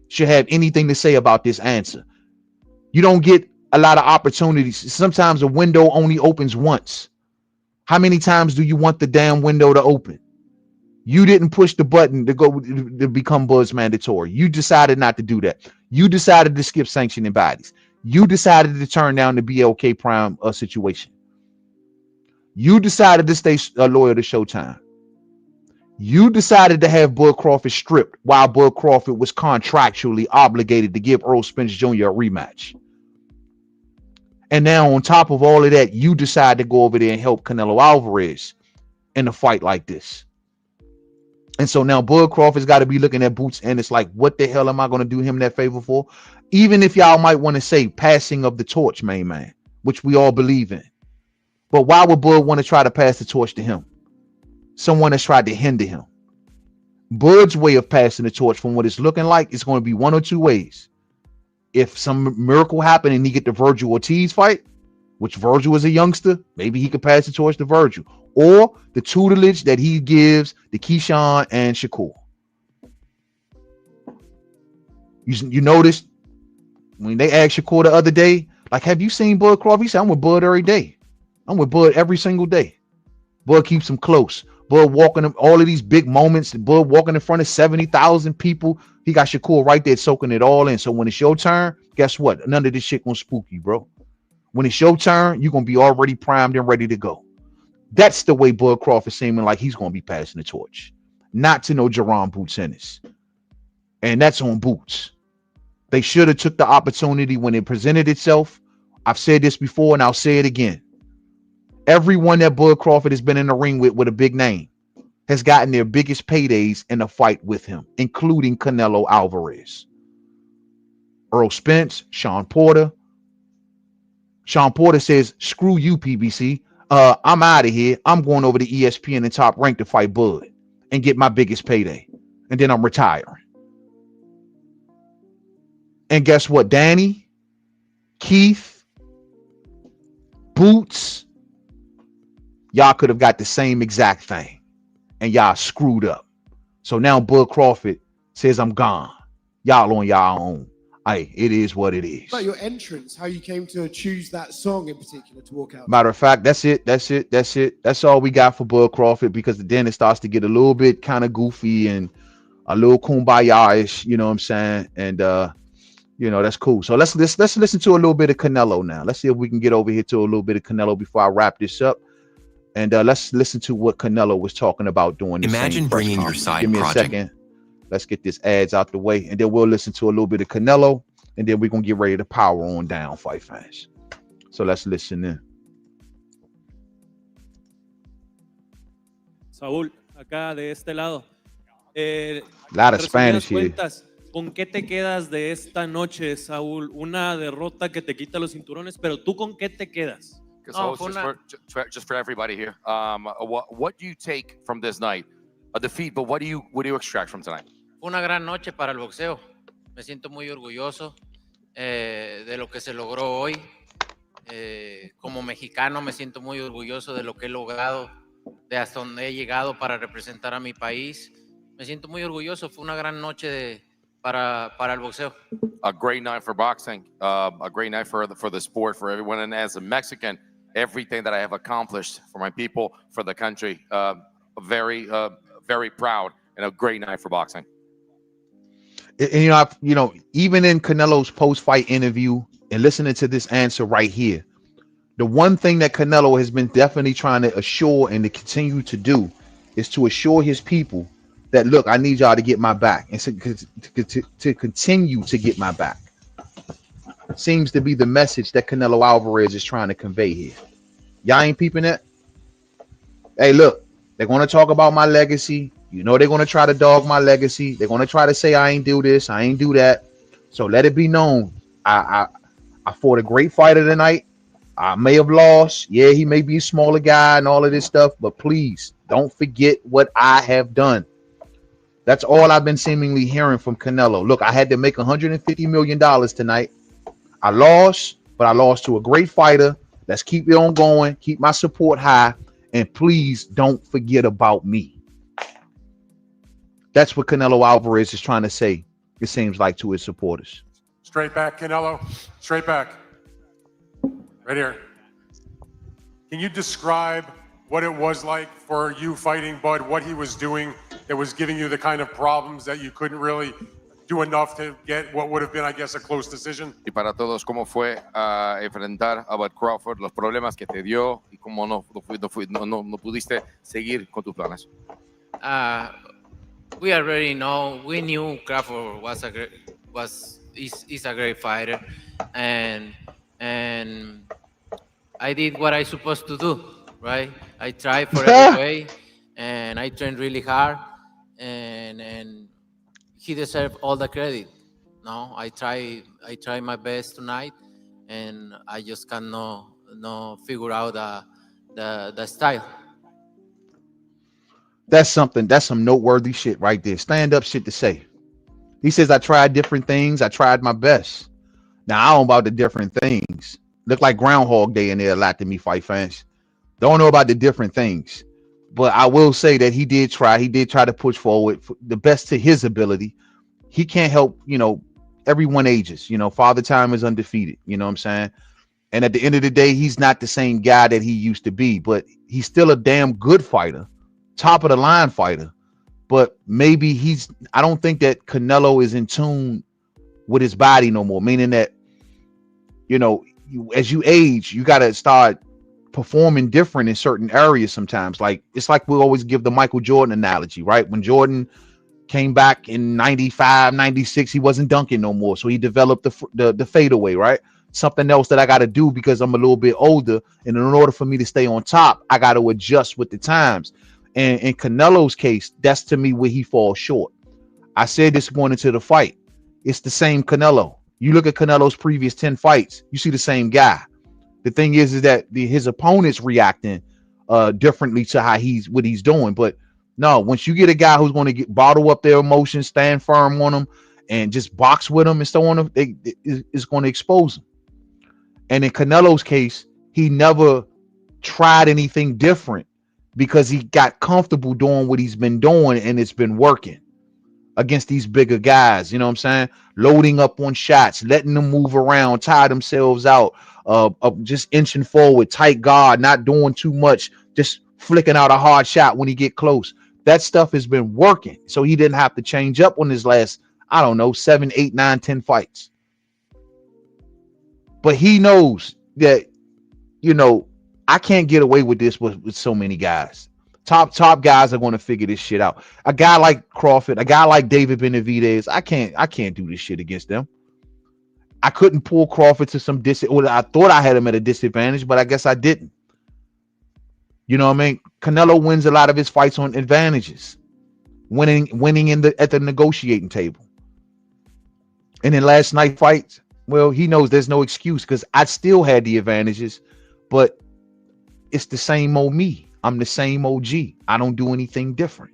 should have anything to say about this answer. You don't get a lot of opportunities. Sometimes a window only opens once. How many times do you want the damn window to open? You didn't push the button to become Bud's mandatory. You decided not to do that. You decided to skip sanctioning bodies. You decided to turn down the BLK Prime situation. You decided to stay loyal to Showtime. You decided to have Bud Crawford stripped while Bud Crawford was contractually obligated to give Earl Spence Jr. a rematch. And now on top of all of that, you decide to go over there and help Canelo Alvarez in a fight like this. And so now Bud Crawford's got to be looking at Boots, and it's like, what the hell am I going to do him that favor for? Even if y'all might want to say passing of the torch, main man, which we all believe in. But why would Bud want to try to pass the torch to him? Someone that's tried to hinder him. Bud's way of passing the torch, from what it's looking like, is going to be one or two ways. If some miracle happened and he get the Virgil Ortiz fight, which Virgil is a youngster, maybe he could pass the torch to Virgil. Or the tutelage that he gives to Keyshawn and Shakur. You noticed when they asked Shakur the other day, like, have you seen Bud Crawford? He said, I'm with Bud every day. I'm with Bud every single day. Bud keeps him close. Bud walking him, all of these big moments, Bud walking in front of 70,000 people. He got Shakur right there soaking it all in. So when it's your turn, guess what? None of this shit gonna spook you, bro. When it's your turn, you're gonna be already primed and ready to go. That's the way Bud Crawford seeming like he's gonna be passing the torch. Not to no Jerome Boots Ennis. And that's on Boots. They should have took the opportunity when it presented itself. I've said this before and I'll say it again. Everyone that Bud Crawford has been in the ring with a big name has gotten their biggest paydays in a fight with him, including Canelo Alvarez. Earl Spence, Sean Porter. Sean Porter says, screw you, PBC. I'm out of here. I'm going over to ESPN and Top Rank to fight Bud and get my biggest payday. And then I'm retiring. And guess what? Danny, Keith, Boots, y'all could have got the same exact thing. And y'all screwed up. So now Bud Crawford says, I'm gone. Y'all on y'all own. Hey, it is what it is. About your entrance, how you came to choose that song in particular to walk out. Matter of fact, that's it. That's all we got for Bud Crawford, because then it starts to get a little bit kind of goofy and a little kumbaya-ish, you know what I'm saying? And you know, that's cool. So let's listen to a little bit of Canelo now. Let's see if we can get over here to a little bit of Canelo before I wrap this up. And let's listen to what Canelo was talking about doing. Imagine bringing your side Give me project. a second. Let's get this ads out the way, and then we'll listen to a little bit of Canelo, and then we're going to get ready to power on down, fight fans. So let's listen in. Saúl, acá de este lado. A lot of Spanish here. ¿Con qué te quedas de esta noche, Saúl? Una derrota que te quita los cinturones, pero ¿tú con qué te quedas? So just for everybody here, what do you take from this night? A defeat, but what do you extract from tonight? Una gran noche para el boxeo. Me siento muy orgulloso de lo que se logró hoy. Como mexicano me siento muy orgulloso de lo que he logrado, de hasta donde he llegado para representar a mi país. Me siento muy orgulloso. Fue una gran noche para el boxeo. A great night for boxing, a great night for the sport, for everyone. And as a Mexican, everything that I have accomplished for my people, for the country, very proud, and a great night for boxing. And you know, even in Canelo's post-fight interview and listening to this answer right here, the one thing that Canelo has been definitely trying to assure and to continue to do is to assure his people that, look, I need y'all to get my back, and to continue to get my back. Seems to be the message that Canelo Alvarez is trying to convey here. Y'all ain't peeping that? Hey, look, they're going to talk about my legacy. You know they're going to try to dog my legacy. They're going to try to say I ain't do this, I ain't do that. So let it be known, I fought a great fighter tonight. I may have lost. Yeah, he may be a smaller guy and all of this stuff, but please don't forget what I have done. That's all I've been seemingly hearing from Canelo. Look, I had to make $150 million tonight. I lost, but I lost to a great fighter. Let's keep it on going. Keep my support high. And please don't forget about me. That's what Canelo Alvarez is trying to say, it seems like, to his supporters. Straight back, Canelo. Straight back. Right here. Can you describe what it was like for you fighting Bud, what he was doing that was giving you the kind of problems that you couldn't really do enough to get what would have been, I guess, a close decision? Y para todos, ¿cómo fue enfrentar a Bud Crawford, los problemas que te dio y cómo no pudiste seguir con tus planes? We already know. We knew Crawford is a great fighter, and and I did what I supposed to do, right? I tried for every way, and I trained really hard, and he deserved all the credit. No, I try my best tonight, and I just cannot no figure out the style. That's something. That's some noteworthy shit right there. Stand up shit to say. He says, I tried different things. I tried my best. Now, I don't know about the different things. Look like Groundhog Day in there a lot to me, fight fans. Don't know about the different things. But I will say that he did try. He did try to push forward the best to his ability. He can't help, everyone ages. Father Time is undefeated. You know what I'm saying? And at the end of the day, he's not the same guy that he used to be, but he's still a damn good fighter, top of the line fighter. But maybe I don't think that Canelo is in tune with his body no more, meaning that, as you age, you got to start performing different in certain areas sometimes. Like, it's like we always give the Michael Jordan analogy, right? When Jordan came back in 95, 96, he wasn't dunking no more. So he developed the fadeaway, right? Something else that I got to do because I'm a little bit older. And in order for me to stay on top, I got to adjust with the times. And in Canelo's case, that's to me where he falls short. I said this going into the fight. It's the same Canelo. You look at Canelo's previous 10 fights, you see the same guy. The thing is that his opponent's reacting differently to what he's doing. But no, once you get a guy who's going to bottle up their emotions, stand firm on them, and just box with them and so on, it's going to expose them. And in Canelo's case, he never tried anything different because he got comfortable doing what he's been doing, and it's been working against these bigger guys. You know what I'm saying? Loading up on shots, letting them move around, tire themselves out, just inching forward, tight guard, not doing too much, just flicking out a hard shot when he get close. That stuff has been working. So he didn't have to change up on his last, 7, 8, 9, 10 fights. But he knows that, I can't get away with this with so many guys. Top guys are going to figure this shit out. A guy like Crawford, a guy like David Benavidez, I can't do this shit against them. I couldn't pull Crawford to some I thought I had him at a disadvantage, but I guess I didn't. You know what I mean? Canelo wins a lot of his fights on advantages, winning at the negotiating table. And in last night fights, well, he knows there's no excuse because I still had the advantages, but it's the same old me. I'm the same OG. I don't do anything different.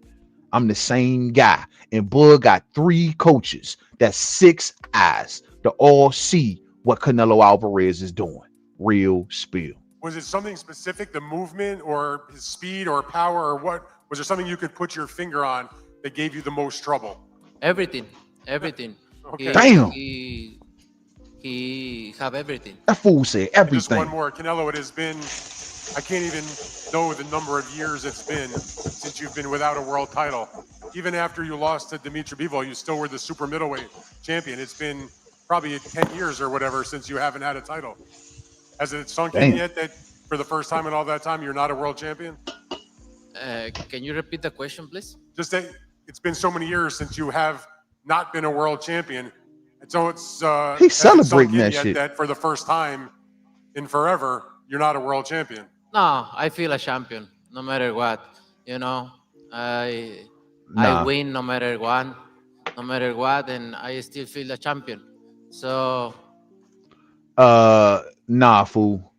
I'm the same guy. And Bud got 3 coaches. That's 6 eyes to all see what Canelo Alverez is doing. Real spill. Was it something specific, the movement or his speed or power, or what? Was there something you could put your finger on that gave you the most trouble? Everything. Okay. Damn. He have everything. That fool said everything. Just one more. Canelo, it has been, I can't even know the number of years it's been since you've been without a world title. Even after you lost to Dimitri Bivol, you still were the super middleweight champion. It's been probably 10 years or whatever since you haven't had a title. Has it sunk in yet that for the first time in all that time, you're not a world champion? Can you repeat the question, please? Just that it's been so many years since you have not been a world champion. And so it's he's celebrating that shit. That for the first time in forever, you're not a world champion. No, I feel a champion no matter what. I win no matter what, and I still feel a champion. So nah, fool.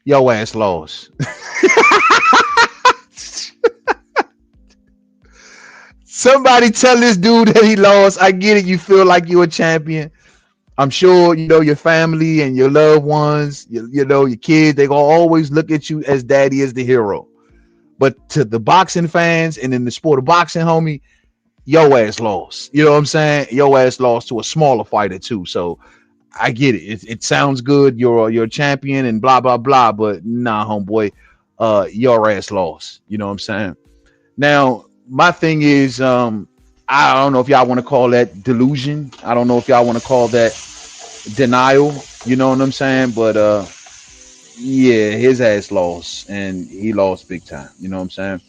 Yo ass lost. Somebody tell this dude that he lost. I get it. You feel like you're a champion. I'm sure, your family and your loved ones, your kids, they're going to always look at you as daddy as the hero. But to the boxing fans and in the sport of boxing, homie, yo ass lost. You know what I'm saying? Yo ass lost to a smaller fighter too. So I get it. It sounds good. You're a champion and blah, blah, blah. But nah, homeboy, your ass lost. You know what I'm saying? Now, my thing is, I don't know if y'all want to call that delusion. I don't know if y'all want to call that denial. You know what I'm saying? But yeah, his ass lost, and he lost big time. You know what I'm saying?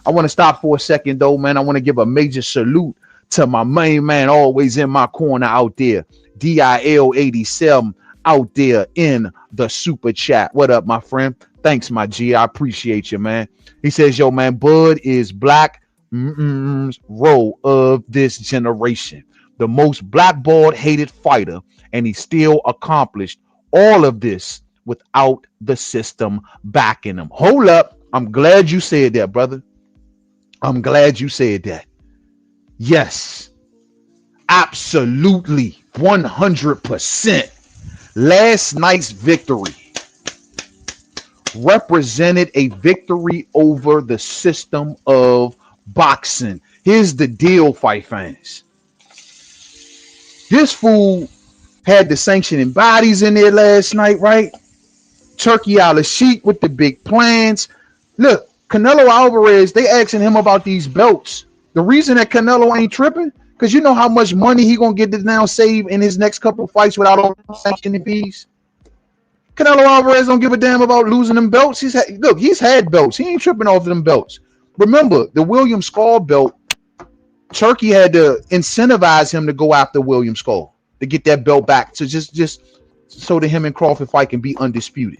I want to stop for a second though, man. I want to give a major salute to my main man, always in my corner out there, DIL87 out there in the super chat. What up, my friend? Thanks, my G. I appreciate you, man. He says, yo, man, Bud is black row of this generation, the most blackballed, hated fighter, and he still accomplished all of this without the system backing him. Hold up. I'm glad you said that, brother. I'm glad you said that. Yes, absolutely, 100%. Last night's victory represented a victory over the system of boxing. Here's the deal, fight fans. This fool had the sanctioning bodies in there last night, right? Turkey out of sheet with the big plans. Look, Canelo Alverez, they asking him about these belts. The reason that Canelo ain't tripping, because you know how much money he gonna get to now save in his next couple of fights without all sanctioning fees. Canelo Alvarez don't give a damn about losing them belts. He's had belts. He ain't tripping off them belts. Remember, the William Skull belt, Turkey had to incentivize him to go after William Skull to get that belt back, to just so that him and Crawford fight can be undisputed.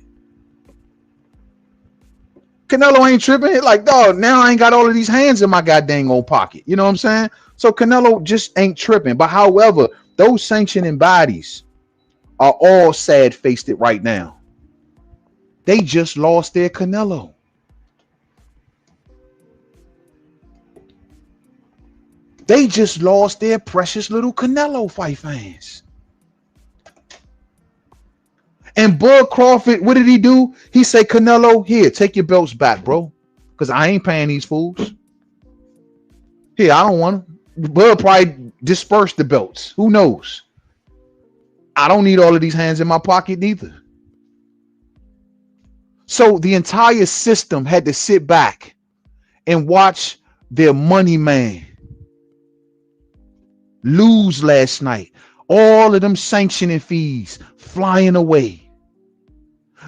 Canelo ain't tripping. Like, dog, now I ain't got all of these hands in my goddamn old pocket. You know what I'm saying? So Canelo just ain't tripping. But however, those sanctioning bodies are all sad-faced right now. They just lost their Canelo. They just lost their precious little Canelo, fight fans. And Bud Crawford, what did he do? He said, Canelo, here, take your belts back, bro. Because I ain't paying these fools. Here, I don't want them. Bud probably dispersed the belts. Who knows? I don't need all of these hands in my pocket neither. So the entire system had to sit back and watch their money man lose last night. All of them sanctioning fees flying away.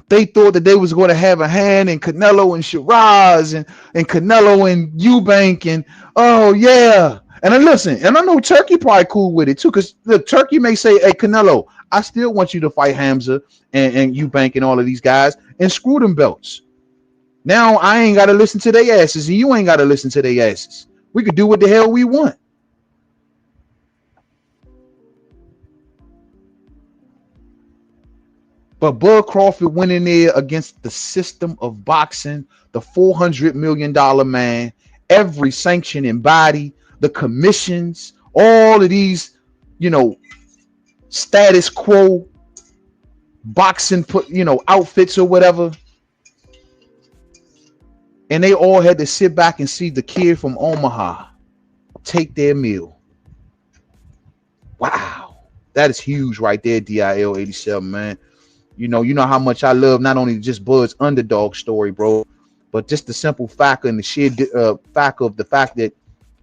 They thought that they was going to have a hand in Canelo and Shiraz and Canelo and Eubank and oh yeah. And then listen, and I know Turkey probably cool with it too, because the Turkey may say, hey Canelo, I still want you to fight Hamza and Eubank and all of these guys and screw them belts. Now I ain't got to listen to their asses and you ain't got to listen to their asses. We could do what the hell we want. But Bud Crawford went in there against the system of boxing, the $400 million man, every sanctioning body, the commissions, all of these, status quo boxing, outfits or whatever. And they all had to sit back and see the kid from Omaha take their meal. Wow. That is huge right there, DIL87, man. You know how much I love not only just Bud's underdog story, bro, but just the simple fact and the sheer fact of the fact that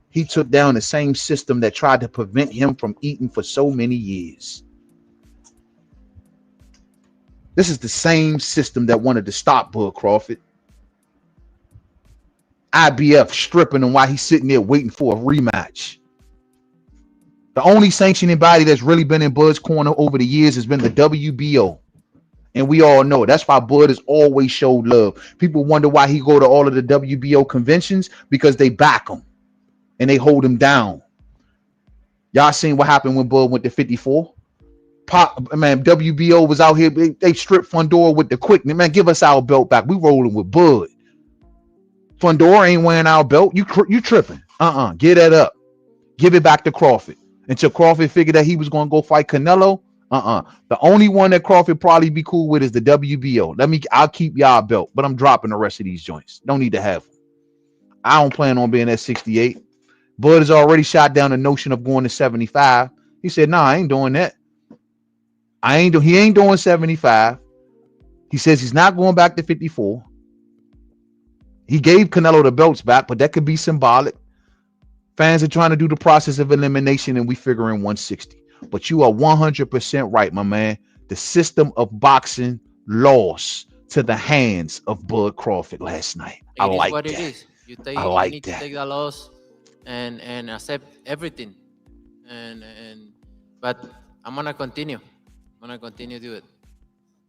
he took down the same system that tried to prevent him from eating for so many years. This is the same system that wanted to stop Bud Crawford. IBF stripping him while he's sitting there waiting for a rematch. The only sanctioning body that's really been in Bud's corner over the years has been the WBO. And we all know that's why Bud has always showed love. People wonder why he go to all of the WBO conventions, because they back him and they hold him down. Y'all seen what happened when Bud went to 54? WBO was out here. They stripped Fundora with the quickness. Man, give us our belt back. We rolling with Bud. Fundora ain't wearing our belt. You tripping. Get that up. Give it back to Crawford. Until Crawford figured that he was going to go fight Canelo. The only one that Crawford probably be cool with is the WBO. I'll keep y'all belt, but I'm dropping the rest of these joints. Don't need to have them. I don't plan on being at 68. Bud has already shot down the notion of going to 75. He said, nah, I ain't doing that. He ain't doing 75. He says he's not going back to 54. He gave Canelo the belts back, but that could be symbolic. Fans are trying to do the process of elimination, and we figuring 160. But you are 100% right, my man. The system of boxing lost to the hands of Bud Crawford last night. I like that. You I you like need to that. take the loss and accept everything. But I'm gonna continue. I'm gonna continue to do it.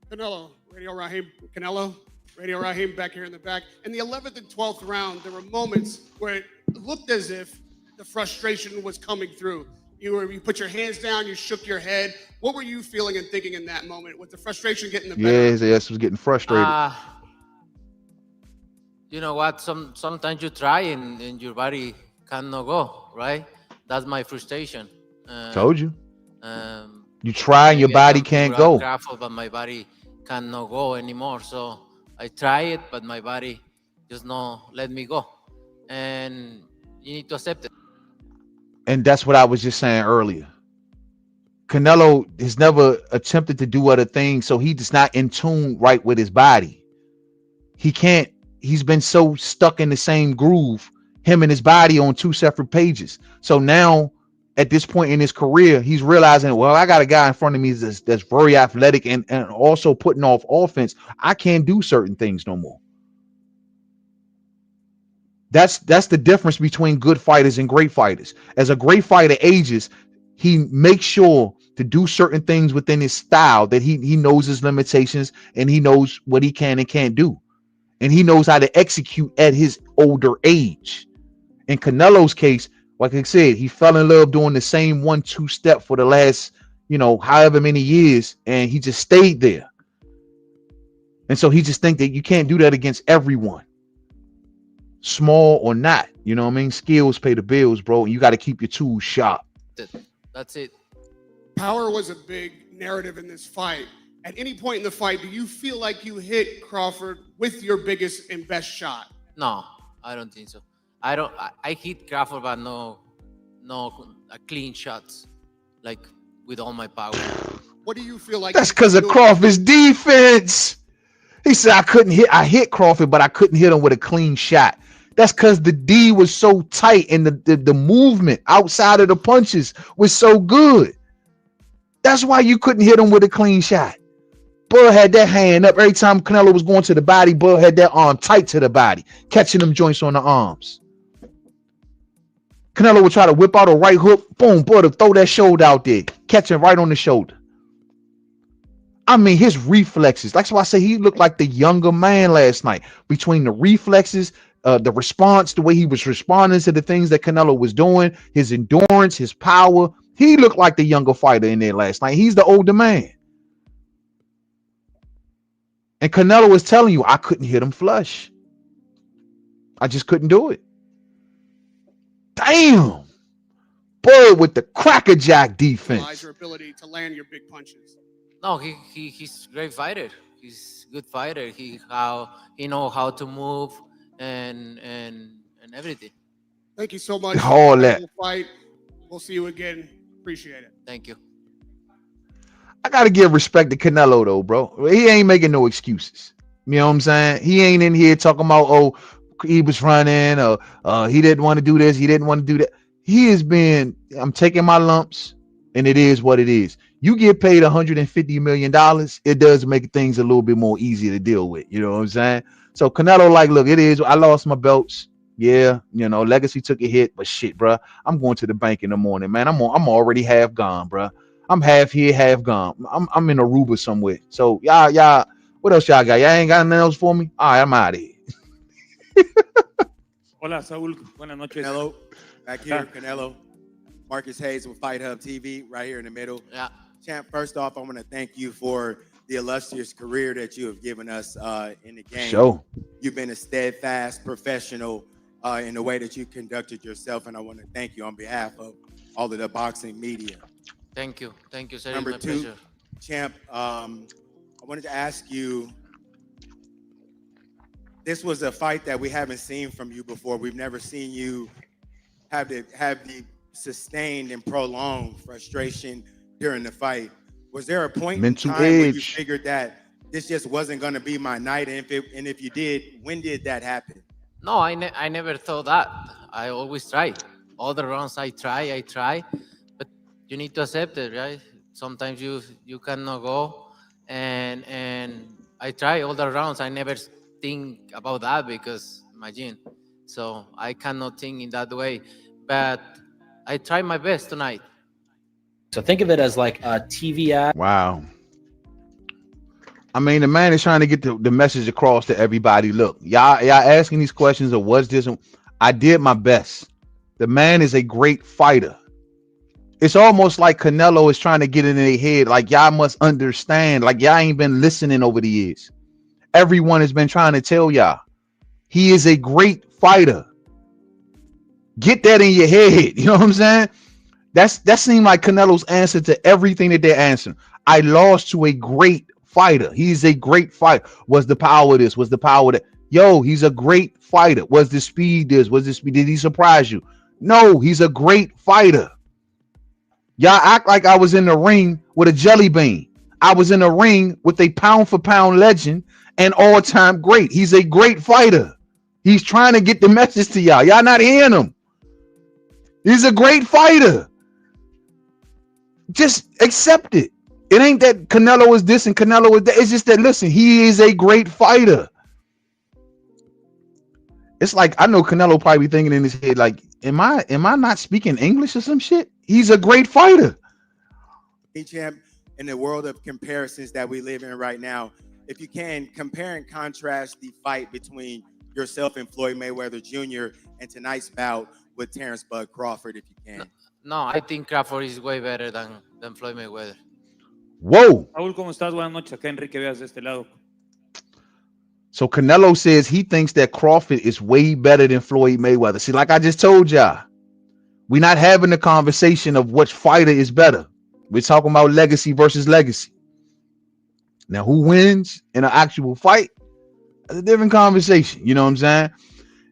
Canelo, Radio Raheem, Canelo, Radio Raheem back here in the back. In the 11th and 12th round, there were moments where it looked as if the frustration was coming through. You put your hands down, you shook your head. What were you feeling and thinking in that moment? Was the frustration getting the better? Yeah, his ass was getting frustrated. You know what? Sometimes you try and your body cannot go, right? That's my frustration. Told you. Um, You try and your maybe I body can can't figure out go. Crawford, but my body cannot go anymore. So I try it, but my body just not let me go. And you need to accept it. And that's what I was just saying earlier. Canelo has never attempted to do other things, so he's just not in tune right with his body. He can't, he's been so stuck in the same groove, him and his body on two separate pages. So now at this point in his career, he's realizing, well, I got a guy in front of me that's very athletic and also putting off offense. I can't do certain things no more. That's the difference between good fighters and great fighters. As a great fighter ages, he makes sure to do certain things within his style that he knows his limitations and he knows what he can and can't do. And he knows how to execute at his older age. In Canelo's case, like I said, he fell in love doing the same 1-2 step for the last, however many years, and he just stayed there. And so he just think that you can't do that against everyone, small or not. You know what I mean? Skills pay the bills, bro, and you got to keep your tools sharp. That's it. Power was a big narrative in this fight. At any point in the fight, do you feel like you hit Crawford with your biggest and best shot? No, I don't think so. I hit Crawford, but no clean shots, like with all my power. What do you feel like? That's because of Crawford's defense. He said I hit Crawford, but I couldn't hit him with a clean shot. That's because the D was so tight and the movement outside of the punches was so good. That's why you couldn't hit him with a clean shot. Bud had that hand up every time Canelo was going to the body. Bud had that arm tight to the body, catching them joints on the arms. Canelo would try to whip out a right hook. Boom, Bud would throw that shoulder out there, catching right on the shoulder. I mean, his reflexes. That's why I say he looked like the younger man last night. Between the reflexes, the response, the way he was responding to the things that Canelo was doing, his endurance, his power. He looked like the younger fighter in there last night. He's the older man. And Canelo was telling you, I couldn't hit him flush. I just couldn't do it. Damn. Boy, with the crackerjack defense. Your ability to land your big punches. No, he's a great fighter. He's a good fighter. He know how to move and everything. Thank you so much. All that. Fight. We'll see you again. Appreciate it. Thank you. I gotta give respect to Canelo though, bro. He ain't making no excuses. You know what I'm saying? He ain't in here talking about, oh, he was running or he didn't want to do this, he didn't want to do that. He has been, I'm taking my lumps, and it is what it is. You get paid $150 million, it does make things a little bit more easy to deal with. You know what I'm saying? So Canelo, like, look, it is. I lost my belts. Yeah, legacy took a hit, but shit, bro. I'm going to the bank in the morning, man. I'm already half gone, bro. I'm half here, half gone. I'm in Aruba somewhere. So y'all, what else y'all got? Y'all ain't got nothing else for me? All right, I'm out of here. Hola, Saúl. Buenas noches. Canelo, back here, Canelo. Marcus Hayes with Fight Hub TV, right here in the middle. Yeah. Champ, first off, I want to thank you for the illustrious career that you have given us in the game. Sure. You've been a steadfast professional in the way that you conducted yourself, and I want to thank you on behalf of all of the boxing media. Thank you, sir. Number my two, pleasure. Champ, I wanted to ask you, this was a fight that we haven't seen from you before. We've never seen you have the sustained and prolonged frustration during the fight. Was there a point Mental in time where you edge. figured that this just wasn't going to be my night? And if you did, when did that happen? No, I never thought that. I always try. All the rounds I try, but you need to accept it, right? Sometimes you cannot go, and I try all the rounds. I never think about that because imagine So I cannot think in that way. But I try my best tonight. So think of it as like a TV ad. Wow. I mean, the man is trying to get the message across to everybody. Look, y'all asking these questions or was this? I did my best. The man is a great fighter. It's almost like Canelo is trying to get in their head. Like, y'all must understand. Like, y'all ain't been listening over the years. Everyone has been trying to tell y'all. He is a great fighter. Get that in your head. You know what I'm saying? That seemed like Canelo's answer to everything that they're answering. I lost to a great fighter. He's a great fighter. Was the power this? Was the power that? Yo, he's a great fighter. Was the speed this? Was the speed? Did he surprise you? No, he's a great fighter. Y'all act like I was in the ring with a jelly bean. I was in the ring with a pound for pound legend and all-time great. He's a great fighter. He's trying to get the message to y'all. Y'all not hearing him. He's a great fighter. Just accept it. It ain't that Canelo is this and Canelo is that. It's just that, listen, he is a great fighter. It's like, I know Canelo probably thinking in his head, like, am I not speaking English or some shit? He's a great fighter. Hey, champ, in the world of comparisons that we live in right now, if you can compare and contrast the fight between yourself and Floyd Mayweather Jr. and tonight's bout with Terence Bud Crawford, if you can. No, I think Crawford is way better than Floyd Mayweather. Whoa. Raúl, ¿cómo estás? Buenas noches. Acá Enrique Veas de este lado. So Canelo says he thinks that Crawford is way better than Floyd Mayweather. See, like I just told y'all, we're not having the conversation of which fighter is better. We're talking about legacy versus legacy. Now, who wins in an actual fight? That's a different conversation. You know what I'm saying?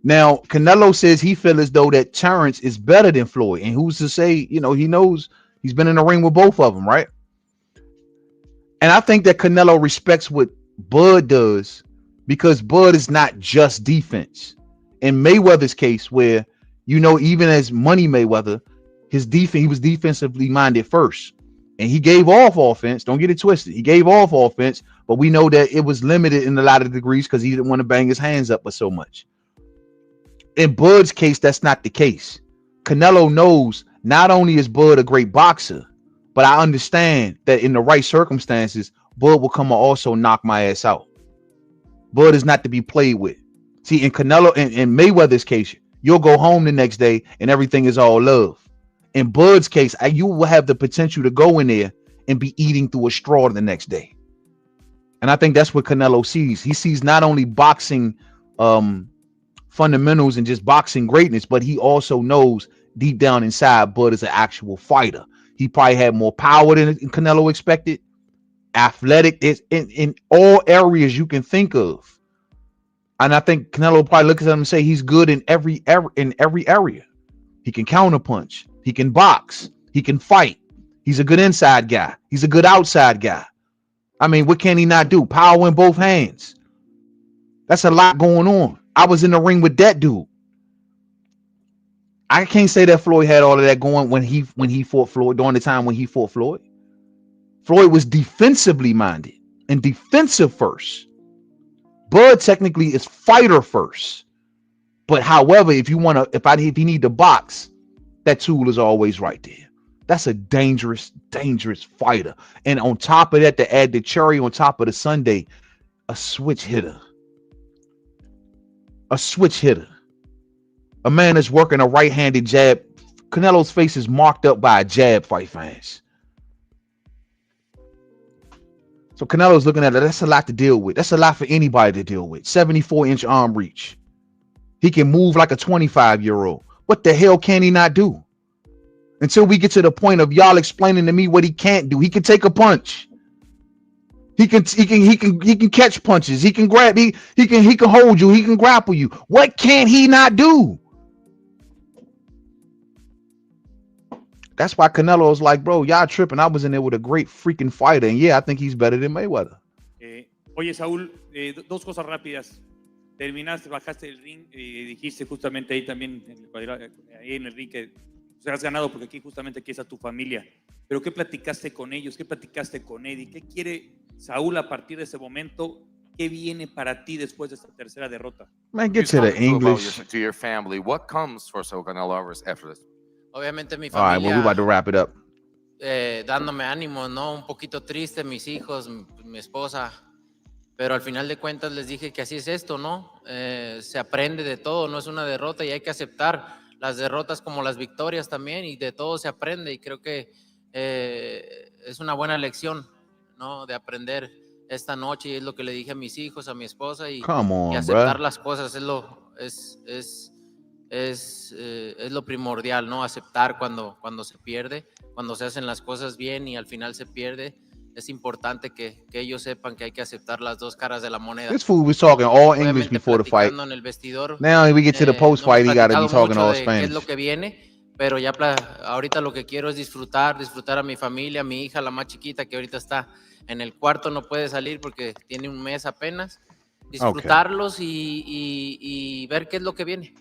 Now, Canelo says he feels as though that Terence is better than Floyd. And who's to say, you know, he knows he's been in the ring with both of them, right? And I think that Canelo respects what Bud does because Bud is not just defense. In Mayweather's case, where, you know, even as Money Mayweather, his defense, he was defensively minded first. And he gave off offense. Don't get it twisted. He gave off offense, but we know that it was limited in a lot of degrees because he didn't want to bang his hands up with so much. In Bud's case, that's not the case. Canelo knows not only is Bud a great boxer, but I understand that in the right circumstances, Bud will come and also knock my ass out. Bud is not to be played with. See, in Canelo, in Mayweather's case, you'll go home the next day and everything is all love. In Bud's case, you will have the potential to go in there and be eating through a straw the next day. And I think that's what Canelo sees. He sees not only boxing fundamentals and just boxing greatness, but he also knows deep down inside Bud is an actual fighter. He probably had more power than Canelo expected. Athletic is in all areas you can think of. And I think Canelo probably looks at him and say he's good in every area. He can counterpunch. He can box. He can fight. He's a good inside guy. He's a good outside guy. I mean, what can he not do? Power in both hands. That's a lot going on. I was in the ring with that dude. I can't say that Floyd had all of that going when he fought Floyd, during the time when he fought Floyd. Floyd was defensively minded and defensive first. Bud technically is fighter first. But however, if you need to box, that tool is always right there. That's a dangerous, dangerous fighter. And on top of that, to add the cherry on top of the sundae, a switch hitter. A switch hitter. A man that's working a right-handed jab. Canelo's face is marked up by a jab, fight fans. So Canelo's looking at it. That's a lot to deal with. That's a lot for anybody to deal with. 74-inch arm reach. He can move like a 25-year-old. What the hell can he not do? Until we get to the point of y'all explaining to me what he can't do. He can take a punch. He can catch punches. He can grab. He can hold you. He can grapple you. What can he not do? That's why Canelo's like, bro, y'all tripping. I was in there with a great freaking fighter, and yeah, I think he's better than Mayweather. Oye, Saúl, dos cosas rápidas. Terminaste, bajaste del ring y dijiste justamente ahí también, ahí en el ring, que has ganado porque aquí justamente aquí está tu familia. Pero ¿qué platicaste con ellos? ¿Qué platicaste con Eddie? ¿Qué quiere Saúl a partir de ese momento ¿qué viene para ti después de esta tercera derrota? Man, get to the English. To your family, what comes for Canelo Alvarez after this? Obviamente mi All right, well, we about to familia wrap it up. dándome ánimo, ¿no? Un poquito triste, mis hijos, mi esposa, pero al final de cuentas les dije que así es esto, ¿no? Se aprende de todo, no es una derrota y hay que aceptar las derrotas como las victorias también y de todo se aprende y creo que es una buena lección, ¿no? De aprender esta noche y es lo que le dije a mis hijos, a mi esposa y aceptar las cosas es lo primordial, ¿no? Aceptar cuando se pierde, cuando se hacen las cosas bien y al final se pierde. Es importante que ellos sepan que hay que aceptar las dos caras de la moneda. This fool was talking all English before the fight. En el vestidor, Now we get to the post fight, he got to be talking all ¿qué Spanish. es lo que viene? Pero ya ahorita lo que quiero es disfrutar a mi familia, a mi hija, la más chiquita que ahorita está en el cuarto, no puede salir porque tiene un mes apenas. Disfrutarlos y ver qué es lo que viene.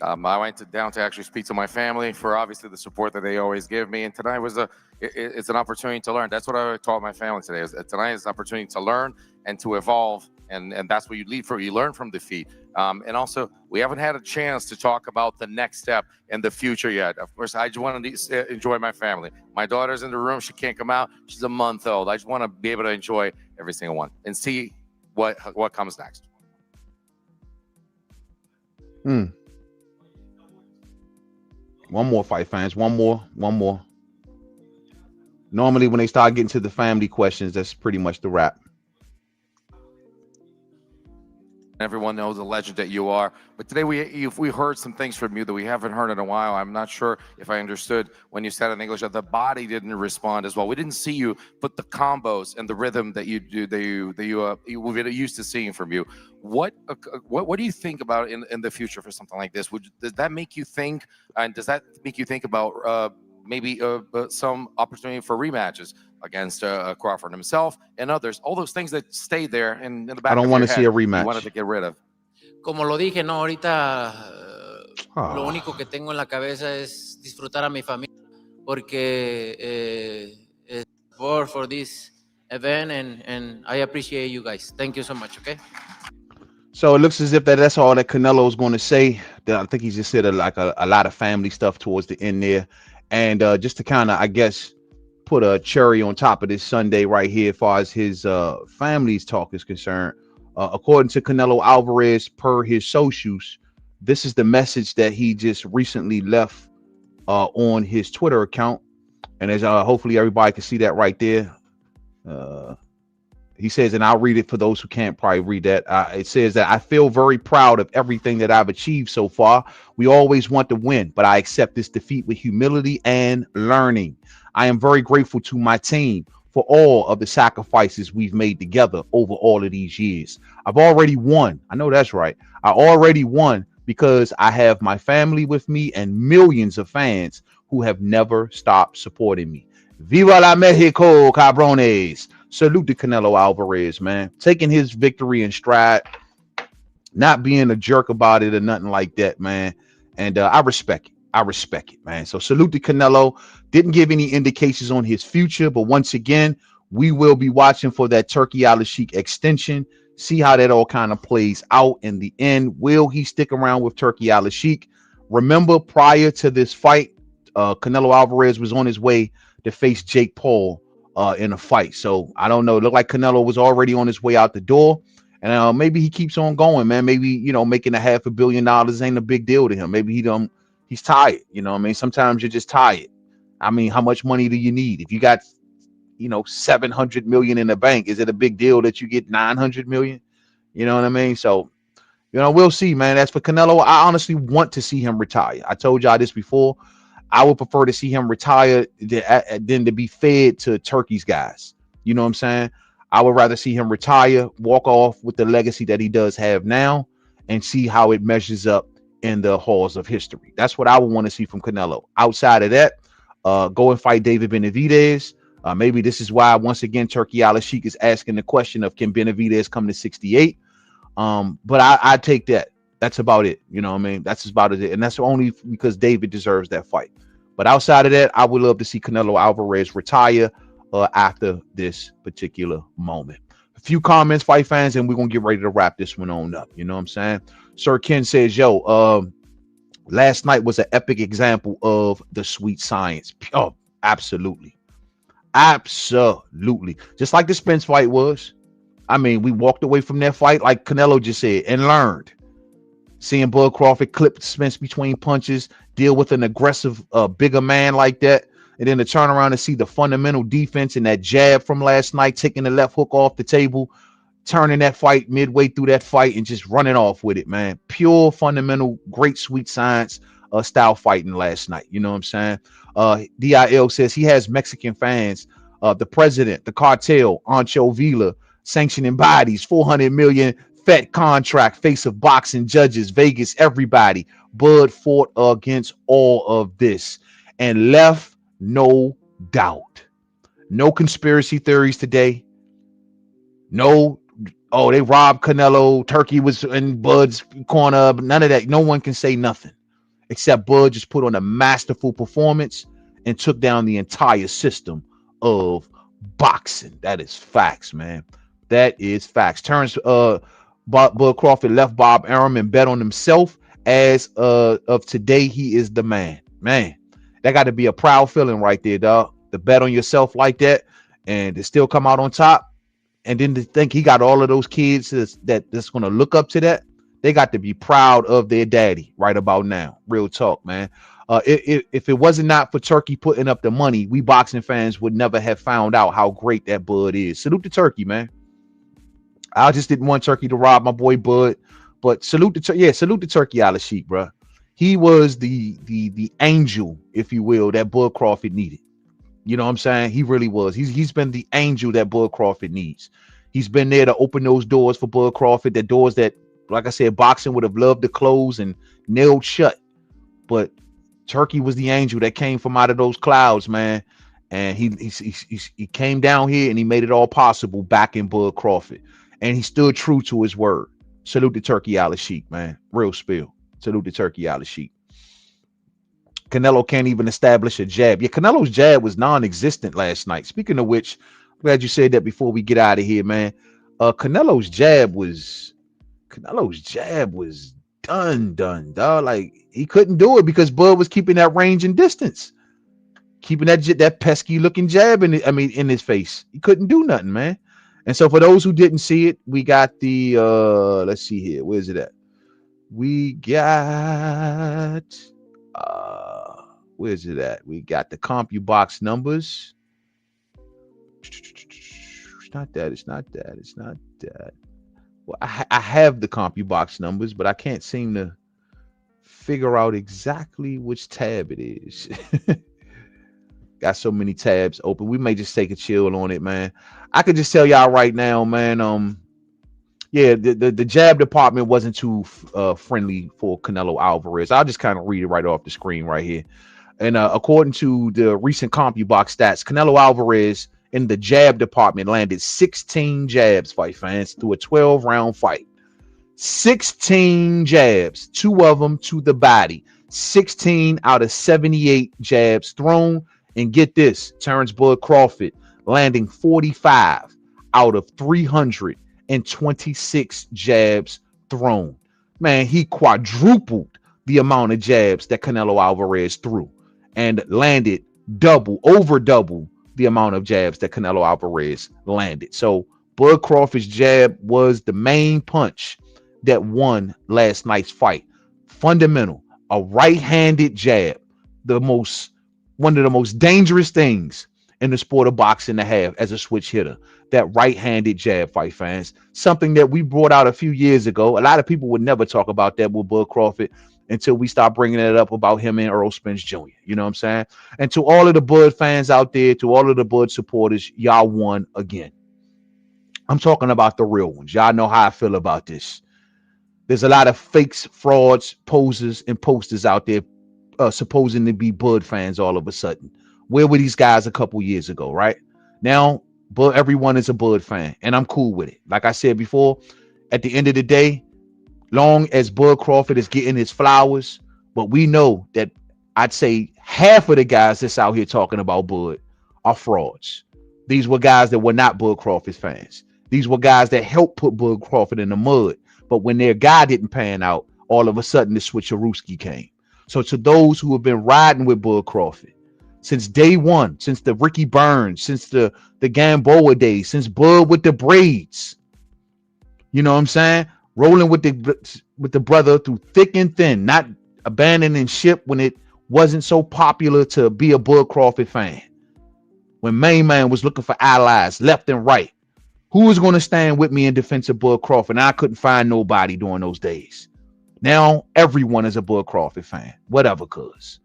I went down to actually speak to my family for obviously the support that they always give me. And tonight was it's an opportunity to learn. That's what I taught my family today. Tonight is an opportunity to learn and to evolve. And that's what you lead for. You learn from defeat. And also, we haven't had a chance to talk about the next step in the future yet. Of course, I just want to enjoy my family. My daughter's in the room. She can't come out. She's a month old. I just want to be able to enjoy every single one and see what comes next. One more fight, fans. One more. Normally, when they start getting to the family questions, that's pretty much the wrap. Everyone knows the legend that you are. But today we heard some things from you that we haven't heard in a while. I'm not sure if I understood when you said in English that the body didn't respond as well. We didn't see you put the combos and the rhythm that you do we're used to seeing from you. What do you think about in the future for something like this? Does that make you think? And does that make you think about maybe some opportunity for rematches against Crawford himself and others? All those things that stay there in the back. I don't want to see a rematch. You wanted to get rid of. Como lo dije, no, ahorita lo único que tengo en la cabeza es disfrutar a mi familia porque for this event and I appreciate you guys. Thank you so much, okay? So it looks as if that's all that Canelo is going to say. I think he just said a lot of family stuff towards the end there. And just to kind of, I guess, put a cherry on top of this Sunday right here as far as his family's talk is concerned. According to Canelo Alvarez, per his socials, this is the message that he just recently left on his Twitter account. And as hopefully everybody can see that right there. He says, and I'll read it for those who can't probably read that. It says that I feel very proud of everything that I've achieved so far. We always want to win, but I accept this defeat with humility and learning. I am very grateful to my team for all of the sacrifices we've made together over all of these years. I've already won. I know that's right. I already won because I have my family with me and millions of fans who have never stopped supporting me. Viva la Mexico, cabrones. Salute to Canelo Alvarez, man. Taking his victory in stride, not being a jerk about it or nothing like that, man. And I respect it. I respect it, man. So salute to Canelo. Didn't give any indications on his future, but once again, we will be watching for that Turkey Al-Sheikh extension. See how that all kind of plays out in the end. Will he stick around with Turkey Al-Sheikh? Remember, prior to this fight, Canelo Alvarez was on his way to face Jake Paul in a fight. So I don't know. It looked like Canelo was already on his way out the door. And maybe he keeps on going, man. Maybe, you know, making $500 million ain't a big deal to him. Maybe he's tired. You know what I mean? Sometimes you're just tired. I mean, how much money do you need? If you got, you know, 700 million in the bank, is it a big deal that you get 900 million? You know what I mean? So, you know, we'll see, man. As for Canelo, I honestly want to see him retire. I told y'all this before. I would prefer to see him retire than to be fed to Turkey's guys. You know what I'm saying? I would rather see him retire, walk off with the legacy that he does have now, and see how it measures up in the halls of history. That's what I would want to see from Canelo. Outside of that, go and fight David Benavidez. Maybe this is why, once again, Turkey Al-Sheikh is asking the question of, can Benavidez come to 68? But I take that. That's about it. You know what I mean? That's about it. And that's only because David deserves that fight. But outside of that, I would love to see Canelo Alvarez retire after this particular moment. A few comments, fight fans, and we're gonna get ready to wrap this one on up. You know what I'm saying? Sir Ken says, yo, last night was an epic example of the sweet science. Oh, absolutely. Absolutely. Just like the Spence fight was. I mean, we walked away from that fight, like Canelo just said, and learned. Seeing Bud Crawford clip Spence between punches, deal with an aggressive, bigger man like that, and then to turn around and see the fundamental defense and that jab from last night, taking the left hook off the table, turning that fight midway through that fight and just running off with it, man. Pure, fundamental, great sweet science style fighting last night. You know what I'm saying? DIL says he has Mexican fans, the president, the cartel, Ancho Villa, sanctioning bodies, 400 million fat contract, face of boxing judges, Vegas, everybody. Bud fought against all of this and left no doubt. No conspiracy theories today. No, oh, they robbed Canelo. Turkey was in Bud's corner. None of that. No one can say nothing except Bud just put on a masterful performance and took down the entire system of boxing. That is facts, man. That is facts. Terence Bud Crawford left Bob Arum and bet on himself. As of today, he is the man. Man, that got to be a proud feeling right there, dog. To bet on yourself like that and to still come out on top. And then to think he got all of those kids that's going to look up to that. They got to be proud of their daddy right about now. Real talk, man. If it wasn't not for Turkey putting up the money, we boxing fans would never have found out how great that Bud is. Salute to Turkey, man. I just didn't want Turkey to rob my boy Bud, but salute to Turkey Al-Sheikh, bro. He was the angel, if you will, that Bud Crawford needed. You know what I'm saying? He really was. He's been the angel that Bud Crawford needs. He's been there to open those doors for Bud Crawford, the doors that, like I said, boxing would have loved to close and nailed shut. But Turkey was the angel that came from out of those clouds, man. And he came down here and he made it all possible back in Bud Crawford. And he stood true to his word. Salute to Turkey Al-Sheikh, man. Real spill. Salute to Turkey Al-Sheikh. Canelo can't even establish a jab. Yeah, Canelo's jab was non-existent last night. Speaking of which, I'm glad you said that before we get out of here, man. Canelo's jab was done, dog. Like, he couldn't do it because Bud was keeping that range and distance. Keeping that pesky looking jab in his face. He couldn't do nothing, man. And so for those who didn't see it, we got the let's see here. Where's it at? We got where's it at? We got the CompuBox numbers. It's not that. Well, I have the CompuBox numbers, but I can't seem to figure out exactly which tab it is. Got so many tabs open. We may just take a chill on it, man. I could just tell y'all right now, man. Yeah, the jab department wasn't too friendly for Canelo Alverez. I'll just kind of read it right off the screen right here. And according to the recent CompuBox stats, Canelo Alverez in the jab department landed 16 jabs, fight fans, through a 12-round fight. 16 jabs, 2 of them to the body. 16 out of 78 jabs thrown. And get this, Terence Bud Crawford landing 45 out of 326 jabs thrown. Man, he quadrupled the amount of jabs that Canelo Alvarez threw and landed over double the amount of jabs that Canelo Alvarez landed. So Bud Crawford's jab was the main punch that won last night's fight. Fundamental, a right-handed jab, one of the most dangerous things in the sport of boxing to have as a switch hitter. That right-handed jab, fight fans. Something that we brought out a few years ago. A lot of people would never talk about that with Bud Crawford until we start bringing it up about him and Earl Spence Jr. You know what I'm saying? And to all of the Bud fans out there, to all of the Bud supporters, y'all won again. I'm talking about the real ones. Y'all know how I feel about this. There's a lot of fakes, frauds, posers, and posters out there supposing to be Bud fans all of a sudden. Where were these guys a couple years ago, right? Now, everyone is a Bud fan, and I'm cool with it. Like I said before, at the end of the day, long as Bud Crawford is getting his flowers, but we know that I'd say half of the guys that's out here talking about Bud are frauds. These were guys that were not Bud Crawford fans. These were guys that helped put Bud Crawford in the mud. But when their guy didn't pan out, all of a sudden the switcherooski came. So to those who have been riding with Bud Crawford since day one, since the Ricky Burns, since the Gamboa days, since Bud with the braids, you know what I'm saying? Rolling with the brother through thick and thin, not abandoning ship when it wasn't so popular to be a Bud Crawford fan. When Mainman was looking for allies left and right, who was going to stand with me in defense of Bud Crawford? And I couldn't find nobody during those days. Now everyone is a Bud Crawford fan, whatever, cuz.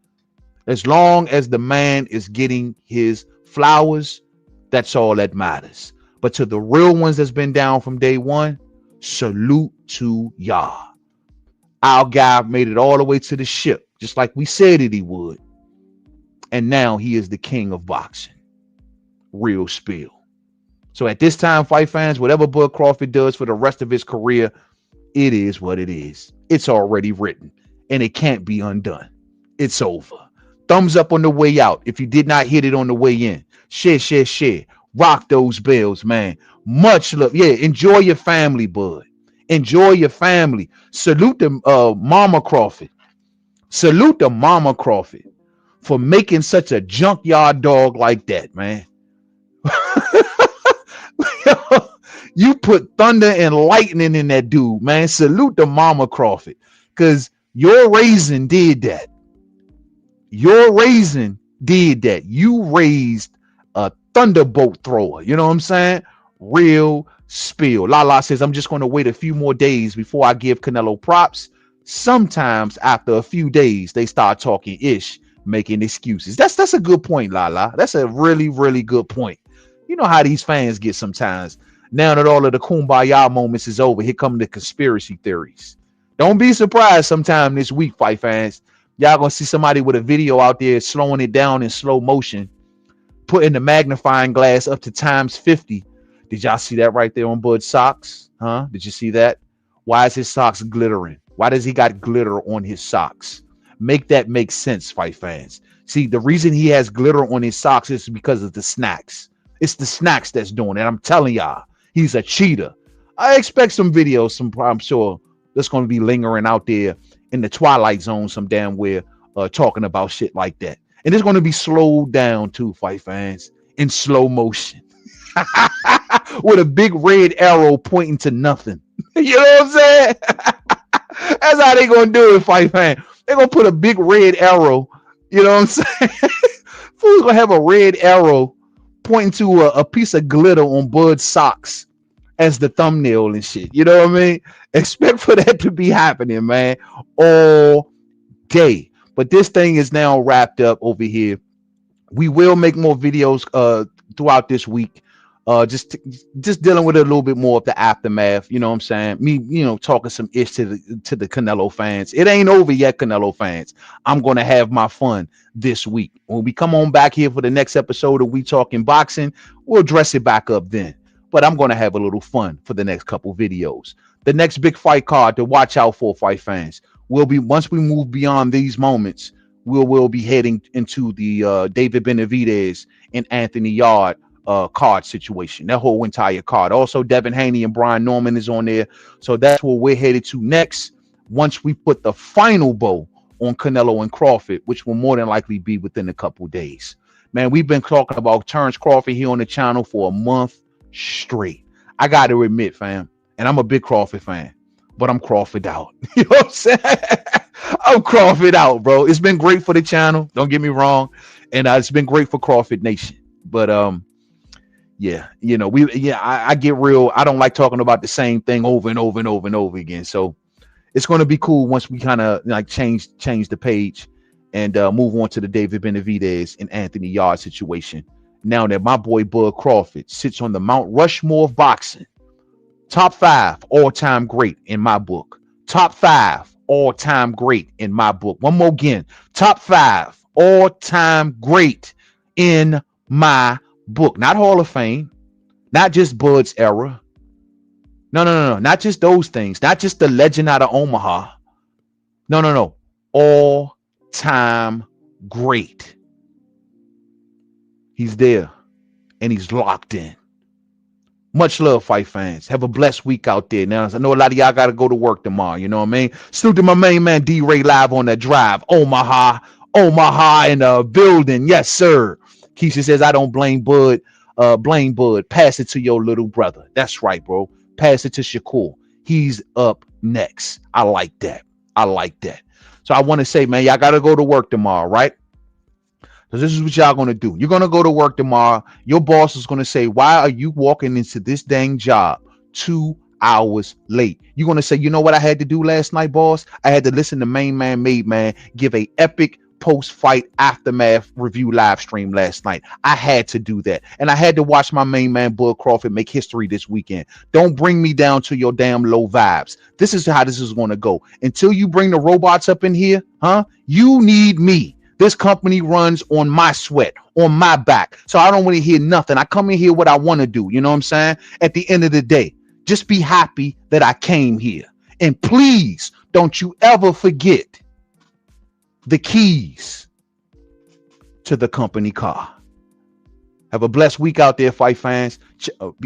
As long as the man is getting his flowers, that's all that matters. But to the real ones that's been down from day one, salute to y'all. Our guy made it all the way to the ship, just like we said that he would. And now he is the king of boxing. Real spill. So at this time, fight fans, whatever Bud Crawford does for the rest of his career, it is what it is. It's already written, and it can't be undone. It's over. Thumbs up on the way out if you did not hit it on the way in. Share. Rock those bells, man. Much love. Yeah, enjoy your family, Bud. Enjoy your family. Salute the Mama Crawford. Salute the Mama Crawford for making such a junkyard dog like that, man. You put thunder and lightning in that dude, man. Salute the Mama Crawford, because your raising did that. Your raising did that. You raised a thunderbolt thrower. You know what I'm saying? Real spill. Lala says, I'm just going to wait a few more days before I give Canelo props. Sometimes after a few days, they start talking ish, making excuses. That's a good point, Lala. That's a really, really good point. You know how these fans get sometimes. Now that all of the kumbaya moments is over, here come the conspiracy theories. Don't be surprised sometime this week, fight fans. Y'all gonna see somebody with a video out there slowing it down in slow motion, putting the magnifying glass up to times 50. Did y'all see that right there on Bud's socks? Huh? Did you see that? Why is his socks glittering? Why does he got glitter on his socks? Make that make sense, fight fans. See, the reason he has glitter on his socks is because of the snacks. It's the snacks that's doing it. I'm telling y'all, he's a cheater. I expect some videos, I'm sure that's going to be lingering out there in the Twilight Zone some damn where talking about shit like that. And it's going to be slowed down too, fight fans, in slow motion. With a big red arrow pointing to nothing. You know what I'm saying? That's how they going to do it, fight fans. They're going to put a big red arrow, you know what I'm saying? Fool's going to have a red arrow pointing to a piece of glitter on Bud's socks as the thumbnail and shit. You know what I mean? Expect for that to be happening, man, all day. But this thing is now wrapped up over here. We will make more videos throughout this week. Just dealing with a little bit more of the aftermath. You know what I'm saying? Me, talking some ish to the Canelo fans. It ain't over yet, Canelo fans. I'm gonna have my fun this week. When we come on back here for the next episode of We Talking Boxing, we'll dress it back up then. But I'm gonna have a little fun for the next couple videos. The next big fight card to watch out for, fight fans, will be, once we move beyond these moments, we'll be heading into the David Benavidez and Anthony Yarde card situation, that whole entire card. Also, Devin Haney and Brian Norman is on there. So that's where we're headed to next, once we put the final bow on Canelo and Crawford, which will more than likely be within a couple days. Man, we've been talking about Terence Crawford here on the channel for a month straight. I got to admit, fam, and I'm a big Crawford fan, but I'm Crawford out. You know what I'm saying? I'm Crawford out, bro. It's been great for the channel, don't get me wrong, and it's been great for Crawford Nation. But yeah, I get real. I don't like talking about the same thing over and over and over and over again. So it's going to be cool once we kind of like change the page and move on to the David Benavidez and Anthony Yarde situation. Now that my boy Bud Crawford sits on the Mount Rushmore of boxing, top 5 all-time great in my book. Top 5 all-time great in my book. One more again. Top 5 all-time great in my book. Not Hall of Fame, not just Bud's era. No. Not just those things. Not just the legend out of Omaha. No. All-time great. He's there and he's locked in. Much love, fight fans. Have a blessed week out there. Now, I know a lot of y'all got to go to work tomorrow. You know what I mean? Salute to my main man, D-Ray, live on the drive. Omaha in the building. Yes, sir. Keisha says, I don't blame Bud. Blame Bud. Pass it to your little brother. That's right, bro. Pass it to Shakur. He's up next. I like that. So I want to say, man, y'all got to go to work tomorrow, right? So this is what y'all going to do. You're going to go to work tomorrow. Your boss is going to say, why are you walking into this dang job 2 hours late? You're going to say, you know what I had to do last night, boss? I had to listen to Mainman Mademan give a epic post-fight aftermath review live stream last night. I had to do that. And I had to watch my main man, Bud Crawford, make history this weekend. Don't bring me down to your damn low vibes. This is how this is going to go. Until you bring the robots up in here, you need me. This company runs on my sweat, on my back. So I don't want to hear nothing. I come in here what I want to do. You know what I'm saying? At the end of the day, just be happy that I came here. And please don't you ever forget the keys to the company car. Have a blessed week out there, fight fans.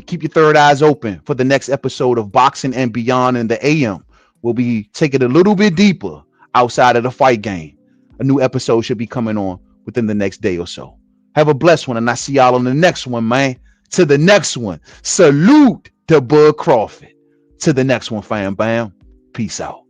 Keep your third eyes open for the next episode of Boxing and Beyond in the AM. We'll be taking it a little bit deeper outside of the fight game. A new episode should be coming on within the next day or so. Have a blessed one, and I see y'all on the next one, man. To the next one. Salute to Bud Crawford. To the next one, fam bam. Peace out.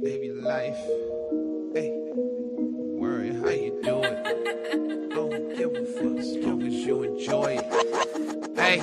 Baby life, hey, worry how you do it. Don't give a fuck as long as you enjoy it. Hey,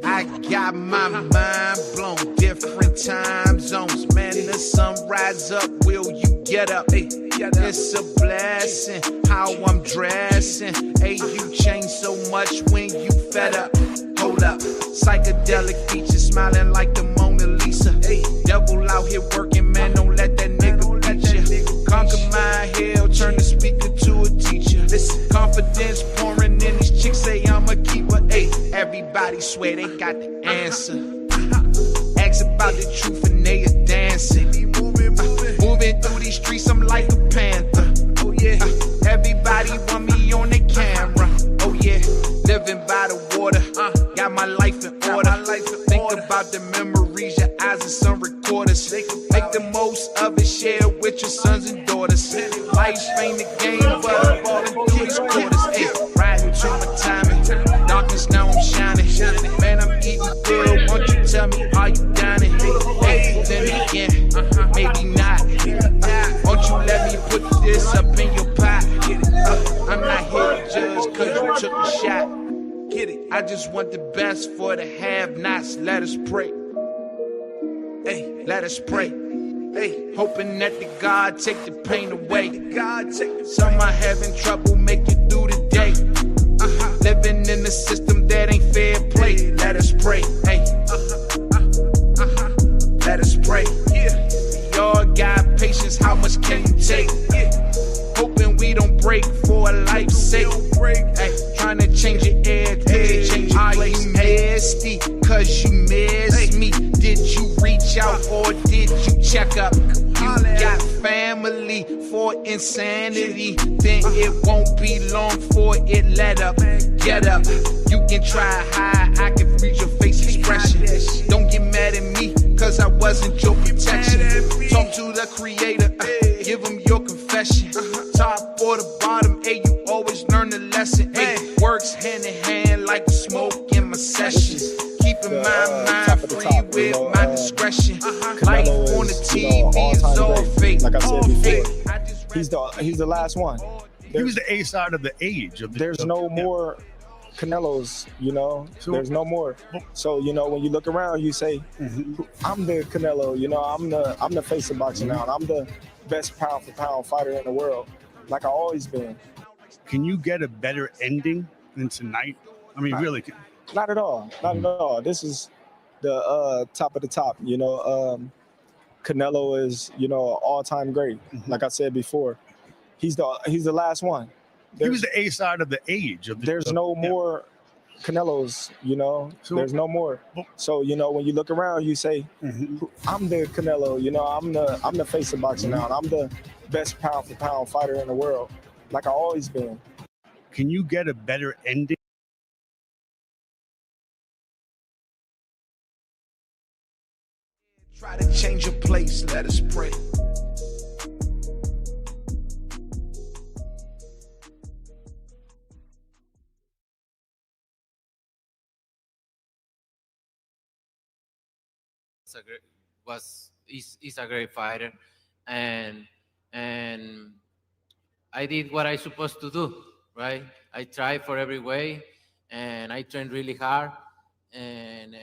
I got my mind blown, different time zones. Man, the sun rise up, will you get up? Hey, it's a blessing how I'm dressing. Hey, you change so much when you fed up. Hold up, psychedelic features smiling like the Mona Lisa. Hey, devil out here working, man, don't let that nigga beat you. Conquer my hell, turn the speaker to a teacher. Listen, confidence pouring in, these chicks say I'm a keeper. Hey, everybody swear they got the answer. Ask about the truth and they are dancing. Moving through these streets, I'm like a panther. Oh yeah, everybody want me on the camera. Oh yeah, living by the water, got my life in order. Think about the memories, your eyes are some recorders. Make the most of it, share it with your sons and daughters. Life's ain't the game, but I'm balling through these quarters. Hey, riding to my timing, darkness now I'm shining. Man, I'm eating good, won't you tell me, are you dining? Hey, then again, maybe not. Won't you let me put this up in your pot? I'm not here to judge cause you took a shot. Get it? I just want the best for the have-nots. Let us pray. Hey, let us pray. Hey, hoping that the God take the pain away. Some are having trouble making through the day. Living in a system that ain't fair play. Let us pray. Hey, let us pray. We all got patience. How much can you take? Hoping we don't break for a life's sake. Ay, trying to change your air, change your place. Are you nasty cause you miss me? Did you reach out or did you check up? You got family for insanity, then it won't be long for it let up. Get up, you can try high, I can read your face expression. Don't get mad at me cause I wasn't your protection. Talk to the creator, give him your confession. Top or the bottom, hey, you always learn the lesson. Hey, works hand in hand like the smoke in my sessions. Keeping my mind free with my discretion. Life on the TV is all fake. Like I said before, he's the last one. He was the A side of the age. There's no more Canelos, you know. There's no more. So you know, when you look around, you say, "I'm the Canelo." You know, I'm the face of boxing now, and I'm the best pound for pound fighter in the world, like I always been. Can you get a better ending than tonight? I mean, really? Not at all. Not at all. This is the top of the top. You know, Canelo is, you know, an all-time great. Like I said before, he's the last one. He was the A side of the age. There's no more Canelos, you know. There's no more. So, you know, when you look around, you say, I'm the Canelo, you know, I'm the face of boxing now, and I'm the best pound for pound fighter in the world, like I always been. Can you get a better ending? Try to change your place, let us pray. He's a great fighter, and I did what I supposed to do, right? I tried for every way, and I trained really hard, and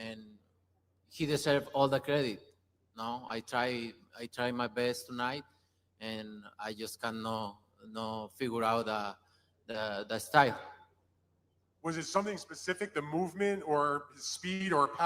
he deserved all the credit. No, I try my best tonight, and I just cannot figure out the style. Was it something specific, the movement or speed or power?